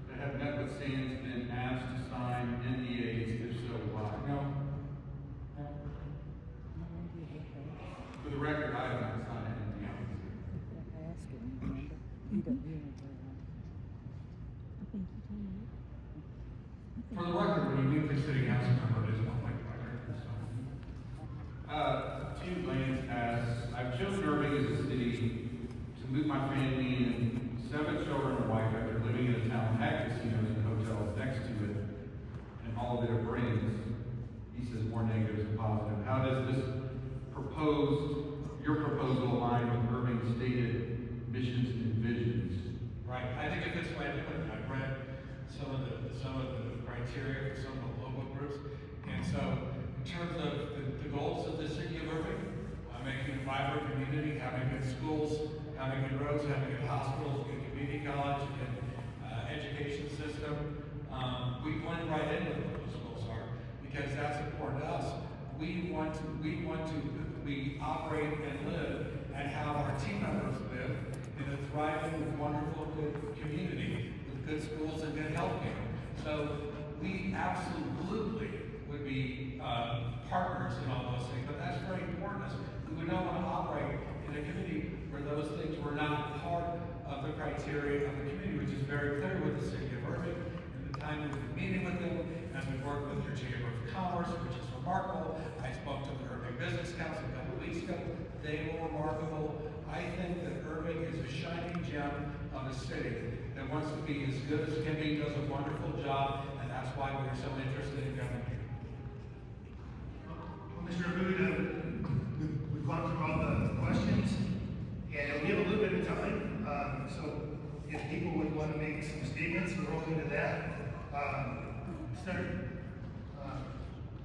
that have met with Sands been asked to sign NDAs? If so, why? No. For the record, I have not signed an NDA. I think you told me. For the record, when you meet the city council member, it is public record, so. Tim Lance asks, I've chosen Irving as a city to move my family and 7 children and a wife after living in a town that had casinos and hotels next to it, and all that it brings. He says more negatives than positive. How does this your proposal align with Irving's stated missions and visions? Right, I think it fits right in with it. I've read some of the criteria for some of the local groups. And so, in terms of the goals of the city of Irving, making a vibrant community, having good schools, having good roads, having good hospitals, good community college, good education system, we blend right in with what those goals are, because that's important to us. We operate and live and have our team members live in a thriving, wonderful, good community with good schools and good health care. So we absolutely would be partners in all those things, but that's very important. We would not want to operate in a community where those things were not part of the criteria of the community, which is very clear with the city of Irving. And the time we've been meeting with them, as we work with your Chamber of Commerce, which is remarkable. I spoke to the Irving Business Council a couple of weeks ago. They were remarkable. I think that Irving is a shining gem of a city that wants to be as good as can be, does a wonderful job, and that's why we're so interested in coming here. Well, Mr. Blvd, we've gone through all the questions, and it'll give a little bit of time. So if people would want to make some statements, we're open to that. Senator?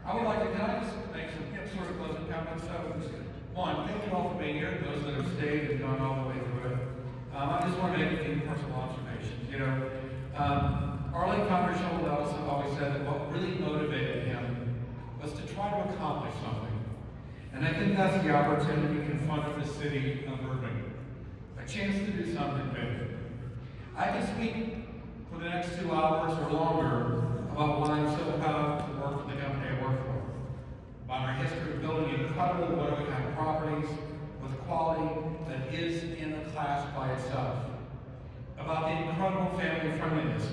I would like to, can I just make some sort of closing comments? So, one, thank you all for being here, those that have stayed and gone all the way through it. I just want to make a few personal observations. You know, Arlene Convershaw always said that what really motivated him was to try to accomplish something. And I think that's the opportunity confronted the city of Irving. A chance to do something big. I can speak for the next 2 hours or longer about why I'm so proud to work for the company I work for. About our history of building incredible whatever kind of properties with quality that is in a class by itself. About the incredible family friendliness,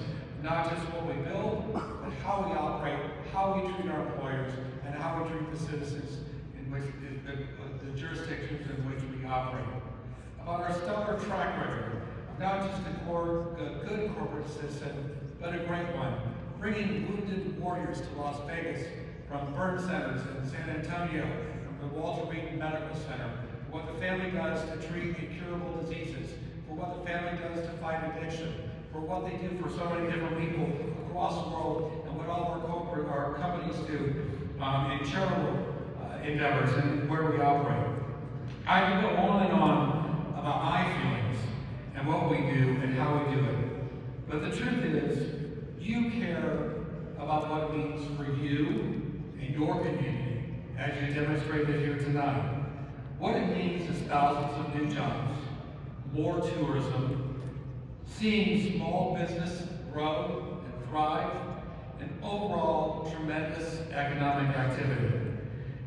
not just what we build, but how we operate, how we treat our employers, and how we treat the citizens in which the jurisdictions in which we operate. About our stellar track record of not just a good corporate citizen, but a great one. Bringing wounded warriors to Las Vegas from burn centers in San Antonio, from the Walter Reed Medical Center, for what the family does to treat incurable diseases, for what the family does to fight addiction, for what they do for so many different people across the world, and what all our companies do in charitable endeavors and where we operate. I can go on and on about my feelings and what we do and how we do it. But the truth is, you care about what it means for you and your community, as you demonstrated here tonight. What it means is thousands of new jobs, more tourism, seeing small business grow and thrive, and overall tremendous economic activity.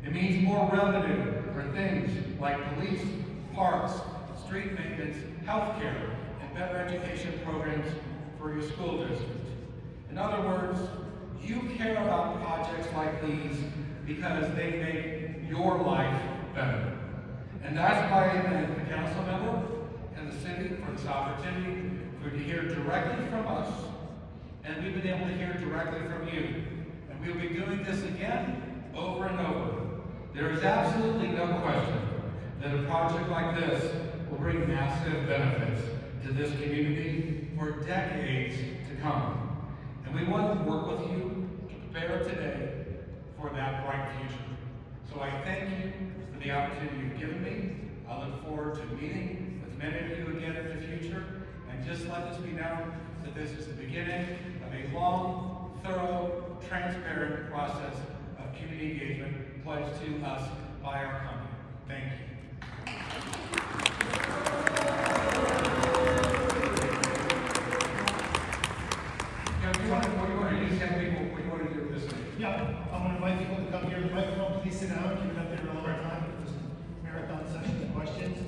It means more revenue for things like police, parks, street maintenance, healthcare, and better education programs for your school district. In other words, you care about projects like these because they make your life better. And that's why I thank the council member and the city for this opportunity to hear directly from us, and we've been able to hear directly from you. And we'll be doing this again over and over. There is absolutely no question that a project like this will bring massive benefits to this community for decades to come. And we want to work with you to prepare today for that bright future. So I thank you for the opportunity you've given me. I look forward to meeting with many of you again in the future. And just let this be known that this is the beginning of a long, thorough, transparent process of community engagement pledged to us by our company. Thank you. invite people to come here to the microphone. Please sit down, keep it up there all the time. This is a marathon session of questions.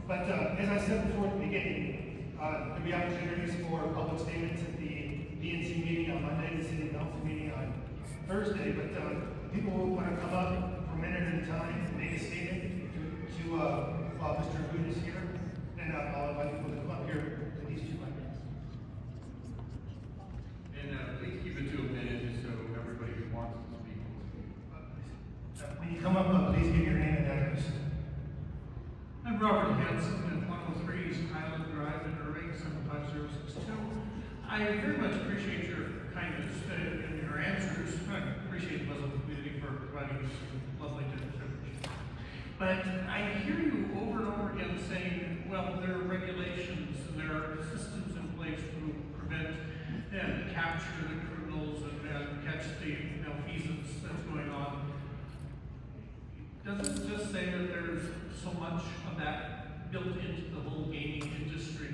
But as I said before at the beginning, there'll be opportunities for public statements at the DNC meeting on Monday, the city council meeting on Thursday. But people will want to come up for a minute at a time and make a statement to Mr. Hood is here. And I'll invite people to come up here to these two microphones. And please keep it to a minute, just so everybody who wants to speak. When you come up, please give your name and address. I'm Robert Hanson at 103 East Highland Drive in Irving, 75062. I very much appreciate your kindness in your answers. I appreciate the Muslim community for providing this lovely discussion. But I hear you over and over again saying, well, there are regulations and there are systems in place to prevent and capture the criminals and catch the malfeasance that's going on. Does it just say that there's so much of that built into the whole gaming industry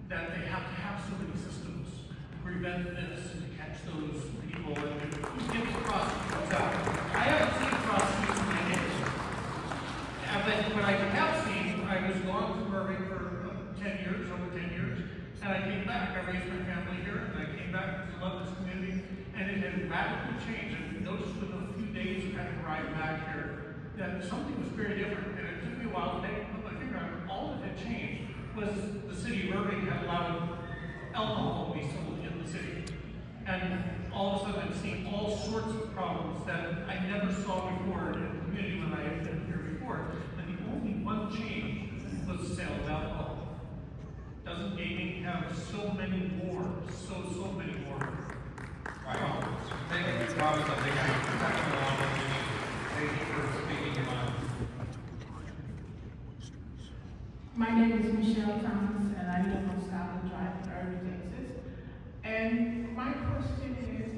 that they have to have so many systems to prevent this and to catch those people and who gets prosecuted? I haven't seen prosecution in it. But what I have seen, I was gone from Irving for 10 years, over 10 years, and I came back. I raised my family here, and I came back to love this community, and it had radically changed. And noticed within a few days of having arrived back here that something was very different. And it took me a while to put my finger on it. All that had changed was the city of Irving had allowed alcohol to be sold in the city. And all of a sudden, I've seen all sorts of problems that I never saw before in the community when I had been here before. And the only one change was the sale of alcohol. Doesn't gaming have so many more, so many more? Right. Thank you, Robert. I think I'm talking along with you. Thank you for speaking your mind. My name is Michelle Thomas, and I live on Southern Drive in Irving, Texas. And my question is,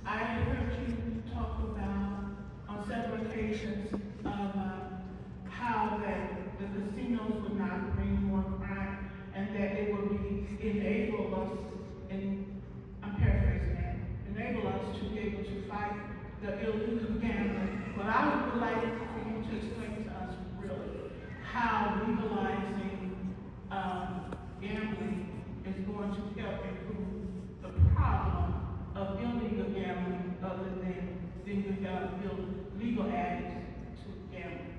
I heard you talk about on several occasions of how that the casinos would not bring more crime, and that it would enable us, and I'm paraphrasing that, enable us to be able to fight the illegal gambling. But I would like for you to explain to us really how legalizing gambling is going to help improve the problem of illegal gambling, other than you have legal addicts to gambling,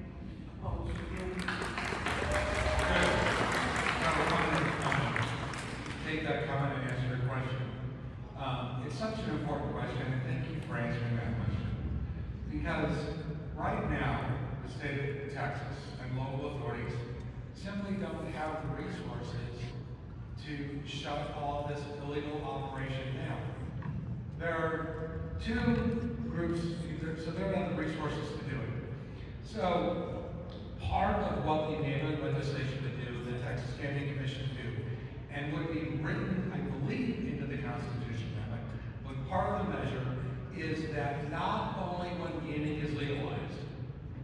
opposed to gambling. Take that comment and answer your question. It's such an important question, and thank you for answering that question. Because right now, the state of Texas and local authorities simply don't have the resources to shut all this illegal operation down. There are two groups, so they don't have the resources to do it. So part of what the enabling legislation would do, the Texas Gaming Commission do, and would be written, I believe, into the Constitution that way, but part of the measure is that not only when gaming is legalized,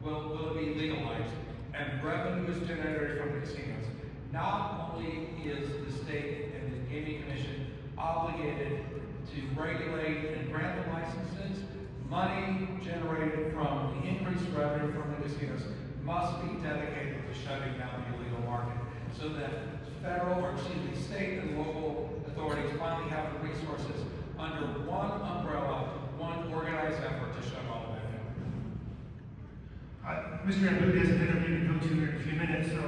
will it be legalized, and revenue is generated from the casinos, not only is the state and the Gaming Commission obligated to regulate and grant the licenses, money generated from the increased revenue from the casinos must be dedicated to shutting down the illegal market, so that state and local authorities finally have the resources under one umbrella, one organized effort to shut all of that down. Mr. Blvd has an interview to go to in a few minutes, so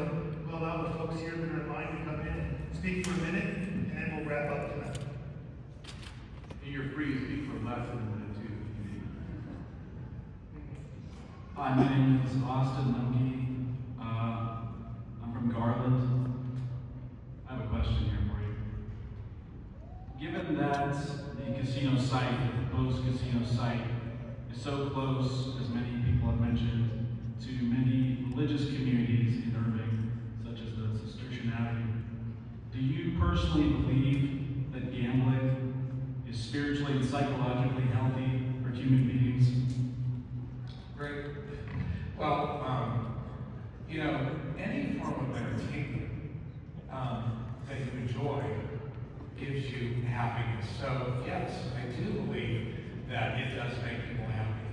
we'll allow the folks here that are in line to come in and speak for a minute, and then we'll wrap up tonight. And you're free to speak for less than a minute too, if you need. Hi, my name is Austin Lemke. I'm from Garland. I have a question here for you. Given that the casino site, the proposed casino site, is so close, as many people have mentioned, to many religious communities in Irving, such as the Cistercian Avenue, do you personally believe that gambling is spiritually and psychologically healthy for human beings? Great. Well, any form of entertainment that you enjoy gives you happiness. So yes, I do believe that it does make people happy.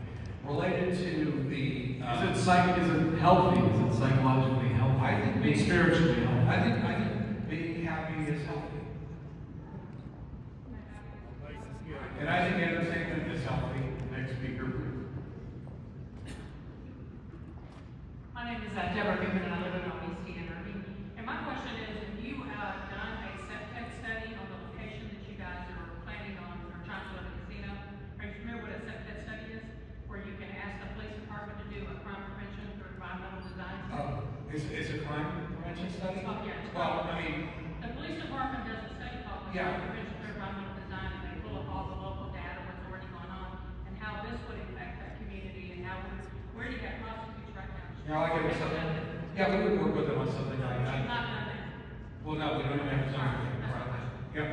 Related to the, Is it healthy? Is it psychologically healthy? I think It's spiritually healthy. I think being happy is healthy. And I think entertainment is healthy. Next speaker, please. My name is Deborah Goodman, and I live in East Irving. And my question is, have you done a septic study on the location that you guys are planning on or trying to build a casino? Are you familiar with what a septic study is? Where you can ask the police department to do a crime prevention through environmental design? Is a crime prevention study? Oh, yeah. Well, I mean, The police department does a study called Yeah. crime prevention through environmental design, and they pull up all the local data, what's already going on, and how this would affect that community, and how, where do you have prostitutes right now? you know, I give it something. Yeah, we would work with them on something like She's that. not done that. Well, no, we don't even have time. Yep.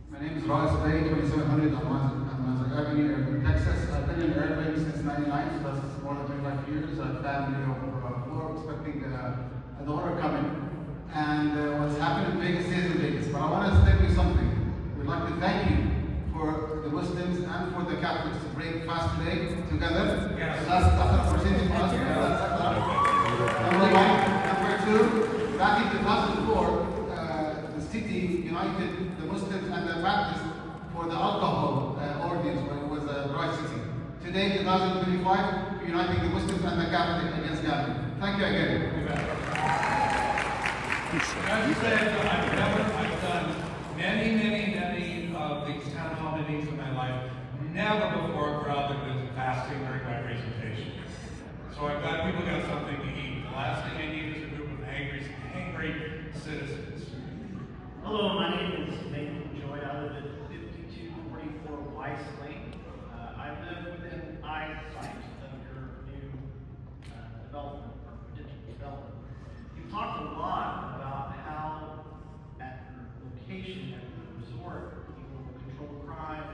My name is Ross Bay, 2700 on Avenue, Irving, Texas. I've been in Irving since '99, so that's more than 25 years. A family of four, expecting a daughter coming. And what's happened in Vegas stays in Vegas. But I want to tell you something. We'd like to thank you for the Muslims and for the Catholics to bring fast today together. Yes. So that's an opportunity for us. Number one. Number two, back in 2004, the city united the Muslims and the Baptists for the alcohol ordinance when it was a dry city. Today, 2025, we're uniting the Muslims and the Catholics against gambling. Thank you again. As you said, I've done many of these town hall meetings in my life. Never before a crowd that was fasting during my presentation. So I've got people got something to eat. The last thing I need is a group of angry citizens. Hello, my name is Nathan Joy. I live at 5244 Weiss Lane. I live within eyesight of your new development or potential development. You talked a lot about how at your location at the resort, you will control crime,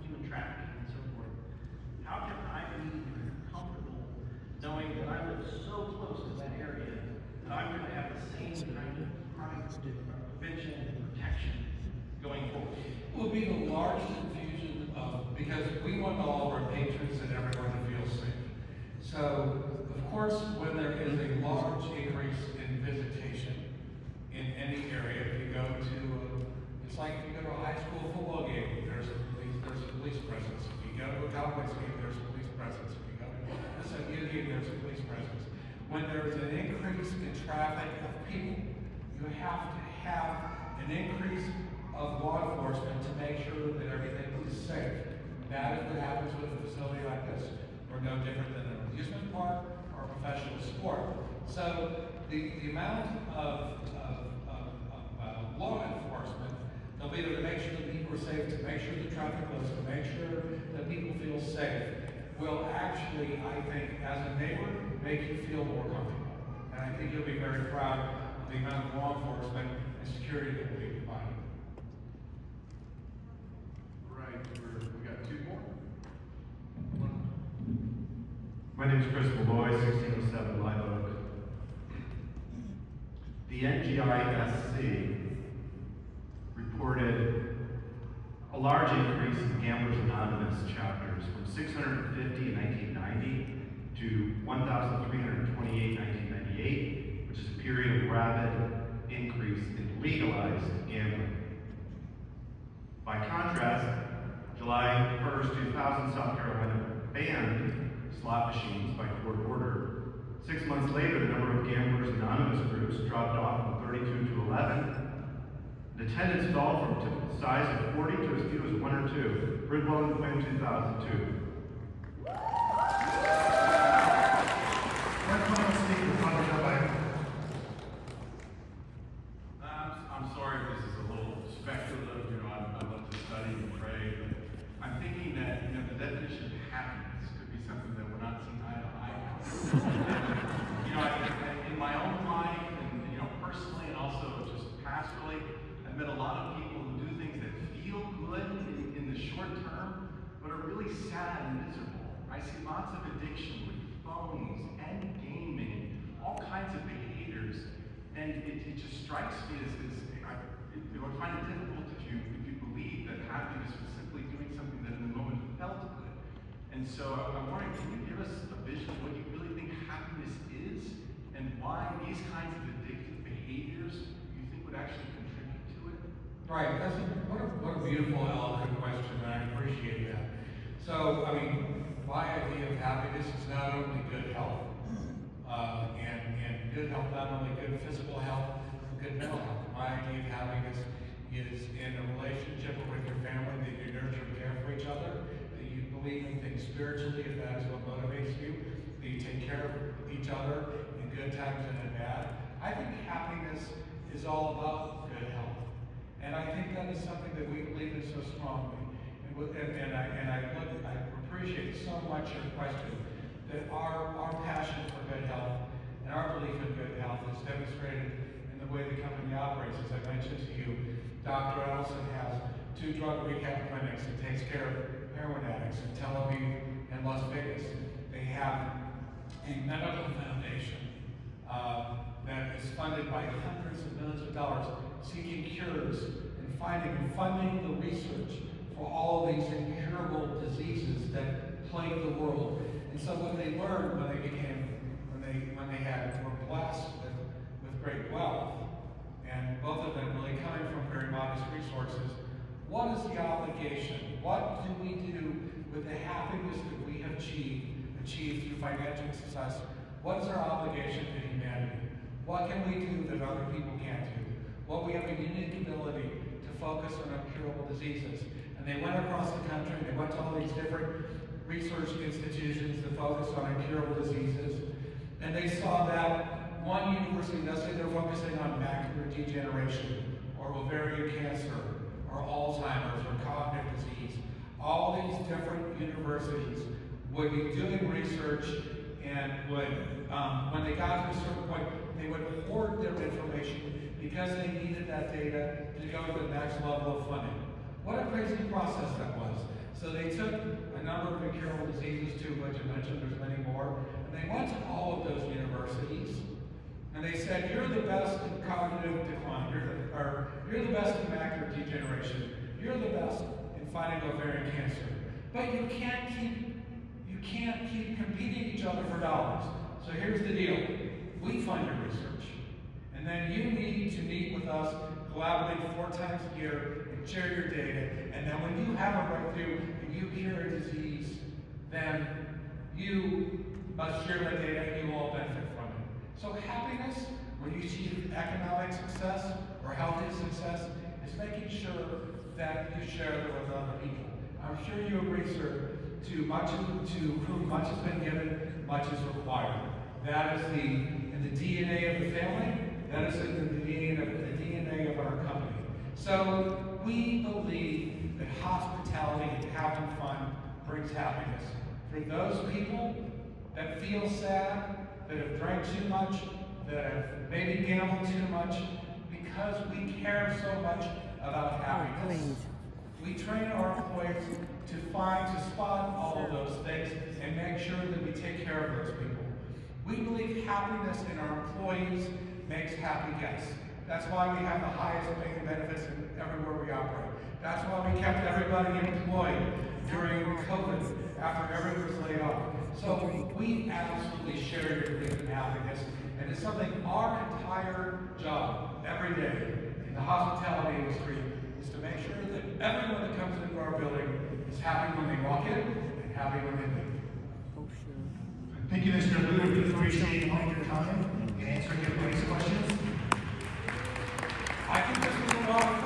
human trafficking, and so forth. How can I be comfortable knowing that I live so close to that area that I'm going to have the same kind of crime prevention and protection going forward? It will be the largest infusion of, because we want all of our patrons and everyone to feel safe. So, of course, when there is a large increase in visitation in any area, if you go to, it's like if you go to a high school football game, there's a police presence. If you go to a Cowboys game, there's a police presence. If you go to a SMU game, there's a police presence. When there's an increase in traffic of people, you have to have an increase of law enforcement to make sure that everything is safe. That is what happens with a facility like this. We're no different than an amusement park or a professional sport. So the amount of law enforcement, they'll be able to make sure that people are safe, to make sure the traffic flows, to make sure that people feel safe, will actually, I think, as a neighbor, make you feel more comfortable. And I think you'll be very proud of the amount of law enforcement and security that will be provided. Right, we got two more. My name is Chris Malloy, 1607 Live Oak. The NGISC reported a large increase in Gamblers Anonymous chapters from 650 in 1990 to 1,328 in 1998, which is a period of rapid increase in legalized gambling. By contrast, July 1st, 2000, South Carolina banned slot machines by court order. 6 months later, the number of Gamblers Anonymous groups dropped off from 32 to 11. The attendance fell from the size of 40 to as few as 1 or 2. Bridwell in 2002. I'm sorry if this is a little speculative. You know, I love to study and pray, but I'm thinking that, you know, the definition of happiness could be something that we're not seeing eye to eye on. You know, in my own life, and you know, personally, and also just pastorally, I've met a lot of people who do things that feel good in the short term, but are really sad and miserable. I see lots of addiction with phones and gaming, all kinds of behaviors, and it just strikes me as I would find it difficult if you believe that happiness was simply doing something that in the moment And so I'm wondering, can you give us a vision of what you really think happiness is and why these kinds of addictive behaviors you think would actually contribute to it? Right, what a beautiful, eloquent question, and I appreciate that. So, I mean, my idea of happiness is not only good health, and good health, not only good physical health, but good mental health. My idea of happiness is in a relationship with your family, that you nurture and care for each other, that you believe in things spiritually, if that is what motivates you, that you take care of each other in good times and in bad. I think happiness is all about good health. And I think that is something that we believe in so strongly. I appreciate so much your question, that our passion for good health and our belief in good health is demonstrated in the way the company operates. As I mentioned to you, Dr. Ellison has 2 drug rehab clinics and takes care of heroin addicts in Tel Aviv and Las Vegas. They have a medical foundation that is funded by hundreds of millions of dollars, seeking cures and finding and funding the research for all these incurable diseases that plague the world. And so what they learned when they were blessed with great wealth, and both of them really coming from very modest resources, what is the obligation? What do we do with the happiness that we have achieved through financial success? What is our obligation to humanity? What can we do that other people can't do? Well, we have a unique ability to focus on incurable diseases. And they went across the country, they went to all these different research institutions that focus on incurable diseases. And they saw that one university, let's say they're focusing on macular degeneration, or ovarian cancer, or Alzheimer's, or cognitive disease. All these different universities would be doing research and would, when they got to a certain point, they would hoard their information because they needed that data to go to the next level of funding. What a crazy process that was. So they took a number of incurable diseases, too, which I mentioned, there's many more, and they went to all of those universities, and they said, you're the best in cognitive decline, you're the best in macular degeneration, you're the best in fighting ovarian cancer, but you can't keep competing each other for dollars. So here's the deal. We fund your research, and then you need to meet with us, collaborate 4 times a year, and share your data, and then when you have a breakthrough and you cure a disease, then you must share that data and you all benefit from it. So happiness, when you achieve economic success or healthy success, is making sure that you share it with other people. I'm sure you agree, sir, to whom much has been given, much is required. That is in the DNA of the family. That is in the DNA of our company. So we believe that hospitality and having fun brings happiness. For those people that feel sad, that have drank too much, that have maybe gambled too much, because we care so much about happiness. We train our employees to spot all of those things and make sure that we take care of those people. We believe happiness in our employees makes happy guests. That's why we have the highest paying benefits everywhere we operate. That's why we kept everybody employed during COVID after everyone was laid off. So we absolutely share your belief in happiness, and it's something our entire job every day in the hospitality industry is to make sure that everyone that comes into our building is happy when they walk in and happy when they leave. Thank you, Mr. Blvd. We appreciate all your time and answering everybody's questions. I think this was a lot of